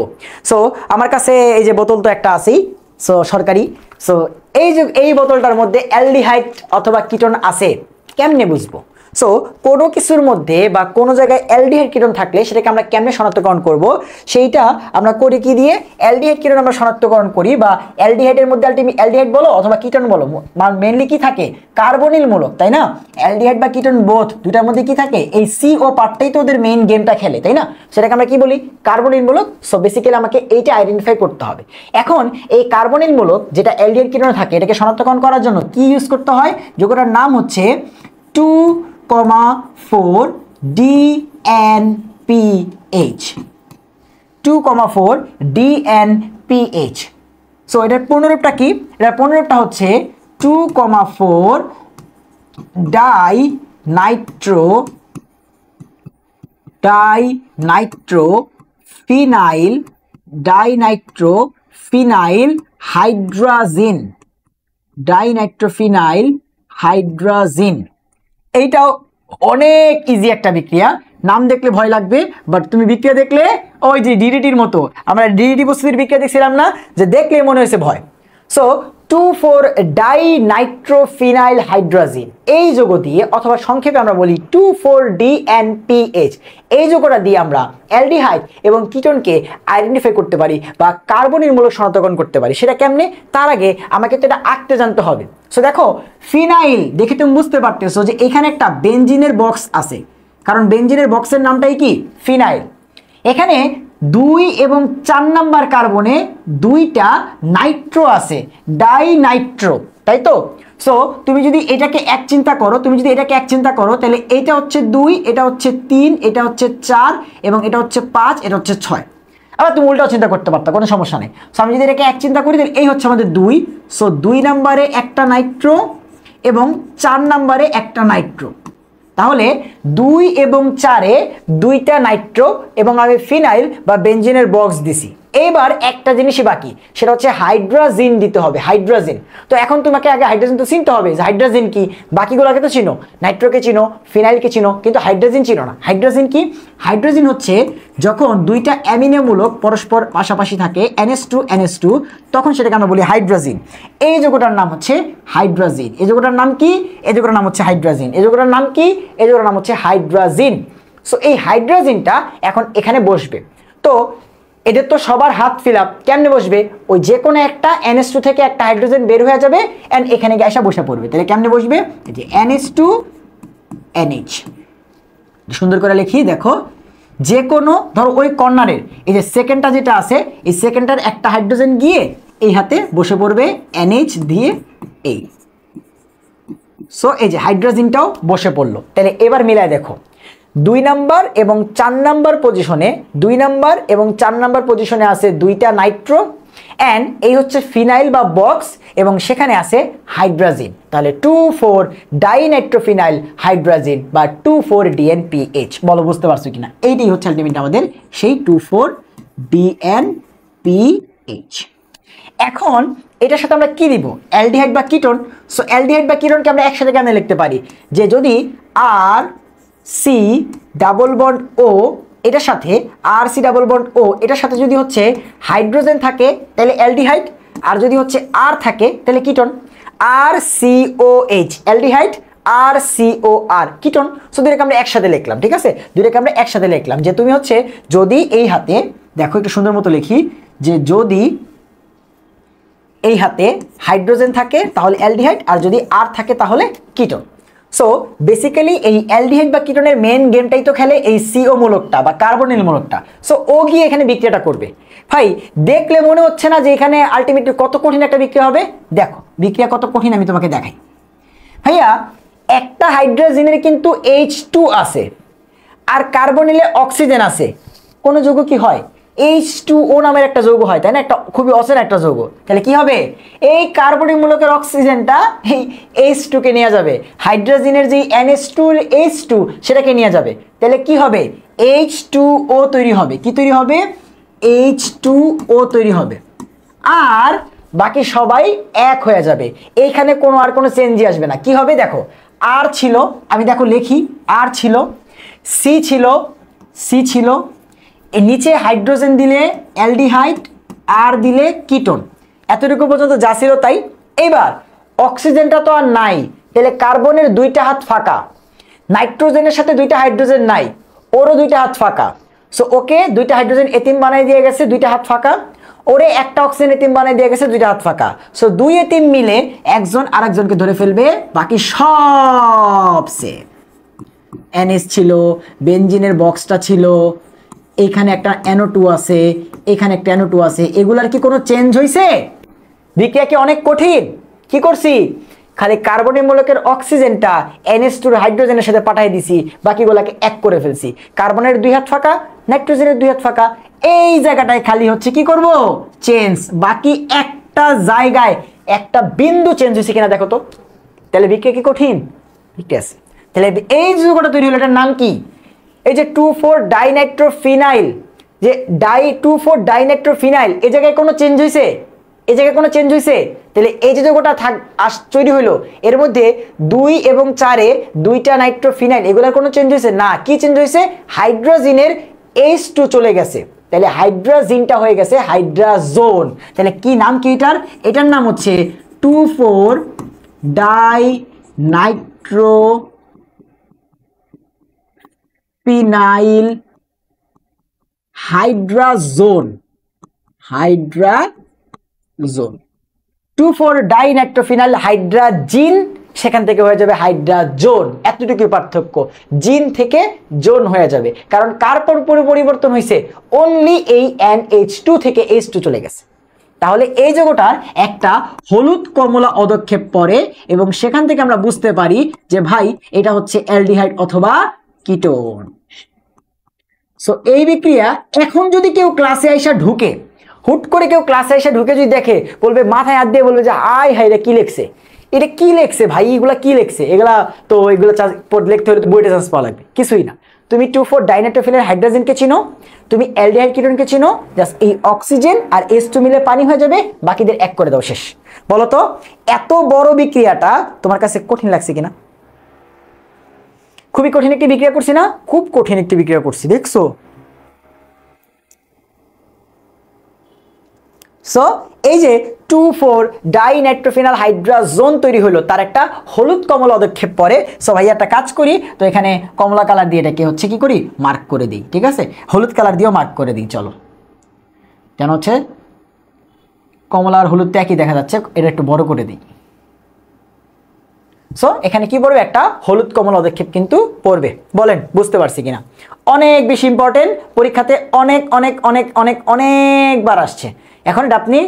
সো আমার কাছে এই যে বোতল তো একটা আছেই, সো সরকারি। সো এই যে এই বোতলটার মধ্যে অ্যালডিহাইড অথবা কিটোন আছে, কেমনে বুঝবো? সো কোনো কিছুর মধ্যে বা কোনো জায়গায় অ্যালডিহাইড কিটোন থাকলে সেটাকে আমরা কেমনে শনাক্তকরণ করব, সেইটা আমরা করি কি দিয়ে, অ্যালডিহাইড কিটোন আমরা শনাক্তকরণ করি, বা অ্যালডিহাইডের মধ্যে আলটিমেট অ্যালডিহাইড বলো অথবা কিটোন বলো, মেনলি কি থাকে, কার্বনিল মূলক, তাই না? অ্যালডিহাইড বা কিটোন বোথ দুটার মধ্যে কি থাকে, এই সি ও পার্টটাই তো ওদের মেইন গেমটা খেলে, তাই না? সেটাকে আমরা কি বলি, কার্বনিল মূলক। সো বেসিক্যালি আমাকে এইটা আইডেন্টিফাই করতে হবে। এখন এই কার্বনিল মূলক যেটা অ্যালডিহাইড কিটোনে থাকে, এটাকে শনাক্তকরণ করার জন্য কি ইউজ করতে হয়, যৌগটার নাম হচ্ছে 2,4 DNPH, 2,4 DNPH। সো এটার পূর্ণরূপটা কি, এটার পূর্ণরূপটা হচ্ছে 2,4 ডাইনাইট্রোফিনাইল হাইড্রাজিন। এইটাও অনেক ইজি একটা বিক্রিয়া, নাম দেখলে ভয় লাগবে, বাট তুমি বিক্রিয়া দেখলে ওই যে ডিডিটির মতো, আমরা ডিডিটি প্রস্তুতির বিক্রিয়া দেখছিলাম না, যে দেখলে মনে হয়েছে ভয়। সো 2,4 ডাইনাইট্রোফিনাইল হাইড্রাজিন এই যৌগ দিয়ে, অথবা সংক্ষেপে আমরা বলি 2,4 DNPH, এই যৌগটা দিয়ে আমরা অ্যালডিহাইড এবং কিটোনকে আইডেন্টিফাই করতে পারি বা কার্বনিল মূলক শনাক্তকরণ করতে পারি। সেটা কেমনে, তার আগে আমাকে তো এটা আঁকতে জানতে হবে। সো দেখো, ফিনাইল দেখে তুমি বুঝতে পারতেছো যে এখানে একটা বেনজিনের বক্স আছে, কারণ বেনজিনের বক্সের নামটাই কি, ফিনাইল। এখানে 2 এবং 4 নাম্বার কার্বনে দুইটা নাইট্রো আছে, ডাইনাইট্রো, তাই তো? সো তুমি যদি এটাকে এক চিন্তা করো, তাহলে এটা হচ্ছে 2, এটা হচ্ছে 3, এটা হচ্ছে 4 এবং এটা হচ্ছে 5, এটা হচ্ছে 6। আবার তুমি উল্টাও চিন্তা করতে পারতা, কোনো সমস্যা নেই। সো আমি যদি এটাকে এক চিন্তা করি, তাহলে এই হচ্ছে আমাদের 2। সো 2 নাম্বারে একটা নাইট্রো এবং 4 নাম্বারে একটা নাইট্রো, তাহলে 2 এবং 4-এ দুইটা নাইট্রো এবং আমি ফিনাইল বা বেনজিনের বক্স দিছি। এইবার একটা জিনিসই বাকি, সেটা হচ্ছে হাইড্রাজিন দিতে হবে, হাইড্রাজিন। তো এখন তোমাকে আগে হাইড্রাজিন তো চিনতে হবে যে হাইড্রাজিন কি, বাকিগুলোকে তো চিনো, নাইট্রোকে চিনো, ফিনাইলকে চিনো, কিন্তু হাইড্রাজিন চিনো না। হাইড্রাজিন কি, হাইড্রাজিন হচ্ছে যখন দুইটা অ্যামিনোমূলক পরস্পর পাশাপাশি থাকে, NH2 তখন সেটাকে আমরা বলি হাইড্রাজিন। এই যৌগটার নাম হচ্ছে হাইড্রাজিন। এই যৌগটার নাম কি, এই যৌগটার নাম হচ্ছে হাইড্রাজিন। এই যৌগটার নাম কি, এই যৌগটার নাম হচ্ছে হাইড্রাজিন। সো এই হাইড্রাজিনটা এখন এখানে বসবে। তো এদের তো সবার হাত ফিল আপ, কেমনে বসবে, ওই যে কোনো একটা NH2 থেকে একটা হাইড্রোজেন বের হয়ে যাবে এন্ড এখানে গিয়ে এসে বসে পড়বে। তাহলে কেমনে বসবে, এই যে NH2NH, সুন্দর করে লিখি, দেখো যে কোনো ধরো ওই কর্নারের এই যে সেকেন্ডটা যেটা আছে, এই সেকেন্ডটার একটা হাইড্রোজেন গিয়ে এই হাতে বসে পড়বে NH দিয়ে এই। সো এই যে হাইড্রোজেনটাও বসে পড়লো। তাহলে এবার মিলায় দেখো, 2 নাম্বার এবং 4 নাম্বার পজিশনে, 2 নাম্বার এবং 4 নাম্বার পজিশনে আছে দুইটা নাইট্রো এন্ড এই হচ্ছে ফিনাইল বা বক্স, এবং সেখানে আছে হাইড্রাজিন। তাহলে 2,4 ডাইনাইট্রোফিনাইল হাইড্রাজিন বা 2,4 DNPH। বলো বুঝতে পারছো কিনা? এইটাই হচ্ছে আলটিমেট আমাদের সেই 2,4 DNPH। এখন এটার সাথে আমরা কি দিব, অ্যালডিহাইড বা কিটোন। সো অ্যালডিহাইড বা কিটোনকে আমরা একসাথে কেন লিখতে পারি, যে যদি RC ডাবল বন্ড O এটার সাথে, RC ডাবল বন্ড O এটার সাথে যদি হচ্ছে হাইড্রোজেন থাকে তাহলে অ্যালডিহাইড, আর যদি হচ্ছে R থাকে তাহলে ketone. RCOH aldehyde, RCOR ketone. So দুইটাকে আমরা একসাথে লিখলাম, ঠিক আছে? দুইটাকে আমরা একসাথে লিখলাম যে তুমি হচ্ছে যদি এই হাতে, দেখো একটু সুন্দর মতো লিখি, যে যদি এই হাতে হাইড্রোজেন থাকে তাহলে অ্যালডিহাইড, আর যদি R থাকে তাহলে কিটোন। সো বেসিক্যালি এই অ্যালডিহাইড বা কিটোনের মেন গেমটাই তো খেলে এই CO মূলকটা বা কার্বনিল মূলকটা। সো ও গিয়ে এখানে বিক্রিয়াটা করবে। ভাই দেখলে মনে হচ্ছে না যে এখানে আলটিমেটলি কত কঠিন একটা বিক্রিয়া হবে? দেখো বিক্রিয়া কত কঠিন আমি তোমাকে দেখাই। ভাইয়া একটা হাইড্রোজেনের কিন্তু H2 আছে, আর কার্বনিলে অক্সিজেন আছে। কোন যৌগ কি হয়, H2O নামের একটা যৌগ হয়, তাই না? একটা খুবই অচেনা একটা যৌগ। তাহলে কি হবে, এই কার্বনিক মূলকের অক্সিজেনটা এই H2 কে নিয়ে যাবে, হাইড্রোজেনের যে NH2 H2 সেটাকে নিয়ে যাবে। তাহলে কি হবে, H2O তৈরি হবে। কি তৈরি হবে, H2O তৈরি হবে, আর বাকি সবাই এক হয়ে যাবে। এইখানে কোনো আর কোনো চেঞ্জই আসবে না। কি হবে দেখো, আর ছিল, আমি দেখো লিখি, আর ছিল, সি ছিল, এই নিচে হাইড্রোজেন দিলে অ্যালডিহাইড, আর দিলে কিটোন, এতটুকু পর্যন্ত যা ছিল তাই। এবার অক্সিজেনটা তো আর নাই, তাহলে কার্বনের দুইটা হাত ফাঁকা, নাইট্রোজেনের সাথে দুইটা হাইড্রোজেন নাই, ওরও দুইটা হাত ফাঁকা। সো ওকে দুইটা হাইড্রোজেন এতিম বানাই দিয়ে গেছে, দুইটা হাত ফাঁকা। ওরে একটা অক্সিজেন এতিম বানাই দিয়ে গেছে, দুইটা হাত ফাঁকা। সো দুই এতিম মিলে একজন আরেকজনকে ধরে ফেলবে, বাকি সব সেম। NH ছিল, বেনজিনের বক্সটা ছিল, এখানে একটা NO2 আছে, এখানে একটা NO2 আছে, এগুলার কি কোনো চেঞ্জ হয়েছে? বিক্রিয়া কি অনেক কঠিন? কি করছি, খালি কার্বনের মূলকের অক্সিজেনটা NH2 হাইড্রোজেনের সাথে পাঠিয়ে দিছি, বাকিগুলোকে এক করে ফেলছি। কার্বনের দুই হাত ফাঁকা, নাইট্রোজেনের দুই হাত ফাঁকা, এই জায়গাটায় খালি হচ্ছে কি করব, চেঞ্জ। বাকি একটা জায়গায় একটা বিন্দু চেঞ্জ হয়েছে কিনা দেখো তো। তাহলে বিক্রিয়া কি কঠিন? ঠিক আছে, তাহলে এই যৌগটা তৈরি হলো, এটার নাম কি? এই যে 2,4 ডাইনাইট্রোফিনাইল, যে 2,4 ডাইনাইট্রোফিনাইল, এই জায়গায় কোনো চেঞ্জ হয়েছে? এই জায়গায় কোনো চেঞ্জ হয়েছে? তাহলে এই যে যৌগটা তৈরি হলো, এর মধ্যে 2 এবং 4-এ দুইটা নাইট্রোফিনাইল, এগুলোর কোনো চেঞ্জ হয়েছে না। কি চেঞ্জ হয়েছে? হাইড্রোজেনের H2 চলে গেছে, তাহলে হাইড্রোজিনটা হয়ে গেছে হাইড্রাজোন। তাহলে কি নাম কি এটার? এটার নাম হচ্ছে 2,4 ডাইনাইট্রোফিনাইল হাইড্রাজোন। 2,4 ডাইনাইট্রোফিনাইল হাইড্রাজিন, সেখান থেকে হয়ে যাবে হাইড্রাজোন। এতটুকু পার্থক্য, জিন থেকে জোন হয়ে যাবে। কারণ কার পরিবর্তন হয়েছে? অনলি এই NH2 থেকে H2 চলে গেছে। তাহলে এই যৌগটার একটা হলুদ কমলা অদক্ষেপ পড়ে এবং সেখান থেকে আমরা বুঝতে পারি যে ভাই এটা হচ্ছে অ্যালডিহাইড অথবা কিটোন। সো এই বিক্রিয়া এখন যদি কেউ ক্লাসে আইসা ঢুকে, হুট করে কেউ ক্লাসে এসে ঢুকে যদি দেখে, বলবে মাথায় হাত দিয়ে বলবে যে আয় হাই রে কি লেখছে, এটা কি লেখছে ভাই, এগুলা কি লেখছে, এগুলা তো এগুলো লিখতে হলে বইটা চান্স পাওয়া লাগবে। কিছুই না, তুমি 2,4 ডাইনাইট্রোফিনাইল হাইড্রোজেনকে চিনো, তুমি অ্যালডিহাইড কিটোনকে চিনো, জাস্ট এই অক্সিজেন আর H2 মিলে পানি হয়ে যাবে, বাকিদের এক করে দাও, শেষ। বলো তো এত বড় বিক্রিয়াটা তোমার কাছে কঠিন লাগছে কিনা? খুবই কঠিন একটি বিক্রিয়া করছি না? খুব কঠিন একটি বিক্রিয়া করছি, দেখছো? সো এই যে 2,4 ডাইনাইট্রোফিনাল হাইড্রাজোন তৈরি হলো, তার একটা হলুদ কমলা অদক্ষেপ পরে। সো ভাইয়া একটা কাজ করি, তো এখানে কমলা কালার দিয়ে এটাকে হচ্ছে কি করি, মার্ক করে দিই। ঠিক আছে, হলুদ কালার দিয়েও মার্ক করে দিই। চলো, কেন হচ্ছে কমলা আর হলুদ একই দেখা যাচ্ছে, এটা একটু বড় করে দিই। সো এখানে কি পড়বে, একটা হলুদ কমলা অদক্ষেপ কিন্তু পড়বে। বলেন বুঝতে পারছি কিনা? অনেক বেশি ইম্পর্টেন্ট, পরীক্ষাতে অনেক অনেক অনেক অনেক অনেকবার আসছে। এখন এটা আপনি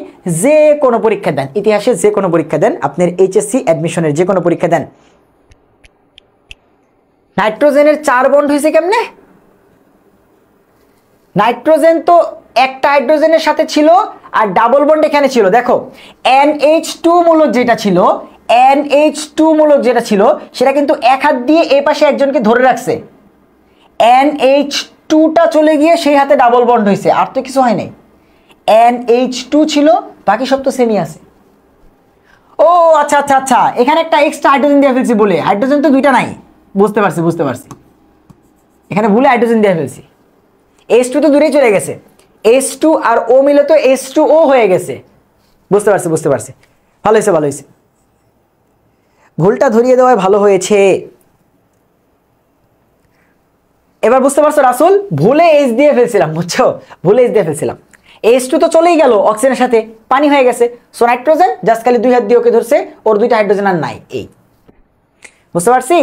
যে কোনো পরীক্ষা দেন, ইতিহাসে যে কোনো পরীক্ষা দেন, আপনার HSC অ্যাডমিশনের যে কোনো পরীক্ষা দেন, নাইট্রোজেনের 4 বন্ড হয়েছে কেমনে? নাইট্রোজেন তো একটা হাইড্রোজেনের সাথে ছিল আর ডাবল বন্ড এখানে ছিল। দেখো NH2 মূলক যেটা ছিল, NH2 মূলক যেটা ছিল সেটা কিন্তু এক হাত দিয়ে এই পাশে একজনকে ধরে রাখছে, NH2টা চলে গিয়ে সেই হাতে ডাবল বন্ড হয়েছে, আর তো কিছু হয় নাই। NH2 ছিল, বাকি সব তো সেমই আছে। ও আচ্ছা আচ্ছা আচ্ছা, এখানে একটা এক্সট্রা হাইড্রোজেন দিয়ে ফেলছি বলে, হাইড্রোজেন তো দুইটা নাই। বুঝতে পারছি বুঝতে পারছি, এখানে ভুলে হাইড্রোজেন দিয়ে ফেলছি। H2 তো দূরেই চলে গেছে, H2 আর O মিলে তো H2O হয়ে গেছে। বুঝতে পারছি বুঝতে পারছি, ভালো হয়েছে ভালো হয়েছে, ভুলটা ধরিয়ে দেওয়ায় ভালো হয়েছে। এবার বুঝতে পারছো রাসুল, ভুলে H দিয়ে ফেলছিলাম, বুঝছো, ভুলে H দিয়ে ফেলছিলাম। H2 তো চলেই গেল, অক্সিজেনের সাথে পানি হয়ে গেছে। সো নাইট্রোজেন জাস্ট খালি দুই হাত দিয়ে ওকে ধরছে, ওর দুইটা হাইড্রোজেন আর নাই। এই বুঝতে পারছি?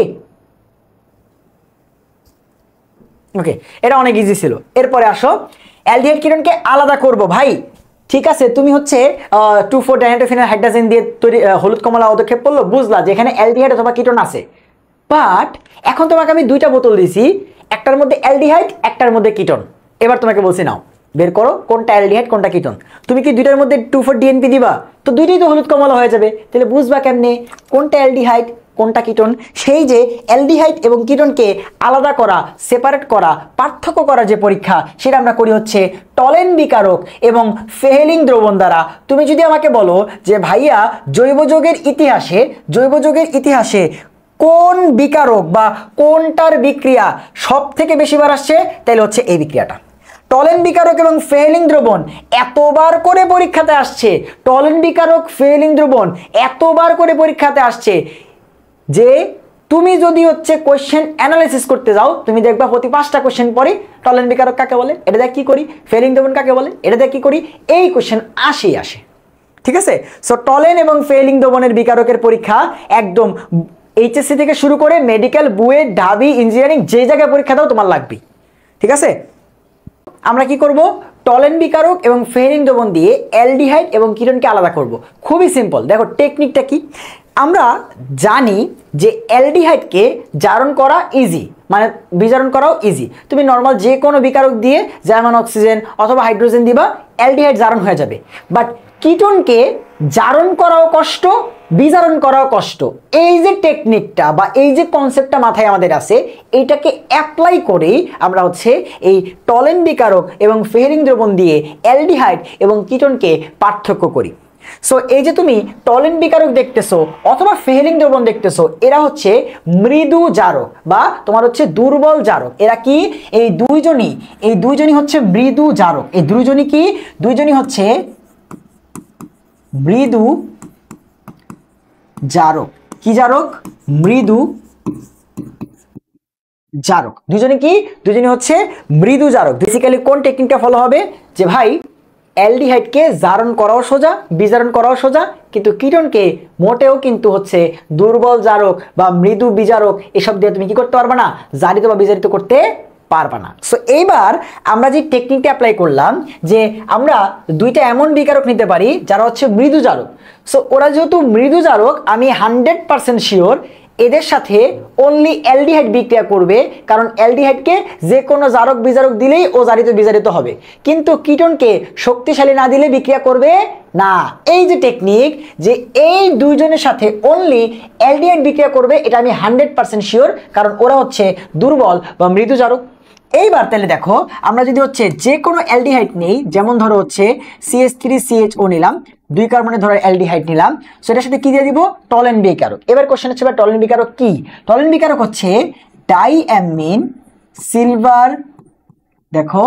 ওকে, এটা অনেক ইজি ছিল। এরপরে আসো, অ্যালডিহাইড কিটোনকে আলাদা করব ভাই। ঠিক আছে, তুমি হচ্ছে 2,4 ডাইনাইট্রোফিনাইল হাইড্রোজেন দিয়ে তৈরি হলুদ কমলা পদক্ষেপ করলো, বুঝলা যে এখানে অ্যালডিহাইড অথবা কিটোন আছে। বাট এখন তোমাকে আমি দুইটা বোতল দিছি, একটার মধ্যে অ্যালডিহাইড, একটার মধ্যে কিটোন। এবার তোমাকে বলছি নাও বের করো কোনটা অ্যালডিহাইড কোনটা কিটোন। তুমি কি দুইটার মধ্যে 2,4 ডিএনপি দিবা? তো দুইটাই তো হলুদ কমলা হয়ে যাবে। তাহলে বুঝবা কেমনে কোনটা অ্যালডিহাইড কোনটা কিটোন? সেই যে অ্যালডিহাইড এবং কিটোনকে আলাদা করা, সেপারেট করা, পার্থক্য করা যে পরীক্ষা, সেটা আমরা করি হচ্ছে টলেন বিকারক এবং ফেহেলিং দ্রবণ দ্বারা। তুমি যদি আমাকে বলো যে ভাইয়া জৈব যৌগের ইতিহাসে কোন বিকারক বা কোনটার বিক্রিয়া সব থেকে বেশিবার আসছে, তাহলে হচ্ছে এই বিক্রিয়াটা। টলেন বিকারক এবং ফেহেলিং দ্রবণ এতবার করে পরীক্ষাতে আসছে, টলেন বিকারক ফেহেলিং দ্রবণ এতবার করে পরীক্ষাতে আসছে যে তুমি যদি হচ্ছে কোশ্চেন অ্যানালাইসিস করতে যাও, তুমি দেখবা প্রতি 5টা কোশ্চেন পরে টলেন বিকারক কাকে বলে, এটা দিয়ে কি করি, ফেলিং দ্রবণ কাকে বলে, এটা দিয়ে কি করি, এই কোশ্চেন আসে। ঠিক আছে, সো টলেন এবং ফেলিং দ্রবণের বিকারকের পরীক্ষা একদম এইচএসসি থেকে শুরু করে মেডিকেল, বুয়েট, ঢাবি, ইঞ্জিনিয়ারিং যে জায়গায় পরীক্ষা দাও তোমার লাগবে। ঠিক আছে, আমরা কি করব, টলেন বিকারক এবং ফেলিং দ্রবণ দিয়ে অ্যালডিহাইড এবং কিটোনকে আলাদা করব। খুবই সিম্পল, দেখো টেকনিকটা কি। আমরা জানি যে অ্যালডিহাইডকে জারণ করা ইজি, মানে বিজারণ করাও ইজি। তুমি নর্মাল যে কোনো বিকারক দিয়ে যেমন অক্সিজেন অথবা হাইড্রোজেন দিবা, অ্যালডিহাইড জারণ হয়ে যাবে। বাট কিটোনকে জারণ করাও কষ্ট, বিজারণ করাও কষ্ট। এই যে টেকনিকটা বা এই যে কনসেপ্টটা মাথায় আমাদের আছে, এইটাকে অ্যাপ্লাই করেই আমরা হচ্ছে এই টলেন বিকারক এবং ফেলিং দ্রবণ দিয়ে অ্যালডিহাইড এবং কিটোনকে পার্থক্য করি। সো এই যে তুমি টলেন বিকারক দেখতেছো অথবা ফেলিং দ্রবণ দেখতেছো, এরা হচ্ছে মৃদু জারক বা তোমার হচ্ছে দুর্বল জারক। এরা কি, এই দুইজনই হচ্ছে মৃদু জারক। এই দুইজনই কি, দুইজনই হচ্ছে মৃদু জারক। কি জারক, মৃদু জারক। দুজনে কি, দুজনে হচ্ছে মৃদু জারক। বেসিক্যালি কোন টেকনিকটা ফলো হবে, যে ভাই অ্যালডিহাইডকে জারণ করাও সোজা, বিজারণ করাও সোজা, কিন্তু কিটোনকে মোটেও কিন্তু হচ্ছে দুর্বল জারক বা মৃদু বিজারক এসব দিয়ে তুমি কি করতে পারবে না, জারিত বা বিজারিত করতে পারবে না। সো এইবার আমরা যে টেকনিকটা অ্যাপ্লাই করলাম, যে আমরা দুইটা এমন বিকারক নিতে পারি যারা হচ্ছে মৃদু জারক। সো ওরা যেহেতু মৃদু জারক, আমি 100% শিওর এদের সাথে অনলি অ্যালডিহাইড বিক্রিয়া করবে, কারণ অ্যালডিহাইডকে যে কোনো জারক বিজারক দিলেই ও জারিত বিজারিত হবে, কিন্তু কিটোনকে শক্তিশালী না দিলে বিক্রিয়া করবে না। এই যে টেকনিক, যে এই দুইজনের সাথে অনলি অ্যালডিহাইড বিক্রিয়া করবে, এটা আমি 100% শিওর, কারণ ওরা হচ্ছে দুর্বল বা মৃদু জারক। এইবার তাহলে দেখো, আমরা যদি হচ্ছে যে কোনো অ্যালডিহাইড নেই, যেমন ধরো হচ্ছে CH3CHO নিলাম, 2 কার্বনের ধরো অ্যালডিহাইড নিলাম, সেটার সাথে কি দিয়ে দিব, টলেন বিকারক। এবার কোশ্চেন হচ্ছে টলেন বিকারক কি, টলেন বিকারক হচ্ছে ডাইঅ্যামিন সিলভার, দেখো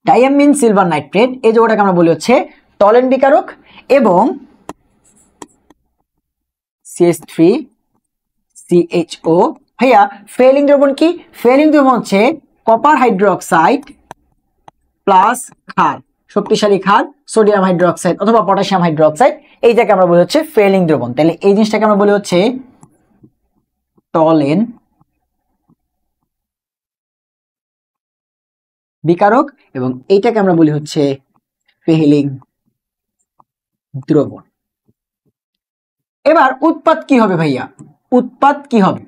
ডাইঅ্যামিন সিলভার নাইট্রেট, এই যৌগটাকে আমরা বলি হচ্ছে টলেন বিকারক। এবং CH3CHO, ভাইয়া ফেলিং দ্রবণ কি, ফেলিং দ্রবণ হচ্ছে কপার হাইড্রোক্সাইড প্লাস ক্ষার, শক্তিশালী ক্ষার, সোডিয়াম হাইড্রোক্সাইড অথবা পটাশিয়াম হাইড্রোক্সাইড, এইটাকে আমরা বলি হচ্ছে ফেলিং দ্রবণ। তাহলে এই জিনিসটাকে আমরা বলি হচ্ছে টলেন বিকারক এবং এইটাকে আমরা বলি হচ্ছে ফেলিং দ্রবণ। এবার উৎপাদ কি হবে ভাইয়া, উৎপাদ কি হবে,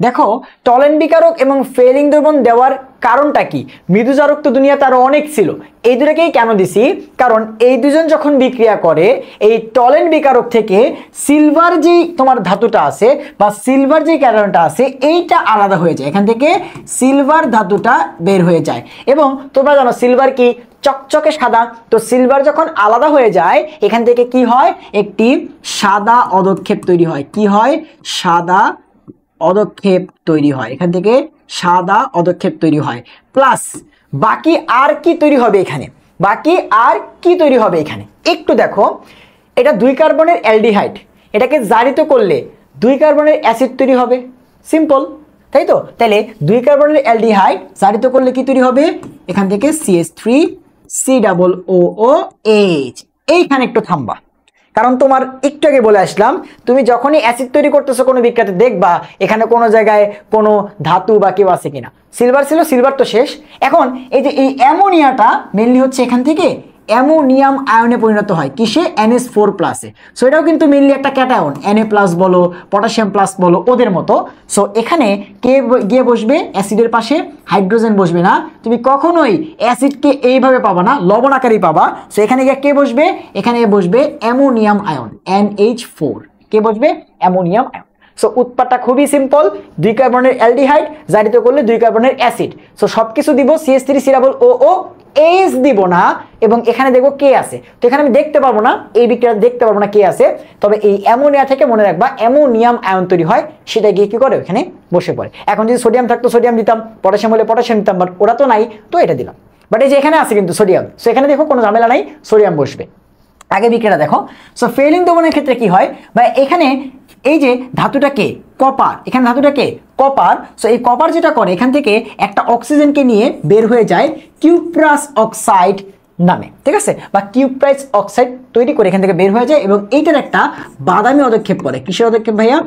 দেখো টলেন বিকারক এবং ফেলিং দ্রবণ দেওয়ার কারণটা কি, মৃদু জারক তো দুনিয়াতে আরো অনেক ছিল, এই দুটাকেই কেন দিছি, কারণ এই দুজন যখন বিক্রিয়া করে, এই টলেন বিকারক থেকে সিলভার যেই তোমার ধাতুটা আছে বা সিলভার যেই ক্যাটায়নটা আছে, এইটা আলাদা হয়ে যায়, এখান থেকে সিলভার ধাতুটা বের হয়ে যায়। এবং তোমরা জানো সিলভার কি, চকচকে সাদা, তো সিলভার যখন আলাদা হয়ে যায়, এখান থেকে কি হয়, একটি সাদা অধক্ষেপ তৈরি হয়। কি হয়, সাদা অধক্ষেপ তৈরি হয়, এখান থেকে সাদা অধক্ষেপ তৈরি হয়। প্লাস বাকি আর কি তৈরি হবে এখানে, বাকি আর কি তৈরি হবে এখানে, একটু দেখো, এটা 2 কার্বনের অ্যালডিহাইড, এটাকে জারিত করলে 2 কার্বনের অ্যাসিড তৈরি হবে, সিম্পল, তাই তো। তাহলে 2 কার্বনের অ্যালডিহাইড জারিত করলে কি তৈরি হবে, এখান থেকে CH3COOH। এইখানে একটু থামবা, কারণ তোমার একটু আগে বলে আসলাম, তুমি যখনই অ্যাসিড তৈরি করতেছো কোনো বিক্রিয়াতে, দেখবা এখানে কোনো জায়গায় কোনো ধাতু বা কেউ আছে কিনা। সিলভার ছিল, সিলভার তো শেষ। এখন এই যে এই অ্যামোনিয়াটা মেনলি হচ্ছে এখান থেকে অ্যামোনিয়াম আয়নে পরিণত হয়, কিসে, NH4+-এ। সো এটাও কিন্তু মেনলি একটা ক্যাটায়ন, Na+ বলো, পটাশিয়াম প্লাস বলো, ওদের মতো। সো এখানে কে গিয়ে বসবে, অ্যাসিডের পাশে হাইড্রোজেন বসবে না, তুমি কখনোই অ্যাসিডকে এইভাবে পাবা না, লবণ আকারেই পাবা। সো এখানে গিয়ে কে বসবে, এখানে বসবে অ্যামোনিয়াম আয়ন, NH4, কে বসবে, অ্যামোনিয়াম আয়ন। সো উৎপাদটা খুবই সিম্পল, 2 কার্বনের অ্যালডিহাইড জারিত করলে 2 কার্বনের অ্যাসিড। সো সবকিছু দিব, CH3COOH দিব না, এবং এখানে দেখবো কে আছে, তো এখানে আমি দেখতে পারবো না, এই বিক্রিয়া দেখতে পারবো না কে আছে, তবে এই অ্যামোনিয়া থেকে মনে রাখবা অ্যামোনিয়াম আয়ন তৈরি হয়, সেটা গিয়ে কি করে, এখানে বসে পড়ে। এখন যদি সোডিয়াম থাকতো সোডিয়াম দিতাম, পটাশিয়াম হলে পটাশিয়াম দিতাম, বাট ওরা তো নাই, তো এটা দিলাম। বাট এই যে এখানে আছে কিন্তু সোডিয়াম, সো এখানে দেখো কোনো ঝামেলা নাই, সোডিয়াম বসবে। আগে বিক্রিয়াটা দেখো। সো ফেলিং দ্রবণের ক্ষেত্রে কি হয়, বা এখানে এই যে ধাতুটাকে কপার, এখানে ধাতুটাকে কপার, সো এই কপার যেটা করে এখান থেকে একটা অক্সিজেনকে নিয়ে বের হয়ে যায় কিউপ্রাস অক্সাইড নামে, ঠিক আছে, বা কিউপ্রাস অক্সাইড তৈরি করে এখান থেকে বের হয়ে যায় এবং এইটার একটা বাদামি অদক্ষেপ পড়ে। কিসের অদক্ষেপ ভাইয়া?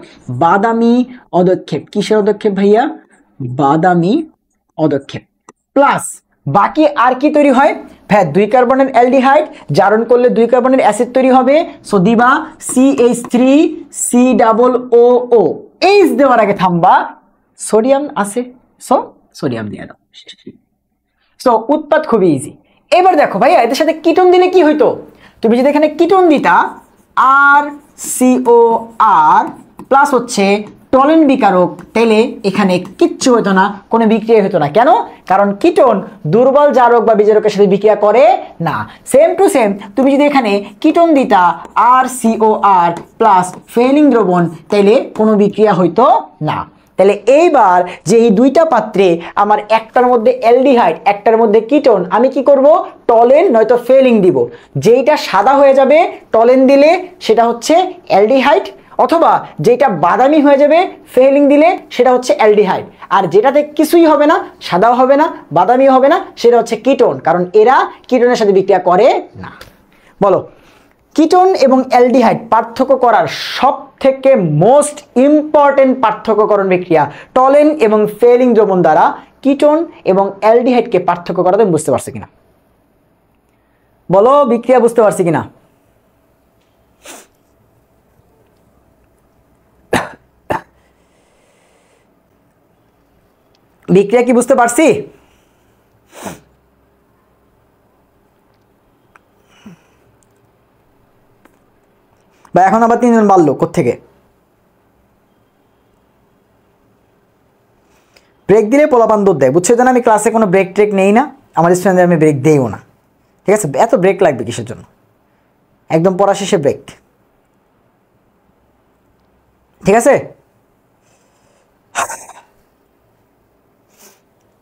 বাদামি অদক্ষেপ। কিসের অদক্ষেপ ভাইয়া? বাদামি অদক্ষেপ। প্লাস বাকি আর কি তৈরি হয় ভাইয়া? 2 কার্বনের অ্যালডিহাইড জারণ করলে 2 কার্বনের অ্যাসিড তৈরি হবে, সো দিবা CH3COO। এইচ দেওয়ার আগে থামবা, সোডিয়াম আছে, সো সোডিয়াম দিয়ে দাও। সো উৎপাদ খুবই ইজি। এবার দেখো ভাইয়া এদের সাথে কিটোন দিলে কি হইতো? তুমি যদি এখানে কিটোন দিতা RCOR প্লাস হচ্ছে টলেন বিকারক, তাইলে এখানে কিচ্ছু হতো না, কোনো বিক্রিয়া হতো না। কেন? কারণ কিটোন দুর্বল জারক বা বিজারকের সাথে বিক্রিয়া করে না। সেম টু সেম তুমি যদি এখানে কিটোন দিতা RCOR প্লাস ফেলিং দ্রবণ, তাইলে কোনো বিক্রিয়া হইতো না। তাহলে এইবার যে এই দুইটা পাত্রে আমার একটার মধ্যে অ্যালডিহাইড একটার মধ্যে কিটোন, আমি কি করব? টলেন নয়তো ফেলিং দিব। যেইটা সাদা হয়ে যাবে টলেন দিলে সেটা হচ্ছে অ্যালডিহাইড, অথবা যেটা বাদামি হয়ে যাবে ফেলিং দিলে সেটা হচ্ছে অ্যালডিহাইড। আর যেটাতে কিছুই হবে না, সাদাও হবে না বাদামিও হবে না, সেটা হচ্ছে কিটোন, কারণ এরা কিটোনের সাথে বিক্রিয়া করে না। বলো, কিটোন এবং অ্যালডিহাইড পার্থক্য করার সব থেকে মোস্ট ইম্পর্টেন্ট পার্থক্যকরণ বিক্রিয়া টলেন এবং ফেলিং দ্রবণ দ্বারা কিটোন এবং অ্যালডিহাইডকে পার্থক্য করা তুমি বুঝতে পারছো কিনা? বলো বিক্রিয়া বুঝতে পারছি কিনা? বিক্রিয়া কি বুঝতে পারছি? বা এখন আবার 3 জন বাড়লো কোত্থেকে? ব্রেক দিলে পোলাপান দৌড় দেয়, বুঝছো? আমি ক্লাসে কোনো ব্রেক ট্রেক নেই না, আমার স্টুডেন্টদের আমি ব্রেক দেইও না, ঠিক আছে? এত ব্রেক লাগবে কিসের জন্য? একদম পড়া শেষে ব্রেক, ঠিক আছে?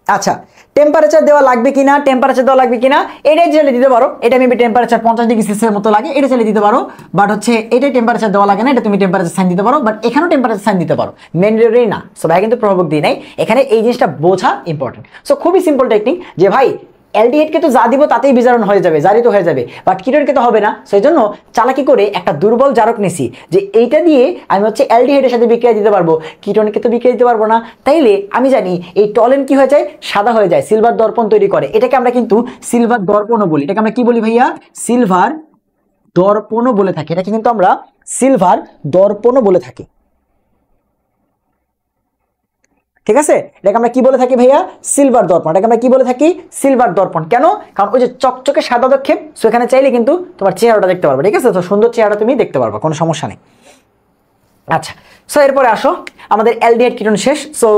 আচ্ছা, টেম্পারেচার দেওয়া লাগবে কিনা, টেম্পারেচার দেওয়া লাগবে কিনা এটাই চাইলে দিতে পারো। এটা মেবি টেম্পারেচার 50 ডিগ্রি সেলসিয়াসের মতো লাগে, এটা চাইলে দিতে পারো। বাট হচ্ছে এটাই টেম্পারেচার দেওয়া লাগে না, এটা তুমি টেম্পারেচার সাইন দিতে পারো, বাট এখানেও টেম্পারেচার সাইন দিতে পারো, ম্যান্ডেটরি না। সো ভাই কিন্তু প্রভাবক দিই নাই, এখানে এই জিনিসটা বোঝা ইম্পর্টেন্ট। সো খুবই সিম্পল টেকনিক যে ভাই অ্যালডিহাইডকে তো যা দিব তাতেই বিজারণ হয়ে যাবে, জারিত হয়ে যাবে, বাট কিটোনকে তো হবে না। সেই জন্য চালাকি করে একটা দুর্বল জারক নিছি যে এইটা দিয়ে আমি হচ্ছে অ্যালডিহাইডের সাথে বিক্রিয়া দিতে পারবো, কিটোনকে তো বিক্রিয়া দিতে পারবো না। তাইলে আমি জানি এই টলেন কি হয়ে যায়? সাদা হয়ে যায়, সিলভার দর্পণ তৈরি করে। এটাকে আমরা কিন্তু সিলভার দর্পণও বলি। এটাকে আমরা কি বলি ভাইয়া? সিলভার দর্পণও বলে থাকি। এটাকে কিন্তু আমরা সিলভার দর্পণও বলে থাকি, ঠিক আছে? এটাকে আমরা কি বলে থাকি ভাইয়া? সিলভার দর্পণ। এটাকে আমরা কি বলে থাকি? সিলভার দর্পণ। কেন? কারণ ওই যে চকচকে সাদা দক্ষেপ, সো এখানে চাইলে কিন্তু তোমার চেহারাটা দেখতে পারবে, ঠিক আছে? তো সুন্দর চেহারা তুমি দেখতে পারবে, কোনো সমস্যা নেই। আচ্ছা, সো এরপরে আসো, আমাদের অ্যালডিহাইড কিটোন শেষ। সো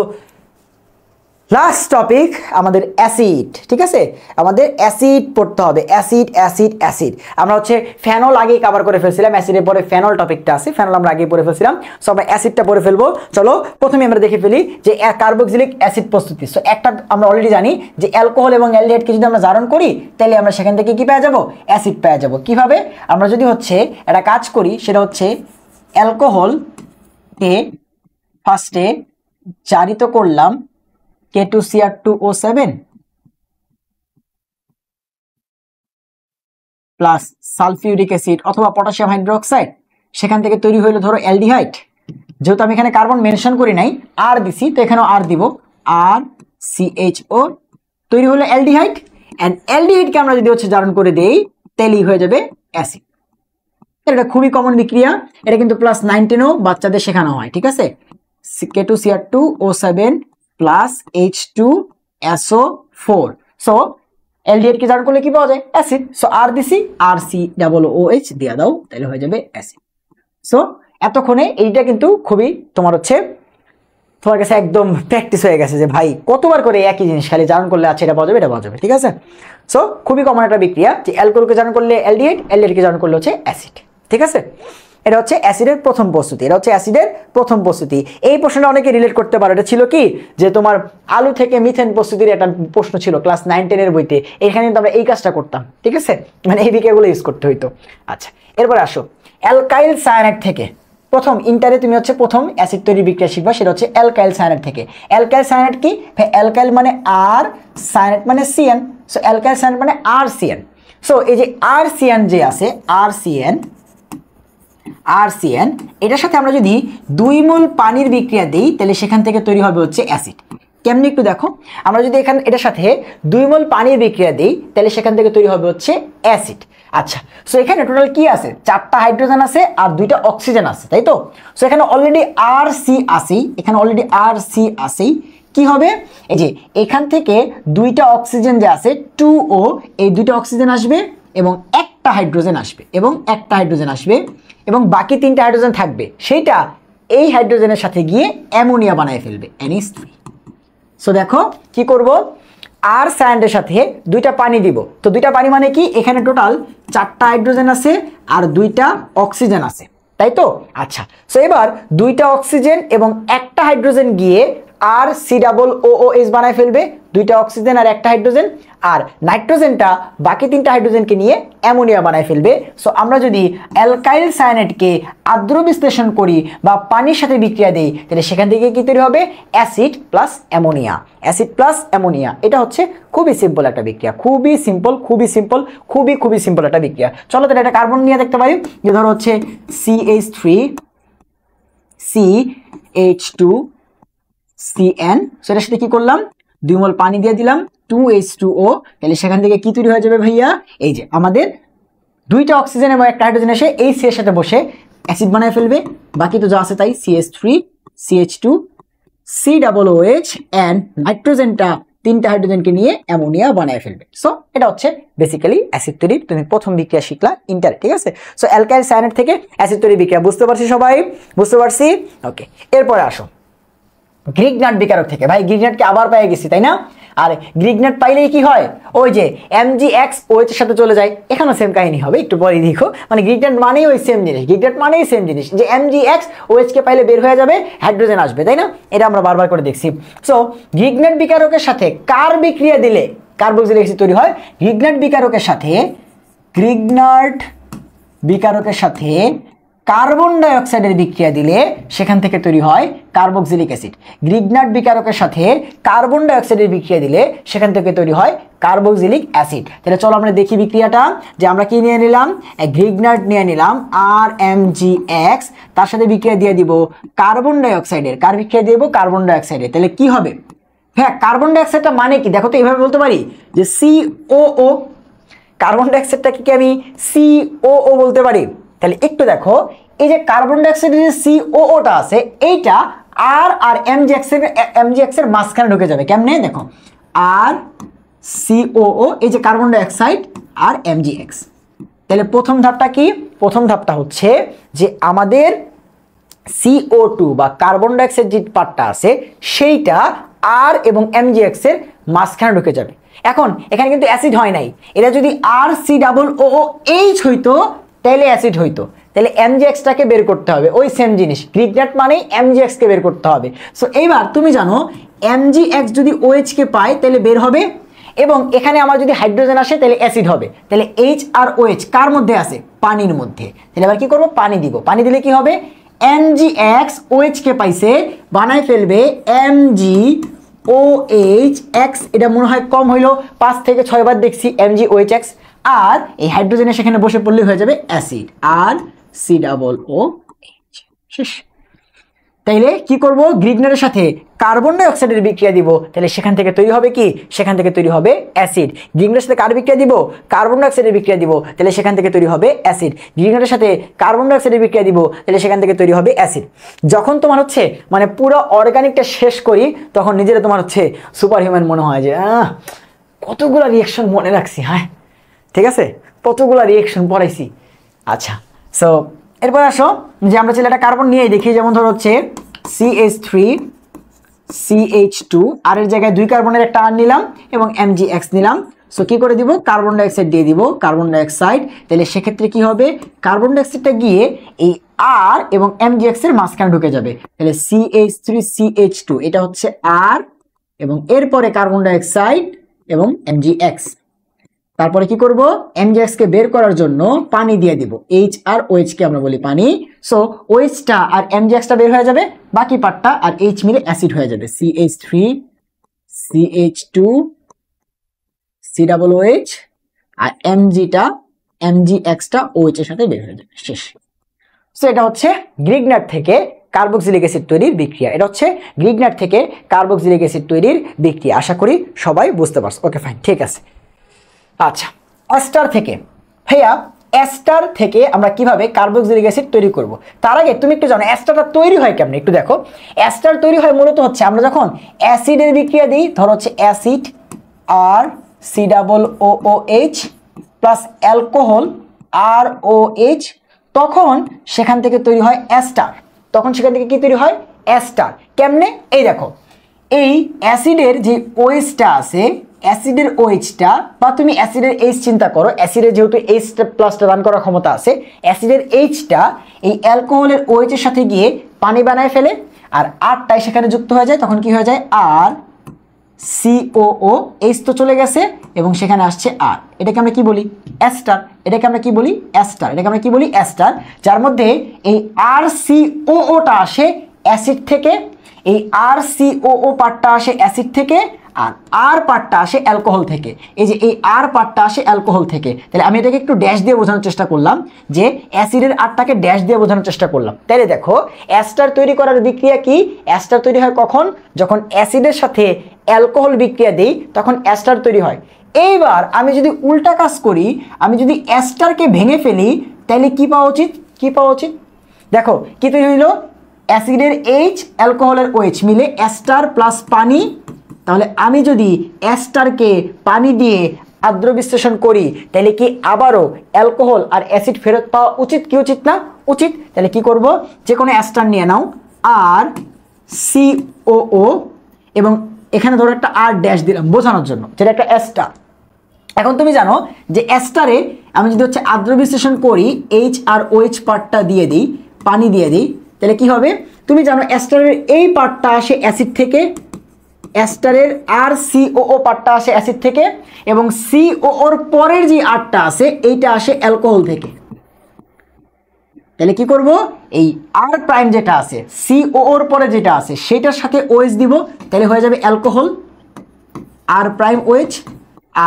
লাস্ট টপিক আমাদের অ্যাসিড, ঠিক আছে? আমাদের অ্যাসিড পড়তে হবে, অ্যাসিড অ্যাসিড অ্যাসিড। আমরা হচ্ছে ফেনল আগেই কভার করে ফেলছিলাম, অ্যাসিডের পরে ফেনল টপিকটা আছে, ফেনল আমরা আগেই পড়ে ফেলছিলাম। সো আমরা অ্যাসিডটা পড়ে ফেলবো। চলো প্রথমে আমরা দেখে ফেলি যে কার্বক্সিলিক অ্যাসিড প্রস্তুতি। সো একটা আমরা অলরেডি জানি যে অ্যালকোহল এবং অ্যালডিহাইডকে যদি আমরা জারণ করি তাহলে আমরা সেখান থেকে কি পেয়ে যাবো? অ্যাসিড পেয়ে যাবো। কিভাবে? আমরা যদি হচ্ছে একটা কাজ করি, সেটা হচ্ছে অ্যালকোহলকে ফার্স্টে জারিত করলাম K2Cr2O7 প্লাস সালফিউরিক অ্যাসিড অথবা পটাশিয়াম হাইড্রোক্সাইড, সেখান থেকে তৈরি হইলো ধরো অ্যালডিহাইড। যেহেতু আমি এখানে কার্বন মেনশন করি নাই, আর দিছি, তো এখানেও আর দিব, আর CHO, তৈরি হলো অ্যালডিহাইড। এন্ড অ্যালডিহাইডকে আমরা যদি হচ্ছে জারণ করে দেই তাহলেই হয়ে যাবে অ্যাসিড। এটা খুবই কমন বিক্রিয়া, এটা কিন্তু ক্লাস 9-10 বাচ্চাদের শেখানো হয়, ঠিক আছে? K2Cr2O7 plus H2SO4। So aldehyde কে জারণ করলে কি পাওয়া যায়? অ্যাসিড। সো আর দিছি, RCOOH দিয়া দাও, তাহলে হয়ে যাবে অ্যাসিড। সো এতক্ষণে এইটা কিন্তু খুবই তোমার হচ্ছে তোমার কাছে একদম প্র্যাকটিস হয়ে গেছে যে ভাই কতবার করে একই জিনিস খালি জারণ করলে আছে এটা পাওয়া যাবে, এটা পাওয়া যাবে, ঠিক আছে? সো খুবই কমন একটা বিক্রিয়া যে অ্যালকোহলকে জারণ করলে অ্যালডিহাইড, অ্যালডিহাইডকে জারণ করলে হচ্ছে অ্যাসিড, ঠিক আছে? এটা হচ্ছে অ্যাসিডের প্রথম প্রস্তুতি, এটা হচ্ছে অ্যাসিডের প্রথম প্রস্তুতি। এই প্রশ্নটা অনেকে রিলেট করতে পারো, এটা ছিল কি যে তোমার আলু থেকে মিথেন প্রস্তুতির একটা প্রশ্ন ছিল ক্লাস 9-10 বইতে। এখানে কিন্তু আমরা এই কাজটা করতাম, ঠিক আছে? মানে এই বিক্রিয়াগুলো ইউজ করতে হইতো। আচ্ছা, এরপরে আসো অ্যালকাইল সায়ানাইড থেকে প্রথম ইন্টারে তুমি হচ্ছে প্রথম অ্যাসিড তৈরির বিক্রিয়া শিখবা, সেটা হচ্ছে অ্যালকাইল সায়ানাইড থেকে। অ্যালকাইল সায়ানাইড কি ভাই? অ্যালকাইল মানে আর, সায়ানাইড মানে সিএন। সো অ্যালকাইল সায়ানাইড মানে আর সিএন। সো এই যে আর সিএন যে আছে, আর সিএন এটার সাথে আমরা যদি 2 মোল পানির বিক্রিয়া দিই তাহলে সেখান থেকে তৈরি হবে হচ্ছে অ্যাসিড। কেমনি একটু দেখো, আমরা যদি এটার সাথে 2 মোল পানির বিক্রিয়া দিই তাহলে সেখান থেকে তৈরি হবে হচ্ছে অ্যাসিড। আচ্ছা, সো এখানে টোটাল কি আছে? 4টা হাইড্রোজেন আছে আর 2টা অক্সিজেন আছে, তাই তো? সো এখানে অলরেডি আর সি আসেই, এখানে অলরেডি আর সি আসেই। কি হবে? এই যে এখান থেকে 2টা অক্সিজেন যে আছে 2O, এই 2টা অক্সিজেন আসবে এবং একটা হাইড্রোজেন আসবে এবং বাকি 3টা হাইড্রোজেন থাকবে, সেইটা এই হাইড্রোজেনের সাথে গিয়ে অ্যামোনিয়া বানায় ফেলবে, NH3। সো দেখো কি করব, আর স্যান্ডের সাথে 2টা পানি দিব। তো 2টা পানি মানে কি? এখানে টোটাল 4টা হাইড্রোজেন আছে আর 2টা অক্সিজেন আছে, তাই তো? আচ্ছা, সো এবার 2টা অক্সিজেন এবং একটা হাইড্রোজেন গিয়ে আর COOH বানায় ফেলবে, 2টা অক্সিজেন আর একটা হাইড্রোজেন, আর নাইট্রোজেনটা বাকি 3টা হাইড্রোজেনকে নিয়ে অ্যামোনিয়া বানায় ফেলবে। সো আমরা যদি অ্যালকাইল সায়ানাইডকে আর্দ্র বিশ্লেষণ করি বা পানির সাথে বিক্রিয়া দেই তাহলে সেখান থেকে কি তৈরি হবে? Acid plus ammonia. এটা হচ্ছে খুবই সিম্পল একটা বিক্রিয়া, খুবই সিম্পল একটা বিক্রিয়া। চলো তাহলে একটা কার্বন নিয়ে দেখতে পারি, যে ধরো হচ্ছে CH3 CH2 CN। সেটার সাথে কি করলাম? 2 মোল পানি দিয়ে দিলাম, 2H2O। তাহলে সেখান থেকে কি তৈরি হয়ে যাবে ভাইয়া? এই যে আমাদের 2টা অক্সিজেন এবং একটা হাইড্রোজেন এসে এই সি এর সাথে বসে অ্যাসিড বানায় ফেলবে। বাকি তো যা আছে তাই, CH3 CH2 COOH এন্ড নাইট্রোজেনটা 3টা হাইড্রোজেনকে নিয়ে অ্যামোনিয়া বানায় ফেলবে। সো এটা হচ্ছে বেসিক্যালি অ্যাসিড তৈরির তুমি প্রথম বিক্রিয়া শিখলা ইন্টারে, ঠিক আছে? সো অ্যালকাইল সায়ানাইড থেকে অ্যাসিড তৈরির বিক্রিয়া বুঝতে পারছি সবাই? বুঝতে পারছি? ওকে, এরপরে আসো গ্রিগনাট বিকারক থেকে। ভাই গ্রিগনাটকে আবার পেয়ে গেছি, তাই না? আর গ্রিগনাট পাইলেই কি হয়? ওই যে MgXOH এর সাথে চলে যায়, এখানেও সেম কাহিনী হবে, একটু পরে দেখো। মানে গ্রিগনাট মানেই ওই সেম জিনিস, যে MgXOH কে পাইলে বের হয়ে যাবে, হাইড্রোজেন আসবে, তাই না? এটা আমরা বারবার করে দেখছি। সো গ্রিগনাট বিকারকের সাথে কার বিক্রিয়া দিলে কার্বক্সিলিক অ্যাসিড তৈরি হয়? গ্রিগনাট বিকারকের সাথে কার্বন ডাইঅক্সাইডের বিক্রিয়া দিলে সেখান থেকে তৈরি হয় কার্বক্সিলিক অ্যাসিড। গ্রিগনাট বিকারকের সাথে কার্বন ডাইঅক্সাইডের বিক্রিয়া দিলে সেখান থেকে তৈরি হয় কার্বক্সিলিক অ্যাসিড। তাহলে চলো আমরা দেখি বিক্রিয়াটা, যে আমরা কি নিয়ে নিলাম? গ্রিগনাট নিয়ে নিলাম RMgX, তার সাথে বিক্রিয়া দিয়ে দিব কার্বন ডাইঅক্সাইডের। কার বিক্রিয়া দিব? কার্বন ডাইঅক্সাইডের। তাহলে কি হবে? হ্যাঁ, কার্বন ডাইঅক্সাইডটা মানে কি দেখো তো, এইভাবে বলতে পারি যে COO। কার্বন ডাইঅক্সাইডটাকে কি আমি COO বলতে পারি? তাহলে একটু দেখো, এই যে কার্বন ডাইঅক্সাইডের যে COOটা আছে, এইটা আর MgX এর মাঝখানে ঢুকে যাবে। কেমনে? দেখো, আর COO, এই যে কার্বন ডাইঅক্সাইড আর MgX। তাহলে প্রথম ধাপটা কি? প্রথম ধাপটা হচ্ছে যে আমাদের CO2 বা কার্বন ডাইঅক্সাইড যে পার্টটা আছে সেইটা আর এবং MgX এর মাঝখানে ঢুকে যাবে। এখন এখানে কিন্তু অ্যাসিড হয় নাই, এটা যদি RCOOH হইতো তাহলে অ্যাসিড হইতো। তাহলে MgXটাকে বের করতে হবে, ওই সেম জিনিস, গ্রিগনাট মানেই MgX কে বের করতে হবে। সো এইবার তুমি জানো MgX যদি OH কে পায় তাহলে বের হবে, এবং এখানে আমার যদি হাইড্রোজেন আসে তাহলে অ্যাসিড হবে। তাহলে H আর OH কার মধ্যে আছে? পানির মধ্যে। তাহলে এবার কি করব? পানি দিব। পানি দিলে কি হবে? MgX OH কে পাইছে, বানায় ফেলবে MgOHX। এটা মনে হয় কম হইলো, 5 থেকে 6 বার দেখছি MgOHX। আর এই হাইড্রোজেনের সেখানে বসে পড়লে হয়ে যাবে অ্যাসিড, আর COOH। শেষ। তাইলে কি করব? গ্রিগনাটের সাথে কার্বন ডাইঅক্সাইডের বিক্রিয়া দিব, তাহলে সেখান থেকে তৈরি হবে কি? সেখান থেকে তৈরি হবে অ্যাসিড। গ্রিগনাটের সাথে কার বিক্রিয়া দিব? কার্বন ডাইঅক্সাইডের বিক্রিয়া দিব, তাহলে সেখান থেকে তৈরি হবে অ্যাসিড। গ্রিগনাটের সাথে কার্বন ডাইঅক্সাইডের বিক্রিয়া দিব, তাহলে সেখান থেকে তৈরি হবে অ্যাসিড। যখন তোমার হচ্ছে মানে পুরো অর্গানিকটা শেষ করি তখন নিজেরা তোমার হচ্ছে সুপার হিউম্যান মনে হয়, যে কতগুলো রিয়াকশন মনে রাখছি। হ্যাঁ, ঠিক আছে, কতগুলো রিয়াকশন পড়াইছি। আচ্ছা, সো এরপর আসো যে আমরা চাইলে একটা কার্বন নিয়ে দেখি, যেমন ধরো হচ্ছে CH3 CH2, আর এর জায়গায় 2 কার্বনের একটা আর নিলাম এবং MgX নিলাম। সো কি করে দিব? কার্বন ডাইঅক্সাইড দিয়ে দিব, কার্বন ডাইঅক্সাইড। তাহলে সেক্ষেত্রে কি হবে? কার্বন ডাইঅক্সাইডটা গিয়ে এই আর এবং MgX এর মাঝখানে ঢুকে যাবে। তাহলে CH3 CH2 এটা হচ্ছে আর, এবং এরপরে কার্বন ডাইঅক্সাইড এবং MgX। তারপরে কি করব, এমজিএক্স কে বের করার জন্য পানি দিয়ে দিব, এইচ আর ওএইচ কে আমরা বলি পানি। সো ওএইচটা আর এমজিএক্সটা বের হয়ে যাবে, বাকি পার্টটা আর এইচ মিলে অ্যাসিড হয়ে যাবে, CH3 CH2 COOH, আর এমজিএক্সটা ওএইচ এর সাথে বের হয়ে যাবে, শেষ। সো এটা হচ্ছে গ্রিগনার থেকে কার্বক্সিলিক অ্যাসিড তৈরির বিক্রিয়া। এটা হচ্ছে গ্রিগনার থেকে কার্বক্সিলিক অ্যাসিড তৈরির বিক্রিয়া। আশা করি সবাই বুঝতে পারছো। ওকে ফাইন, ঠিক আছে। আচ্ছা, অ্যাস্টার থেকে, ভাইয়া অ্যাস্টার থেকে আমরা কিভাবে কার্বক্সিলিক অ্যাসিড তৈরি করব, তার আগে তুমি একটু জানো অ্যাস্টারটা তৈরি হয় কেমন একটু দেখো। অ্যাস্টার তৈরি হয় মূলত হচ্ছে আমরা যখন অ্যাসিডের বিক্রিয়া দিই, ধরো হচ্ছে অ্যাসিড আর COOH প্লাস অ্যালকোহল ROH, তখন সেখান থেকে তৈরি হয় অ্যাস্টার। তখন সেখান থেকে কি তৈরি হয়, অ্যাস্টার। কেমনে, এই দেখো, এই অ্যাসিডের যে ওএইচটা আছে, অ্যাসিডের ওএইচটা, বা তুমি অ্যাসিডের এইচ চিন্তা করো, অ্যাসিডের যেহেতু এইচ প্লাসটা রান করার ক্ষমতা আছে, অ্যাসিডের এইচটা এই অ্যালকোহলের ওএইচের সাথে গিয়ে পানি বানায় ফেলে, আর আরটাই সেখানে যুক্ত হয়ে যায়, তখন কি হয়ে যায়, আর COOH তো চলে গেছে এবং সেখানে আসছে আর, এটাকে আমরা কি বলি, অ্যাস্টার। এটাকে আমরা কি বলি, অ্যাস্টার। এটাকে আমরা কি বলি, অ্যাস্টার। যার মধ্যে এই RCOOটা আসে অ্যাসিড থেকে, এই RCOO পার্টটা আসে অ্যাসিড থেকে, আর আর পার্টটা আসে অ্যালকোহল থেকে। এই যে এই আর পার্টটা আসে অ্যালকোহল থেকে। তাহলে আমি এটাকে একটু ড্যাশ দিয়ে বোঝানোর চেষ্টা করলাম, যে অ্যাসিডের আরটাকে ড্যাশ দিয়ে বোঝানোর চেষ্টা করলাম। তাহলে দেখো অ্যাস্টার তৈরি করার বিক্রিয়া কি, অ্যাস্টার তৈরি হয় কখন, যখন অ্যাসিডের সাথে অ্যালকোহল বিক্রিয়া দেই, তখন অ্যাস্টার তৈরি হয়। এইবার আমি যদি উল্টা কাজ করি, আমি যদি অ্যাস্টারকে ভেঙে ফেলি, তাহলে কি পাওয়া উচিত, কি পাওয়া উচিত, দেখো কি তৈরি হইল, অ্যাসিডের এইচ অ্যালকোহলের ওএইচ মিলে অ্যাস্টার প্লাস পানি। তাহলে আমি যদি অ্যাস্টারকে পানি দিয়ে আর্দ্র বিশ্লেষণ করি, তাহলে কি আবারও অ্যালকোহল আর অ্যাসিড ফেরত পাওয়া উচিত কি উচিত না, উচিত। তাহলে কি করব, যে কোনো অ্যাস্টার নিয়ে নাও, আর COO, এবং এখানে ধরো একটা আর ড্যাশ দিলাম বোঝানোর জন্য, যেটা একটা অ্যাস্টার। এখন তুমি জানো যে অ্যাস্টারে আমি যদি হচ্ছে আর্দ্র বিশ্লেষণ করি, এইচ আর ওএইচ পার্টটা দিয়ে দিই, পানি দিয়ে দিই, তাহলে কি হবে, তুমি জানো অ্যাস্টারের এই পার্টটা আসে অ্যাসিড থেকে, অ্যাস্টারের RCOO পার্টটা আসে অ্যাসিড থেকে, এবং COOর পরের যে আরটা আছে এইটা আসে অ্যালকোহল থেকে। তাহলে কি করব, এই আর প্রাইম যেটা আছে COOর পরে যেটা আছে সেটার সাথে OH দিব, তাহলে হয়ে যাবে অ্যালকোহল আর প্রাইম OH,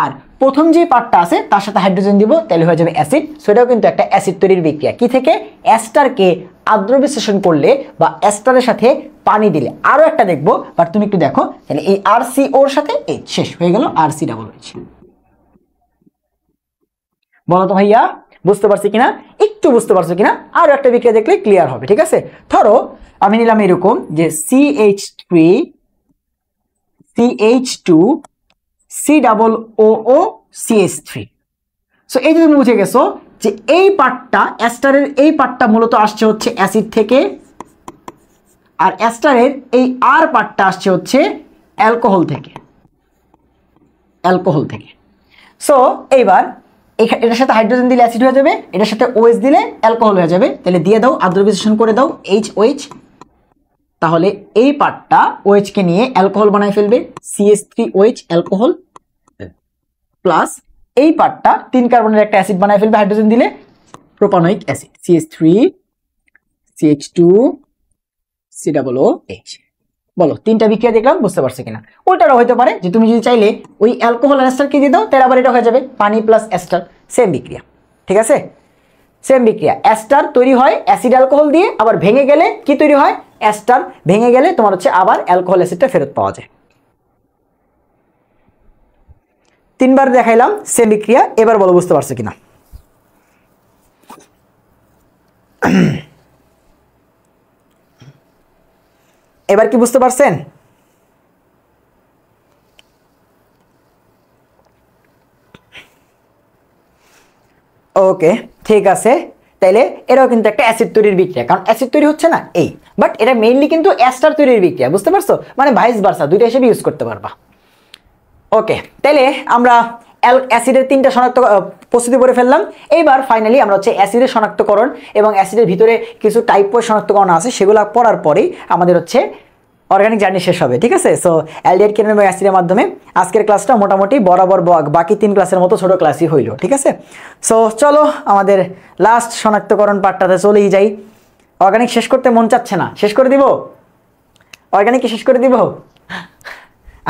আর প্রথম যে পার্টটা আছে তার সাথে হাইড্রোজেন দিব, তাহলে হয়ে যাবে অ্যাসিড। সেটাও কিন্তু একটা অ্যাসিড তৈরির বিক্রিয়া। কি থেকে, অ্যাস্টারকে আর্দ্র বিশ্লেষণ করলে বা অ্যাস্টারের সাথে পানি দিলে। আরও একটা দেখবো, বাট তুমি একটু দেখো, তাহলে এই RCOর সাথে এই শেষ হয়ে গেল RCOH। বলো তো ভাইয়া বুঝতে পারছি কিনা, একটু বুঝতে পারছো কিনা, আরও একটা বিক্রিয়া দেখলে ক্লিয়ার হবে, ঠিক আছে। ধরো আমি নিলাম এরকম যে CH3 CH2 COO CH3। So এই যে তুমি বুঝে গেছো যে এই পার্টটা, অ্যাস্টারের এই পার্টটা মূলত আসছে হচ্ছে অ্যাসিড থেকে, আর অ্যাস্টারের এই আর পার্টটা আসছে হচ্ছে অ্যালকোহল থেকে, অ্যালকোহল থেকে। সো এইবার এটার সাথে হাইড্রোজেন দিলে অ্যাসিড হয়ে যাবে, এটার সাথে OH দিলে অ্যালকোহল হয়ে যাবে। তাহলে দিয়ে দাও, আর্দ্র বিশ্লেষণ করে দাও, HOH। তাহলে এই পার্টটা OH কে নিয়ে অ্যালকোহল বানাই ফেলবে, CH3OH অ্যালকোহল, প্লাস এই পার্টটা 3 কার্বনের একটা অ্যাসিড বানাই ফেলবে হাইড্রোজেন দিলে, propanoic acid, CH3 CH2 COOH। বলো তিনটা বিক্রিয়া দেখলাম, বুঝতে পারছো কিনা। ওইটারও হতে পারে যে তুমি যদি চাইলে ওই অ্যালকোহল অ্যাস্টারকে দিয়ে দাও, তাহলে আবার এটা হয়ে যাবে পানি প্লাস অ্যাস্টার, সেম বিক্রিয়া, ঠিক আছে, সেম বিক্রিয়া। অ্যাস্টার তৈরি হয় অ্যাসিড অ্যালকোহল দিয়ে, আবার ভেঙে গেলে কি তৈরি হয়, অ্যাস্টার ভেঙে গেলে তোমার হচ্ছে আবার অ্যালকোহল অ্যাসিডটা ফেরত পাওয়া যায়। 3বার দেখাইলাম সেম বিক্রিয়া, এবার বলো বুঝতে পারছো কিনা। এবার কি বুঝতে পারছেন? ওকে ঠিক আছে। তাইলে এটাও কিন্তু একটা অ্যাসিড তৈরির বিক্রিয়া, কারণ অ্যাসিড তৈরি হচ্ছে না এই, বাট এটা মেইনলি কিন্তু অ্যাস্টার তৈরির বিক্রিয়া, বুঝতে পারছো, মানে ভাইস ভার্সা, দুইটা হিসেবে ইউজ করতে পারবা। ওকে, তাইলে আমরা অ্যাসিডের 3টা প্রস্তুতি করে ফেললাম। এইবার ফাইনালি আমরা হচ্ছে অ্যাসিডের শনাক্তকরণ এবং অ্যাসিডের ভিতরে কিছু টাইপ শনাক্তকরণ আছে, সেগুলো পড়ার পরেই আমাদের হচ্ছে অর্গানিক জার্নি শেষ হবে, ঠিক আছে। সো অ্যালডিহাইড কেন এবং অ্যাসিডের মাধ্যমে আজকের ক্লাসটা মোটামুটি বরাবর বাকি 3 ক্লাসের মতো ছোট ক্লাসই হইল, ঠিক আছে। সো চলো আমাদের লাস্ট শনাক্তকরণ পার্টটাতে চলেই যাই। অর্গানিক শেষ করতে মন চাচ্ছে না, শেষ করে দিব? অর্গানিক কি শেষ করে দিব?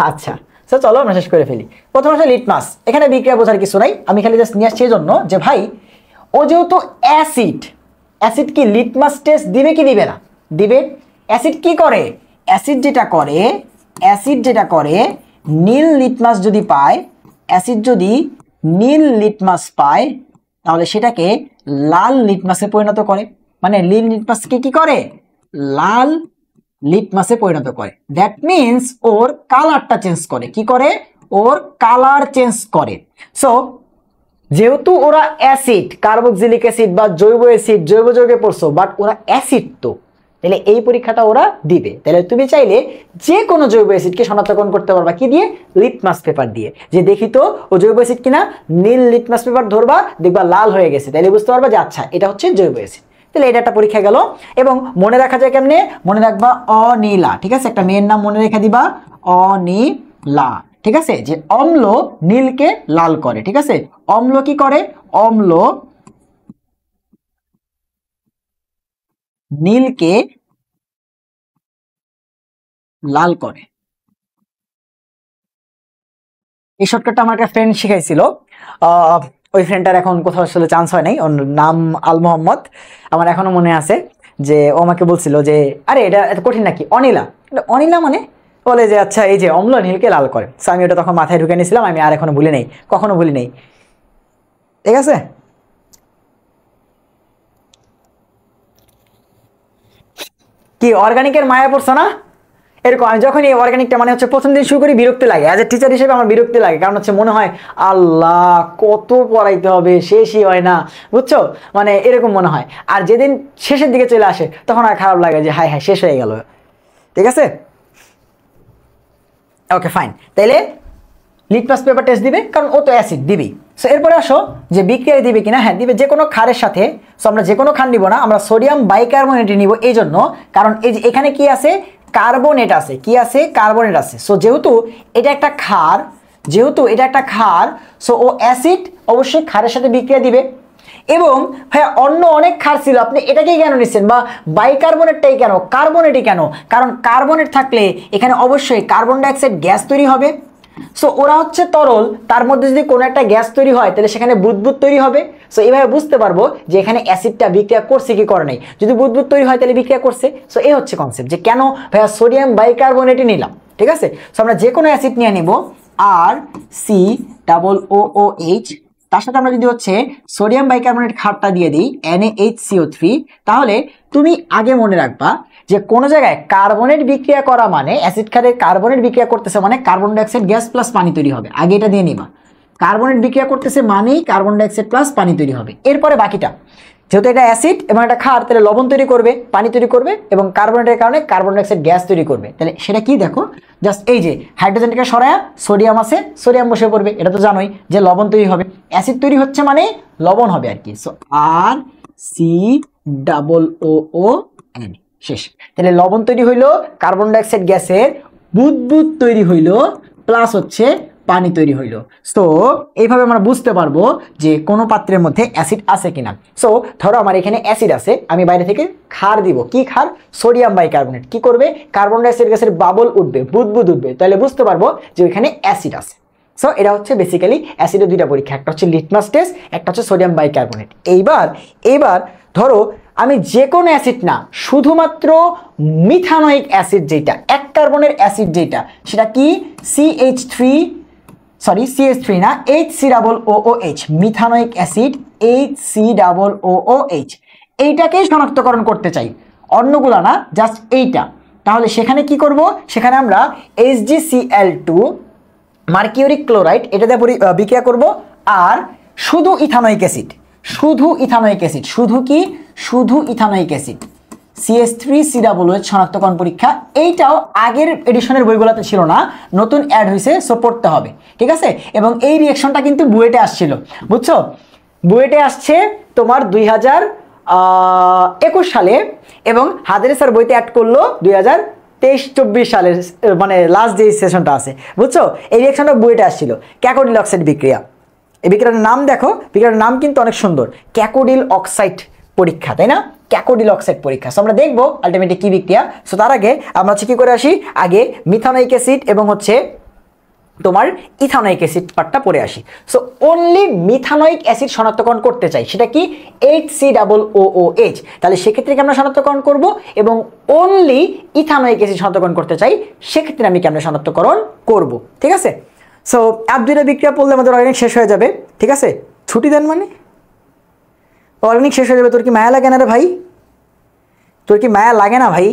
আচ্ছা, সো চলো আমরা শেষ করে ফেলি। প্রথম আসলে লিটমাস, এখানে বিক্রিয়া বোঝার কিছু নাই, আমি খালি জাস্ট নিয়ে আসছি এই জন্য যে ভাই ও যেহেতু অ্যাসিড, অ্যাসিড কি লিটমাস টেস্ট দিবে কি দিবে না? দিবে। অ্যাসিড কি করে? অ্যাসিড যেটা করে নীল লিটমাস যদি পায়, অ্যাসিড যদি নীল লিটমাস পায় তাহলে সেটাকে লাল লিটমাসে পরিণত করে। মানে নীল লিটমাসকে কি করে? লাল লিটমাসে পরিণত করে। দ্যাট মিনস ওর কালারটা চেঞ্জ করে। কি করে? ওর কালার চেঞ্জ করে। সো যেহেতু ওরা অ্যাসিড, কার্বক্সিলিক অ্যাসিড বা জৈব অ্যাসিড, জৈব যৌগে পড়ছো, বাট ওরা অ্যাসিড, তো তাহলে এই পরীক্ষাটা ওরা দিবে। তাহলে তুমি চাইলে যে কোনো জৈব অ্যাসিডকে শনাক্তকরণ করতে পারবা কি দিয়ে? লিটমাস পেপার দিয়ে। যে দেখি তো ও জৈব অ্যাসিড কিনা, নীল লিটমাস পেপার ধরবা, দেখবা লাল হয়ে গেছে, তাহলে বুঝতে পারবা যে আচ্ছা এটা হচ্ছে জৈব অ্যাসিড। তাহলে এটা একটা পরীক্ষা গেল। এবং মনে রাখা যায় কেমনে? মনে রাখবা অনীলা, ঠিক আছে। একটা মেয়ের নাম মনে রেখে দিবা, অনীলা, ঠিক আছে। যে অম্ল নীলকে লাল করে, ঠিক আছে। অম্ল কি করে? অম্ল নীলকে লাল করে। এই শর্টকাটটা আমার একটা ফ্রেন্ড শিখাইছিল। ওই ফ্রেন্ডটার এখন কোথাও আসলে চান্স হয় নাই, ওর নাম আল মোহাম্মদ। আমার এখনো মনে আছে যে ও আমাকে বলছিল যে আরে এটা এত কঠিন নাকি, অনীলা। অনীলা মানে বলে যে আচ্ছা এই যে অম্ল নীলকে লাল করে। সো আমি ওটা তখন মাথায় ঢুকে নিয়েছিলাম, আমি আর এখনো ভুলি নেই, কখনো ভুলি নেই, ঠিক আছে। কি অর্গানিকের মায়া পড়ছো না? এরকম আমি যখন এই অর্গানিকটা মানে হচ্ছে প্রথম দিন শুরু করি বিরক্তি লাগে, অ্যাজ এ টিচার হিসেবে আমার বিরক্তি লাগে। কারণ হচ্ছে মনে হয় আল্লাহ কত পড়াইতে হবে, শেষই হয় না, বুঝছো, মানে এরকম মনে হয়। আর যেদিন শেষের দিকে চলে আসে তখন আর খারাপ লাগে যে হায় হায় শেষ হয়ে গেল, ঠিক আছে। ওকে ফাইন, তাইলে লিটমাস পেপার টেস্ট দিবে কারণ ও তো অ্যাসিড দিবেই। সো এরপরে আসো যে বিক্রিয়া দিবে কিনা। হ্যাঁ দিবে, যে কোনো ক্ষারের সাথে। সো আমরা যে কোনো ক্ষার নিব না, আমরা সোডিয়াম বাইকার্বনেট নিব। এই জন্য কারণ এই যে এখানে কি আছে? কার্বনেট আছে। কি আছে? কার্বনেট আছে। সো যেহেতু এটা একটা ক্ষার, সো ও অ্যাসিড, অবশ্যই ক্ষারের সাথে বিক্রিয়া দিবে। এবং ভাইয়া অন্য অনেক ক্ষার ছিল, আপনি এটাকেই কেন নিচ্ছেন? বা বাইকার্বনেটটাই কেন, কার্বনেটই কেন? কারণ কার্বনেট থাকলে এখানে অবশ্যই কার্বন ডাইঅক্সাইড গ্যাস তৈরি হবে। সো ওরা হচ্ছে তরল, তার মধ্যে যদি কোনো একটা গ্যাস তৈরি হয় তাহলে সেখানে বুদবুদ তৈরি হবে। সো এইভাবে বুঝতে পারবো যে এখানে অ্যাসিডটা বিক্রিয়া করছে কি করে নাই। যদি বুদবুদ তৈরি হয় তাহলে বিক্রিয়া করছে। সো এই হচ্ছে কনসেপ্ট যে কেন ভাইয়া সোডিয়াম বাইকার্বনেটই নিলাম, ঠিক আছে। সো আমরা যে কোনো অ্যাসিড নিয়ে নিব, R C double O O H, তার সাথে আমরা যদি হচ্ছে সোডিয়াম বাইকার্বনেট ক্ষারটা দিয়ে দিই NaHCO3, তাহলে তুমি আগে মনে রাখবা যে কোনো জায়গায় কার্বনেট বিক্রিয়া করা মানে অ্যাসিড ক্ষারে কার্বনেট বিক্রিয়া করতেছে মানে কার্বন ডাইঅক্সাইড গ্যাস প্লাস পানি তৈরি হবে। আগে এটা দিয়ে নিবা, কার্বনেট বিক্রিয়া করতেছে মানেই কার্বন ডাইঅক্সাইড প্লাস পানি তৈরি হবে। এরপরে বাকিটা, যেহেতু এটা অ্যাসিড এবং এটা ক্ষার, তাহলে লবণ তৈরি করবে, পানি তৈরি করবে এবং কার্বনেটের কারণে কার্বন ডাইঅক্সাইড গ্যাস তৈরি করবে। তাহলে সেটা কি দেখো, জাস্ট এই যে হাইড্রোজেনটাকে সরায়া সোডিয়াম আছে, সোডিয়াম বসে পড়বে। এটা তো জানোই যে লবণ তৈরি হবে, অ্যাসিড তৈরি হচ্ছে মানে লবণ হবে আর কি। So R C double O O N, শেষ। তাহলে লবণ তৈরি হইলো, কার্বন ডাইঅক্সাইড গ্যাসের বুদবুদ তৈরি হইলো, প্লাস হচ্ছে পানি তৈরি হইলো। সো এইভাবে আমরা বুঝতে পারবো যে কোনো পাত্রের মধ্যে অ্যাসিড আছে কিনা। সো ধরো আমার এখানে অ্যাসিড আছে, আমি বাইরে থেকে ক্ষার দিব। কি ক্ষার? Sodium bicarbonate. কি করবে? কার্বন ডাইঅক্সাইড গ্যাসের বাবল উঠবে, বুদবুদ উঠবে, তাহলে বুঝতে পারবো যে ওইখানে অ্যাসিড আছে। সো এটা হচ্ছে বেসিক্যালি অ্যাসিডের দুইটা পরীক্ষা, একটা হচ্ছে লিটমাস টেস্ট, একটা হচ্ছে সোডিয়াম বাইকার্বনেট। এইবার ধরো আমি যে কোনো অ্যাসিড না, শুধুমাত্র মিথানোয়িক অ্যাসিড যেটা, এক কার্বনের অ্যাসিড যেটা, সেটা কি? CH3 না, HCOOH, মিথানোয়িক অ্যাসিড HCOOH, এইটাকেই শনাক্তকরণ করতে চাই, অন্যগুলা না, জাস্ট এইটা। তাহলে সেখানে কি করব? সেখানে আমরা HgCl2 মার্কিউরিক ক্লোরাইড এটা দিয়ে বিক্রিয়া করব। আর শুধু ইথানোয়িক অ্যাসিড, শুধু ইথানোয়িক অ্যাসিড CH3COOH শনাক্তকরণ পরীক্ষা। এইটাও আগের এডিশনের বইগুলোতে ছিল না, নতুন অ্যাড হয়েছে, সো পড়তে হবে, ঠিক আছে। এবং এই রিঅ্যাকশনটা কিন্তু বুয়েটে আসছিল, বুঝছো, বুয়েটে আসছে তোমার 2021 সালে এবং হাজারে স্যার বইতে অ্যাড করলো 2022 23-24 সালের মানে লাস্ট যে সেশনটা আছে, বুঝছো? এই রিঅ্যাকশনটা বুয়েটে আসছিল, ক্যাকোডিল অক্সাইড বিক্রিয়া। এই বিক্রিয়ার নাম দেখো, বিক্রিয়ার নাম কিন্তু অনেক সুন্দর, ক্যাকোডিল অক্সাইড পরীক্ষা, তাই না? ক্যাকোডিল অক্সাইড পরীক্ষা। সো আমরা দেখবো আলটিমেটলি কি বিক্রিয়া। সো তার আগে আমরা হচ্ছে কি করে আসি, আগে মিথানোইক অ্যাসিড এবং হচ্ছে তোমার ইথানোইক অ্যাসিড পার্টটা পড়ে আসি। সো অনলি মিথানোইক অ্যাসিড শনাক্তকরণ করতে চাই, সেটা কি HCOOH, তাহলে সেক্ষেত্রে কি আমরা শনাক্তকরণ করব, এবং অনলি ইথানোইক অ্যাসিড শনাক্তকরণ করতে চাই, সেক্ষেত্রে আমি কেমন শনাক্তকরণ করব, ঠিক আছে? সো আর দুইটা বিক্রিয়া পড়লে আমাদের অর্গানিক শেষ হয়ে যাবে, ঠিক আছে? ছুটি দেন মানে অর্গানিক শেষ হয়ে যাবে, তোর কি মায়া লাগে না রে ভাই? তোর কি মায়া লাগে না ভাই?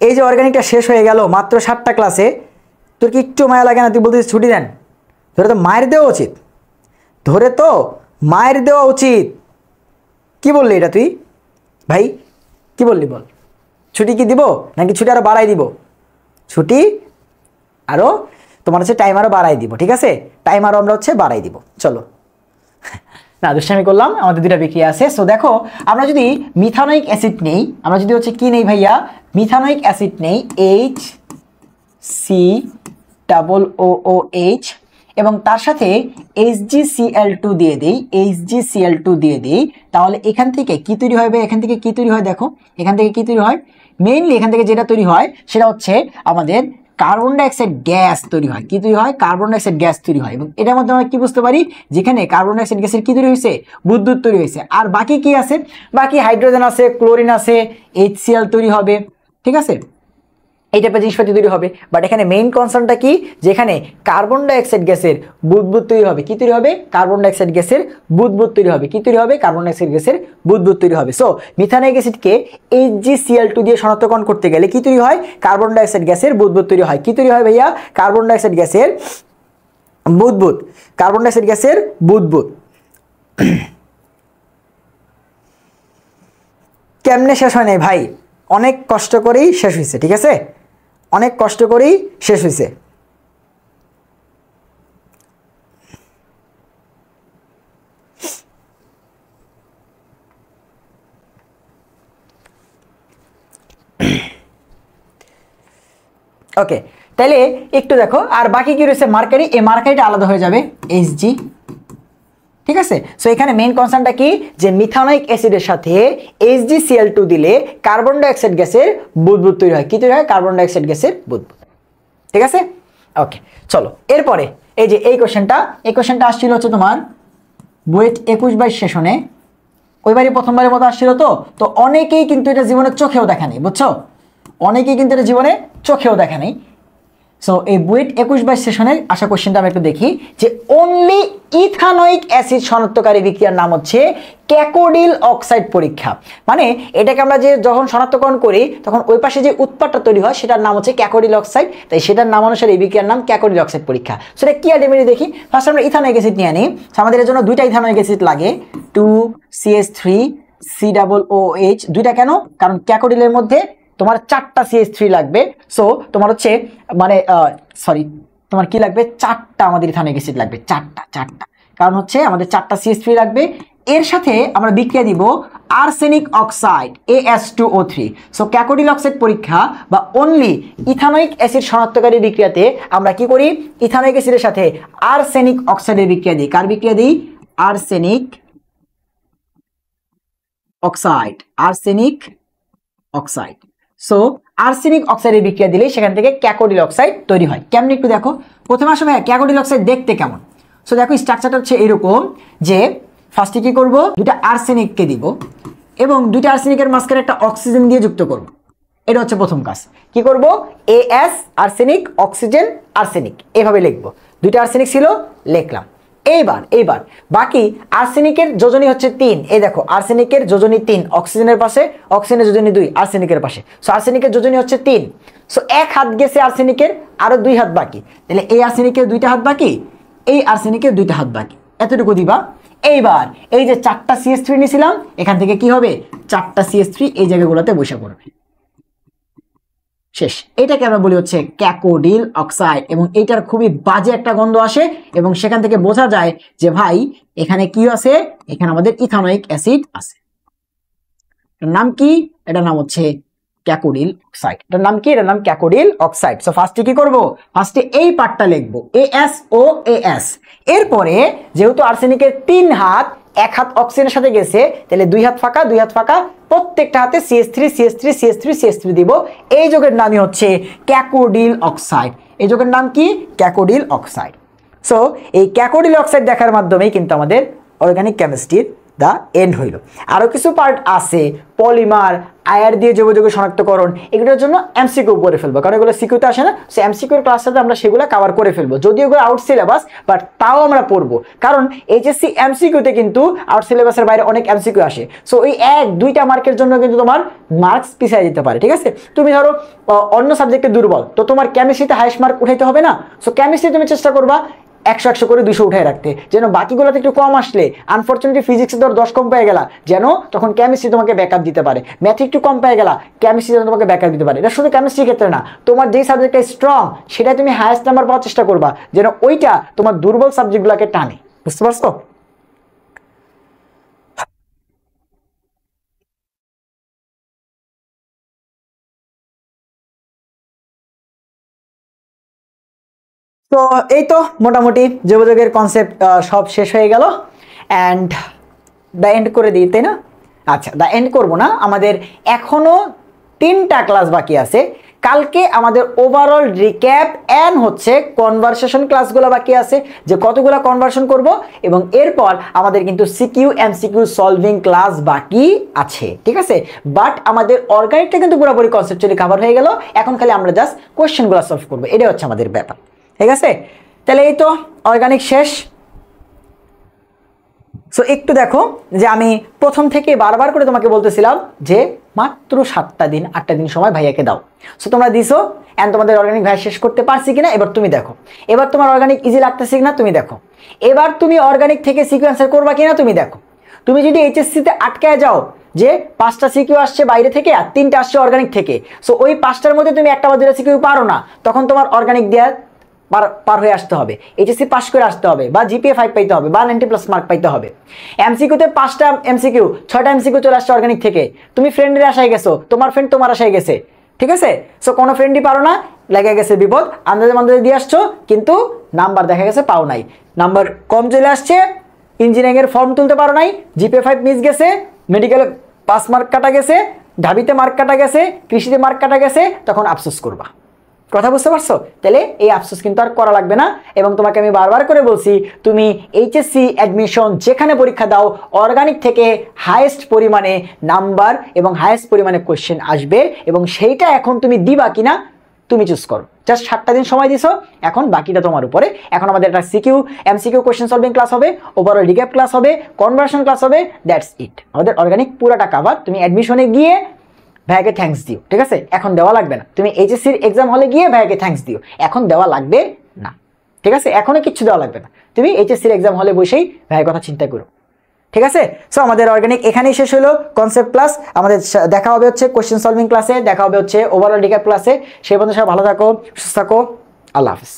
এই যে অর্গানিকটা শেষ হয়ে গেল মাত্র 7টা ক্লাসে, তোর কি একটু মায়া লাগে না? তুই বলতেছিস ছুটি দেন, ধরে তো মায়ের দেওয়া উচিত, ধরে তো মায়ের দেওয়া উচিত। কি বললি এটা তুই ভাই, কি বললি বল? ছুটি কি দিব নাকি ছুটি আরো বাড়াই দিব? ছুটি আরো তোমার হচ্ছে টাইম আরো বাড়াই দিব, ঠিক আছে? টাইম আরো আমরা হচ্ছে বাড়াই দিব। চলো না দুষ্টামি করলাম, আমাদের দুইটা বিক্রিয়া আছে। সো দেখো আমরা যদি মিথানোইক অ্যাসিড নেই, আমরা যদি হচ্ছে কি নেই ভাইয়া, মিথানোইক অ্যাসিড নেই HCOOH এবং তার সাথে HgCl2 দিয়ে দেই, HgCl2 দিয়ে দেই, তাহলে এখান থেকে কি তৈরি হবে? এখান থেকে কি তৈরি হয় দেখো, এখান থেকে কি তৈরি হয়? মেইনলি এখান থেকে যেটা তৈরি হয় সেটা হচ্ছে আমাদের কার্বন ডাইঅক্সাইড গ্যাস তৈরি হয়। কি তৈরি হয়? কার্বন ডাইঅক্সাইড গ্যাস তৈরি হয়। এবং এটার মধ্যে আমরা কি বুঝতে পারি, যেখানে কার্বন ডাইঅক্সাইড গ্যাসের কি তৈরি হয়েছে? বুদবুদ তৈরি হয়েছে। আর বাকি কি আছে? বাকি হাইড্রোজেন আছে, ক্লোরিন আছে, HCl তৈরি হবে, ঠিক আছে? এই টাইপের জিনিসপাতি তৈরি হবে। বাট এখানে মেইন কনসার্নটা কি, যেখানে কার্বন ডাইঅক্সাইড গ্যাসের বুদবুদ তৈরি হবে। কি তৈরি হবে? কার্বন ডাইঅক্সাইড গ্যাসের বুদবুদ তৈরি হবে। কি তৈরি হবে? কার্বন ডাইঅক্সাইড গ্যাসের বুদবুদ তৈরি হবে। সো মিথানোইক অ্যাসিডকে HgCl2 দিয়ে শনাক্তকরণ করতে গেলে কি তৈরি হয়? কার্বন ডাইঅক্সাইড গ্যাসের বুদবুদ তৈরি হয়। কি তৈরি হয় ভাইয়া? কার্বন ডাইঅক্সাইড গ্যাসের বুদবুদ, কার্বন ডাইঅক্সাইড গ্যাসের বুদবুদ। কেমনে শেষ হয় নাই ভাই? অনেক কষ্ট করেই শেষ হয়েছে, ঠিক আছে? অনেক কষ্ট করেই শেষ হয়েছে। ওকে, তাহলে একটু দেখো আর বাকি কি রয়েছে? মার্কারি। এই মার্কারিটা আলাদা হয়ে যাবে Hg, ঠিক আছে? সো এখানে মেইন কনসার্নটা কি, যে মিথানোইক অ্যাসিডের সাথে HgCl2 দিলে কার্বন ডাইঅক্সাইড গ্যাসের বুদবুদ তৈরি হয়। কি তৈরি হয়? কার্বন ডাইঅক্সাইড গ্যাসের বুদবুদ, ঠিক আছে? ওকে চলো এরপরে এই যে এই কোশ্চেনটা আসছিল হচ্ছে তোমার বুয়েট 21-22 সেশনে, ওইবারই প্রথমবারের মতো আসছিল। তো অনেকেই কিন্তু এটা জীবনে চোখেও দেখা নেই, বুঝছো? অনেকেই কিন্তু এটা জীবনে চোখেও দেখা নেই। সো এই বুয়েট 21-22 সেশনের আসা কোশ্চেনটা আমরা একটু দেখি, যে অনলি ইথানোইক অ্যাসিড শনাক্তকারী বিক্রিয়ার নাম হচ্ছে ক্যাকোডিল অক্সাইড পরীক্ষা। মানে এটাকে আমরা যে যখন শনাক্তকরণ করি তখন ওই পাশে যে উৎপাদটা তৈরি হয় সেটার নাম হচ্ছে ক্যাকোডিল অক্সাইড, তাই সেটার নাম অনুসারে এই বিক্রিয়ার নাম ক্যাকোডিল অক্সাইড পরীক্ষা। সেটা কি আলটিমেটলি দেখি। ফার্স্ট আমরা ইথানোইক অ্যাসিড নিয়ে আনি। আমাদের এর জন্য দুইটা ইথানোইক অ্যাসিড লাগে, 2CH3COOH। দুইটা কেন? কারণ ক্যাকোডিলের মধ্যে তোমার 4টা CH3 লাগবে। সো তোমার হচ্ছে মানে তোমার কি লাগবে? 4টা আমাদের ইথানোইক অ্যাসিড লাগবে, 4টা। কারণ হচ্ছে আমাদের 4টা CH3 লাগবে। এর সাথে আমরা বিক্রিয়া দিব arsenic oxide AS2O3। So cacodyl oxide পরীক্ষা বা অনলি ইথানোইক অ্যাসিড শনাক্তকারী বিক্রিয়াতে আমরা কি করি? ইথানোইক অ্যাসিডের সাথে আর্সেনিক অক্সাইডের বিক্রিয়া দিই। কার বিক্রিয়া দিই? Arsenic oxide. সো আর্সেনিক অক্সাইডের বিক্রিয়া দিলে সেখান থেকে ক্যাকোডিল অক্সাইড তৈরি হয়। কেমন একটু দেখো। প্রথমে আসলে ক্যাকোডিল অক্সাইড দেখতে কেমন? সো দেখো স্ট্রাকচারটা হচ্ছে এরকম, যে ফার্স্টে কি করব? দুইটা আর্সেনিককে দিব এবং দুইটা আর্সেনিকের মাঝখানে একটা অক্সিজেন দিয়ে যুক্ত করব। এটা হচ্ছে প্রথম কাজ। কি করব? AS আর্সেনিক, অক্সিজেন আর্সেনিক, এভাবে লিখবো। দুইটা আর্সেনিক ছিল, লিখলাম। এইবার বাকি আর্সেনিকের যোজনী হচ্ছে 3। এই দেখো আর্সেনিকের যোজনী 3, অক্সিজেনের পাশে, অক্সিজেনের যোজনী 2, আর্সেনিকের পাশে। সো আর্সেনিকের যোজনী হচ্ছে 3। সো 1 হাত গেছে আর্সেনিকের, আরো 2 হাত বাকি। তাহলে এই আর্সেনিকের 2টা হাত বাকি, এই আর্সেনিকের 2টা হাত বাকি, এতটুকু দিবা। এইবার এই যে 4টা CH3 নিয়েছিলাম, এখান থেকে কি হবে? 4টা CH3 এই জায়গাগুলোতে বসে পড়বে। শেষ। এটাকে আমরা বলি হচ্ছে ক্যাকোডিল অক্সাইড, এবং এটার খুবই বাজে একটা গন্ধ আসে এবং সেখান থেকে বোঝা যায় যে ভাই এখানে কি আছে? এখানে আমাদের ইথানোইক অ্যাসিড আছে। এটার নাম কি? এটার নাম হচ্ছে ক্যাকোডিল অক্সাইড। এটার নাম কি? এটার নাম ক্যাকোডিল অক্সাইড। সো ফার্স্টে কি করব? ফার্স্টে এই পার্টটা লিখবো ASOAS। এরপরে যেহেতু আর্সেনিকের 3 হাত, 1 হাত অক্সিজেনের সাথে গেছে, তাহলে 2 হাত ফাঁকা, 2 হাত ফাঁকা, প্রত্যেকটা হাতে CH3 CH3 CH3 CH3 দিব। এই যৌগের নামই হচ্ছে ক্যাকোডিল অক্সাইড। এই যৌগের নাম কি? ক্যাকোডিল অক্সাইড। সো এই ক্যাকোডিল অক্সাইড দেখার মাধ্যমেই কিন্তু আমাদের অর্গানিক কেমিস্ট্রির দা এন্ড হইল। আরো কিছু পার্ট আছে, পলিমার, আয়ার দিয়ে জৈব যৌগ শনাক্তকরণ, এগুলোর জন্য এমসিকিউ করে ফেলবো, কারণ এগুলো সিকিউতে আসে না। সো এমসিকিউর ক্লাসটাতে আমরা সেগুলো কভার করে ফেলবো, যদিও এগুলো আউট সিলেবাস, বাট তাও আমরা পড়বো, কারণ এইচএসসি এমসিকিউতে কিন্তু আউট সিলেবাসের বাইরে অনেক এমসিকিউ আসে। সো এই 1-2টা মার্কের জন্য কিন্তু তোমার মার্কস পিছিয়ে যেতে পারে, ঠিক আছে? তুমি ধরো অন্য সাবজেক্টে দুর্বল, তো তোমার কেমিস্ট্রিতে হাইস্ট মার্ক উঠাইতে হবে না। সো কেমিস্ট্রি তুমি চেষ্টা করবা 100 করে 200 উঠায় রাখতে, যেন বাকিগুলোতে একটু কম আসলে, আনফরচুনেটলি ফিজিক্সে ধর 10 কম পেয়ে গেলা, যেন তখন কেমিস্ট্রি তোমাকে ব্যাকআপ দিতে পারে। ম্যাথে একটু কম পেয়ে গেলা, কেমিস্ট্রি যেন তোমাকে ব্যাকআপ দিতে পারে। এটা শুধু কেমিস্ট্রির ক্ষেত্রে না, তোমার যেই সাবজেক্টটা স্ট্রং সেটা তুমি হাইয়েস্ট নাম্বার পাওয়ার চেষ্টা করবা, যেন ওইটা তোমার দুর্বল সাবজেক্টগুলোকে টানে। বুঝতে পারছো? তো এই তো মোটামুটি যোগাযোগের কনসেপ্ট সব শেষ হয়ে গেল। অ্যান্ড দ্য এন্ড করে দিই, তাই না? আচ্ছা, দ্য এন্ড করবো না, আমাদের এখনো 3টা ক্লাস বাকি আছে। কালকে আমাদের ওভারঅল রিক্যাপ অ্যান্ড হচ্ছে কনভারসেশন ক্লাসগুলো বাকি আছে, যে কতগুলো কনভারসেশন করব, এবং এরপর আমাদের কিন্তু সিকিউ এমসিকিউ সলভিং ক্লাস বাকি আছে, ঠিক আছে? বাট আমাদের অর্গানিকটা কিন্তু পুরোপুরি কনসেপচুয়ালি কভার হয়ে গেল। এখন খালি আমরা জাস্ট কোয়েশ্চেনগুলো সলভ করবো, এটাই হচ্ছে আমাদের ব্যাপার, ঠিক আছে? তাহলে এই তো অর্গানিক শেষ। সো একটু দেখো, যে আমি প্রথম থেকে বারবার করে তোমাকে বলতেছিলাম যে মাত্র 7টা দিন 8টা দিন সময় ভাইয়াকে দাও। সো তোমরা দিছো, অ্যান্ড তোমাদের অর্গানিক ভাই শেষ করতে পারছি কিনা এবার তুমি দেখো। এবার তোমার অর্গানিক ইজি লাগতেছে কিনা তুমি দেখো। এবার তুমি অর্গানিক থেকে সিকিউ অ্যান্সার করবা কিনা তুমি দেখো। তুমি যদি এইচএসসিতে আটকায় যাও যে 5টা সিকিউ আসছে বাইরে থেকে আর 3টা আসছে অর্গানিক থেকে, সো ওই 5টার মধ্যে তুমি একটা বা 2টা সিকিউ পারো না, তখন তোমার অর্গানিক দেওয়ার পার হয়ে আসতে হবে, এইচএসসি পাস করে আসতে হবে, বা জিপিএ 5 পাইতে হবে, বা 90+ মার্ক পাইতে হবে। এমসিকিউতে 5টা এমসিকিউ 6টা এমসিকিউ চলে আসছে অর্গানিক থেকে, তুমি ফ্রেন্ডের আশায় গেছো, তোমার ফ্রেন্ড তোমার আশায় গেছে, ঠিক আছে? সো কোনো ফ্রেন্ডই পারো না, লেগে গেছে বিপদ, আন্দাজে মান্দাজে দিয়ে আসছো, কিন্তু নাম্বার দেখা গেছে পাও নাই, নাম্বার কম চলে আসছে, ইঞ্জিনিয়ারিং এর ফর্ম তুলতে পারো নাই, জিপিএ 5 মিস গেছে, মেডিকেলে পাস মার্ক কাটা গেছে, ঢাবিতে মার্ক কাটা গেছে, কৃষিতে মার্ক কাটা গেছে, তখন আফসোস করবা। কথা বুঝতে পারছো? তাহলে এই আফসোস কিন্তু আর করা লাগবে না। এবং তোমাকে আমি বারবার করে বলছি, তুমি এইচএসসি অ্যাডমিশন যেখানে পরীক্ষা দাও, অর্গানিক থেকে হাইয়েস্ট পরিমাণে নাম্বার এবং হাইয়েস্ট পরিমাণে কোয়েশ্চেন আসবে, এবং সেইটা এখন তুমি দিবা কিনা তুমি চুজ করো। জাস্ট 7টা দিন সময় দিছো, এখন বাকিটা তোমার উপরে। এখন আমাদের একটা CQ MCQ question solving class হবে, ওভারঅল রিক্যাপ ক্লাস হবে, কনভার্সন ক্লাস হবে, দ্যাটস ইট। আমাদের অর্গানিক পুরাটা কাভার। তুমি অ্যাডমিশনে গিয়ে ভাইয়াকে থ্যাঙ্কস দিও, ঠিক আছে? এখন দেওয়া লাগবে না। তুমি এইচএসসির এক্সাম হলে গিয়ে ভাইয়াকে থ্যাঙ্কস দিও, এখন দেওয়া লাগবে না, ঠিক আছে? এখনো কিচ্ছু দেওয়া লাগবে না, তুমি এইচএসসির এক্সাম হলে বসেই ভাইয়ের কথা চিন্তা করো, ঠিক আছে? সো আমাদের অর্গানিক এখানেই শেষ হলো কনসেপ্ট ক্লাস। আমাদের দেখা হবে হচ্ছে কোয়েশ্চেন সলভিং ক্লাসে, দেখা হবে হচ্ছে ওভারঅল রিক্যাপ ক্লাসে। সেই পর্যন্ত সব ভালো থাকো, সুস্থ থাকো, আল্লাহ হাফিজ।